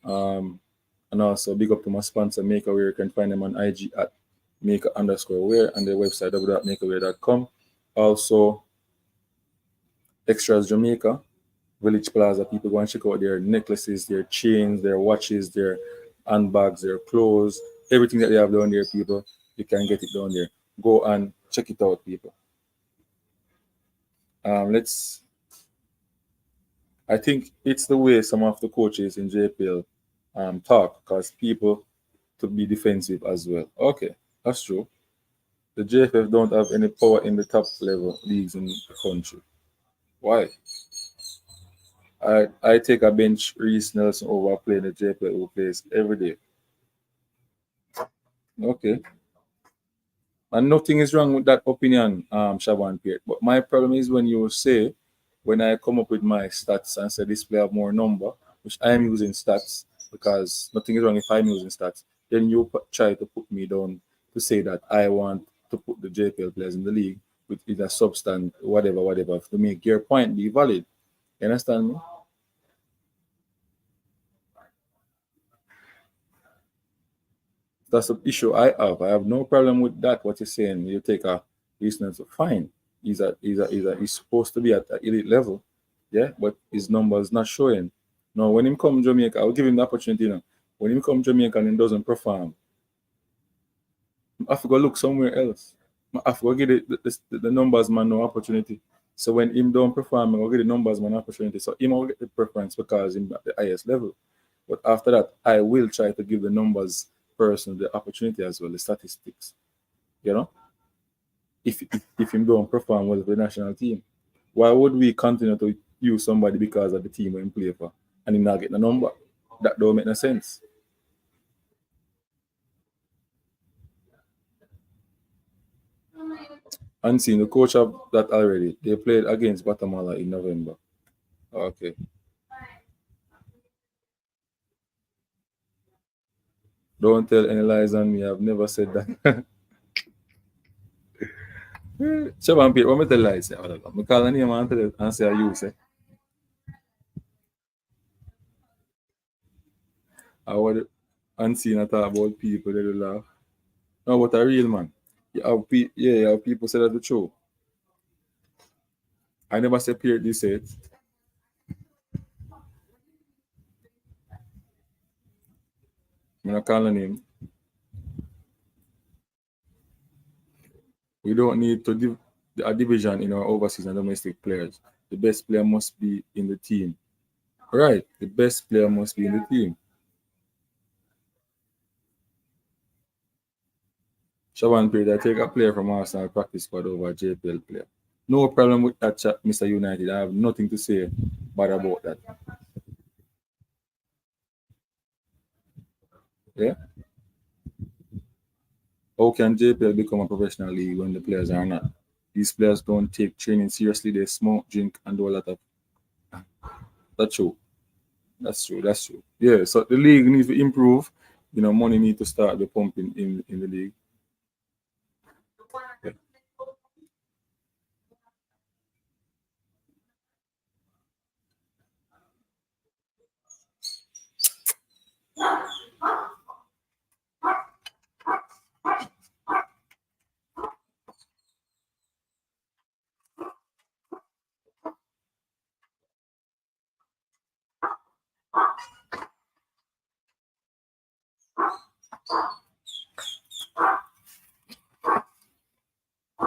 And also big up to my sponsor Makeaware. You can find them on IG at maker_wear and their website www.makeaware.com. Also Extras Jamaica, Village Plaza. People go and check out their necklaces, their chains, their watches, their handbags, their clothes, everything that they have down there, people. You can get it down there. Go and check it out, people. I think it's the way some of the coaches in JPL talk, because people to be defensive as well. Okay, that's true. The JFF don't have any power in the top level leagues in the country. Why? I take a bench Reese Nelson over playing the JPL who plays every day. Okay. And nothing is wrong with that opinion, Shaban Pierre. But my problem is when you say, when I come up with my stats and say this player have more number, which I am using stats, because nothing is wrong if I'm using stats, then you try to put me down to say that I want to put the JPL players in the league with either substance, whatever, to make your point be valid. You understand me? That's the issue I have. I have no problem with that. What you're saying, you take a listener to fine. He's supposed to be at the elite level, yeah, but his numbers not showing. No, when him come Jamaica, I'll give him the opportunity. When him come Jamaica and he doesn't perform, I have to go look somewhere else. I have to go give the numbers man no opportunity. So when him don't perform, I'll give the numbers man opportunity. So him will get the preference because him at the highest level. But after that, I will try to give the numbers person the opportunity as well, the statistics. You know? If him don't perform well for the national team, why would we continue to use somebody because of the team we play for and him not getting a number? That don't make no sense. Unseen, the coach of that already. They played against Guatemala in November. Okay. Don't tell any lies on me. I've never said that. Shaban Pete, what me tell lies? I call a name and say I use it. I would unseen at talk about people, they will laugh. No, but a real man. You have people say that the truth. I never say Pierre this said. I'm not calling him. We don't need to give a division in our overseas and domestic players. The best player must be in the team. Right. The best player must be in the team. Shaban Pierre, I take a player from Arsenal practice squad over a JPL player. No problem with that chat, Mr. United. I have nothing to say bad about that. Yeah? How can JPL become a professional league when the players are not? These players don't take training seriously. They smoke, drink, and do a lot of. That's true. That's true. Yeah. So the league needs to improve. money need to start the pumping in the league. Yeah.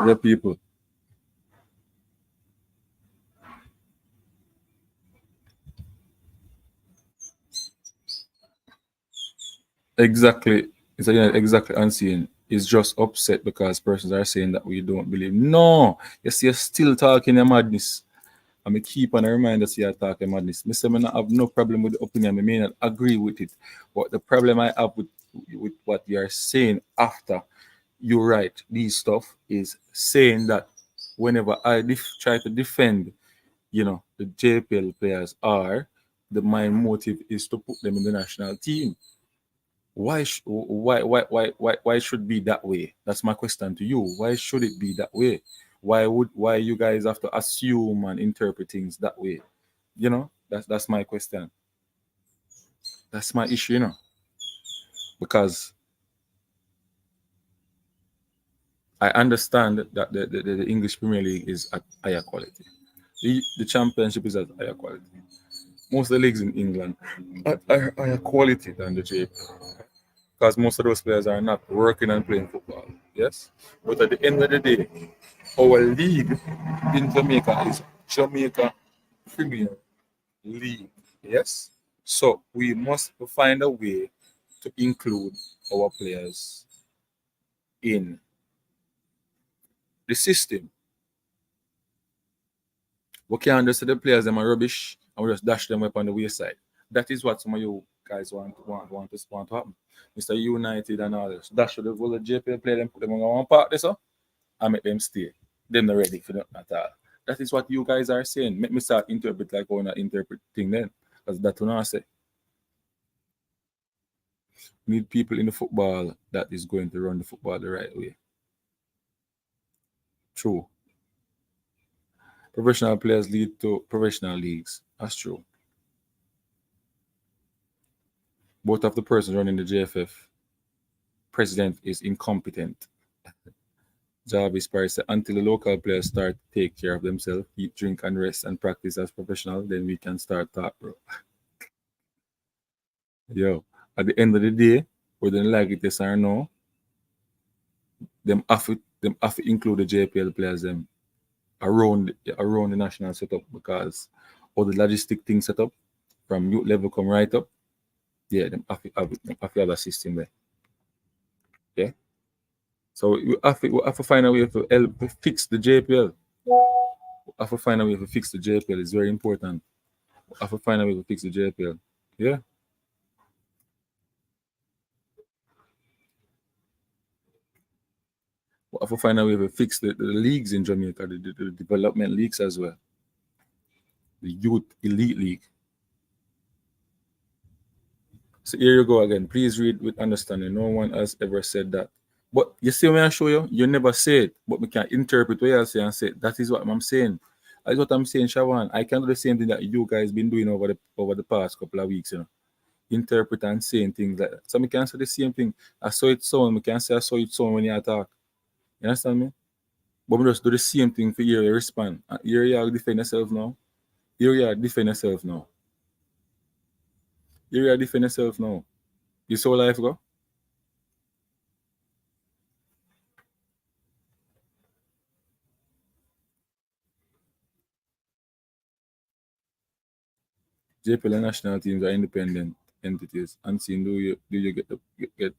Yeah, people. Exactly. It's exactly unseen. It's just upset because persons are saying that we don't believe. No, yes, you're still talking your madness. I may keep on a reminder say you're talking madness. Mr. I have no problem with the opinion. I may not agree with it. But the problem I have with what you're saying after you write these stuff is saying that whenever I try to defend, the JPL players are, my motive is to put them in the national team. Why should be that way? That's my question to you. Why should it be that way? Why you guys have to assume and interpret things that way? That's my question. That's my issue, because I understand that the English Premier League is at higher quality. The Championship is at higher quality. Most of the leagues in England are higher quality than the JPL, because most of those players are not working and playing football. Yes, but at the end of the day, our league in Jamaica is Jamaica Premier League. Yes, so we must find a way to include our players in the system. We can't just say the players them are rubbish and we just dash them up on the wayside. That is what some of you guys want to happen. Mr. United and all this. Dash the whole JPL play them, put them on one part this up and make them stay. Them not ready for that at all. That is what you guys are saying. Make me start interpret like how I interpret thing then. Because that's what I say. We need people in the football that is going to run the football the right way. True. Professional players lead to professional leagues. That's true. Both of the persons running the JFF president is incompetent. Jarvis Price said, until the local players start to take care of themselves, eat, drink, and rest and practice as professional, then we can start talk, bro. Yo, at the end of the day, whether they like it yes or no, them have to include the JPL players them around the national setup, because all the logistic things set up from youth level come right up. Yeah, them have to have a system there. Yeah. So we have to find a way to help fix the JPL. We have to find a way to fix the JPL. It's very important. We have to find a way to fix the JPL. Yeah. We have to find a way to fix the leagues in Jamaica, the development leagues as well. The youth elite league. So here you go again. Please read with understanding. No one has ever said that. But you see when I show you, you never say it, but we can interpret what you say and say that is what I'm saying. That is what I'm saying, Shawan. I can do the same thing that you guys been doing over the past couple of weeks, Interpret and saying things like that. So we can say the same thing. I saw it sound, we can say I saw it sound when you talk. You understand me? But we just do the same thing for you respond. Here you are defend yourself now. Here you are defend yourself now. Here you are defend yourself now. You saw life go? JPL and national teams are independent entities. Unseen, do you get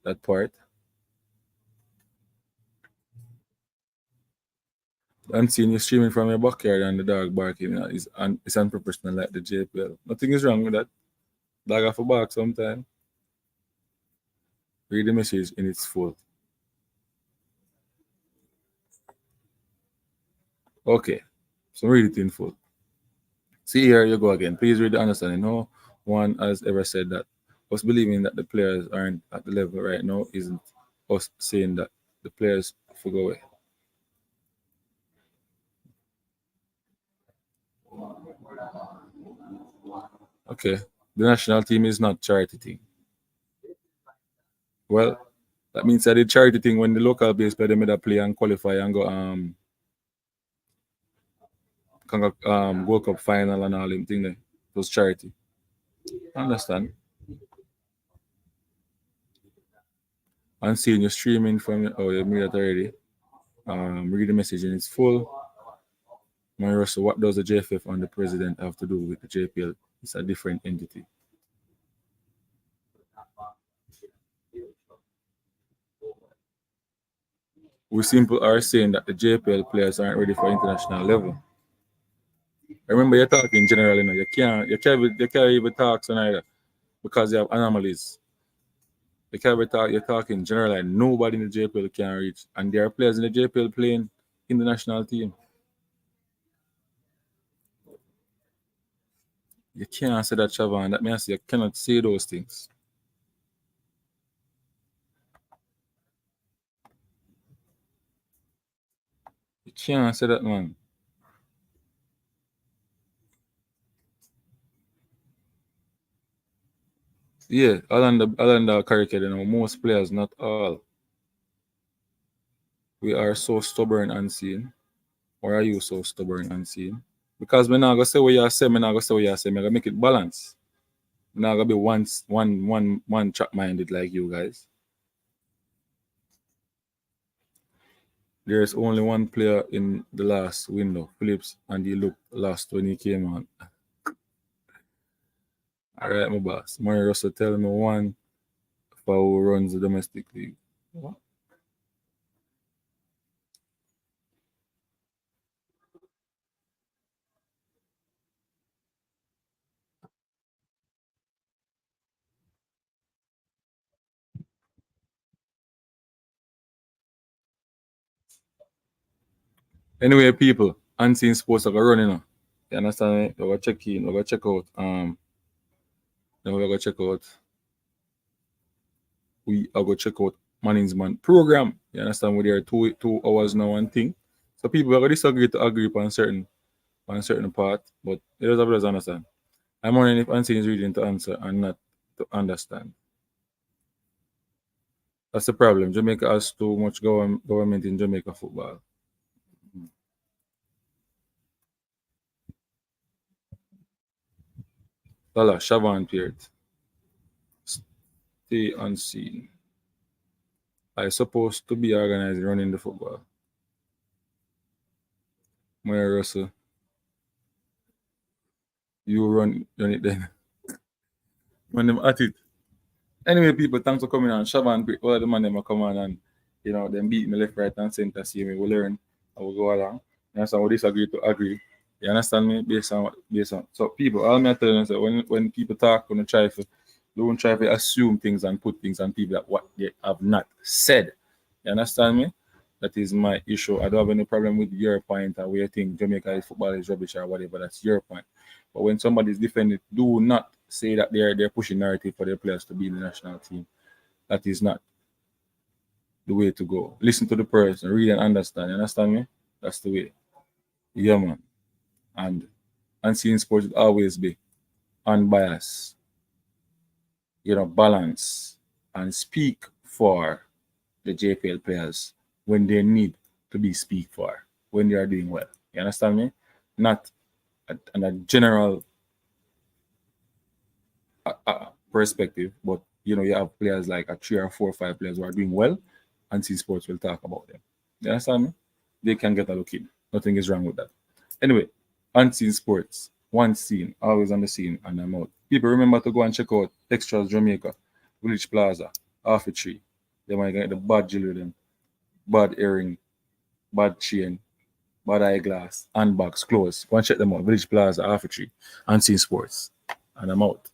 that part? Unseen, you're streaming from your backyard and the dog barking is unprofessional like the JPL. Nothing is wrong with that. Dog have a bark sometime. Read the message in its full. Okay, so read it in full. See, here you go again. Please read the understanding. No one has ever said that. us believing that the players aren't at the level right now isn't us saying that the players forgo away. Okay, the national team is not charity thing. Well, that means I did charity thing when the local base play, they made a play and qualify and go World Cup final and all them thing there. It was charity. I understand. And seeing you streaming from you made that already. Read the message and it's full. Mario, so what does the JFF and the president have to do with the JPL? It's a different entity. We simply are saying that the JPL players aren't ready for international level. Remember, you're talking generally, you know. You can't even talk so neither because you have anomalies. You're talking generally, like nobody in the JPL can reach, and there are players in the JPL playing in the national team. You can't say that, Chavan. That means you cannot say those things. You can't say that, man. Yeah, other than the curriculum, you know, most players, not all. We are so stubborn and seen. Or are you so stubborn and seen? Because we're not gonna say what you say, we're not gonna say what you say, we're gonna make it balance. We're not gonna be one track minded like you guys. There's only one player in the last window, Phillips, and he looked lost when he came on. Alright, my boss. Murray Russell tell me one for who runs the domestic league. What? Anyway, people, unseen sports are running now. You understand me? We're gonna check in, we're gonna check out then we're gonna check out we are gonna check out Manning's Man program. You understand? We're there 2 hours now and thing. So people are gonna disagree to agree on certain part, but it does understand. I'm wondering if Unseen is reading to answer and not to understand. That's the problem. Jamaica has too much government in Jamaica football. Lala, Shavan Peart. Stay unseen. I supposed to be organized running the football. Moya Russell, you run it then. When them at it. Anyway, people, thanks for coming on. Shavan Peart, all the man them are come on and them beat me left, right, and center. See me, we learn and we go along. You understand? We disagree to agree. You understand me? Based on so people, all me telling you is that when people talk, when they don't try to assume things and put things on people that what they have not said. You understand me? That is my issue. I don't have any problem with your point or where you think Jamaica football is rubbish or whatever. That's your point. But when somebody is defending, do not say that they're pushing narrative for their players to be in the national team. That is not the way to go. Listen to the person, read and understand. You understand me? That's the way. Yeah, man. And unseen sports will always be unbiased, balance, and speak for the JPL players when they need to be speak for, when they are doing well. You understand me? Not on a general perspective, but you have players like a 3 or 4 or 5 players who are doing well, and C Sports will talk about them. You understand me? They can get a look in. Nothing is wrong with that. Anyway, Unseen Sports, one scene, always on the scene, and I'm out. People remember to go and check out Extras Jamaica, Village Plaza, Half a Tree. They might get the bad jewelry, them, bad earring, bad chain, bad eyeglass, handbags, clothes. Go and check them out. Village Plaza, Half a Tree, Unseen Sports. And I'm out.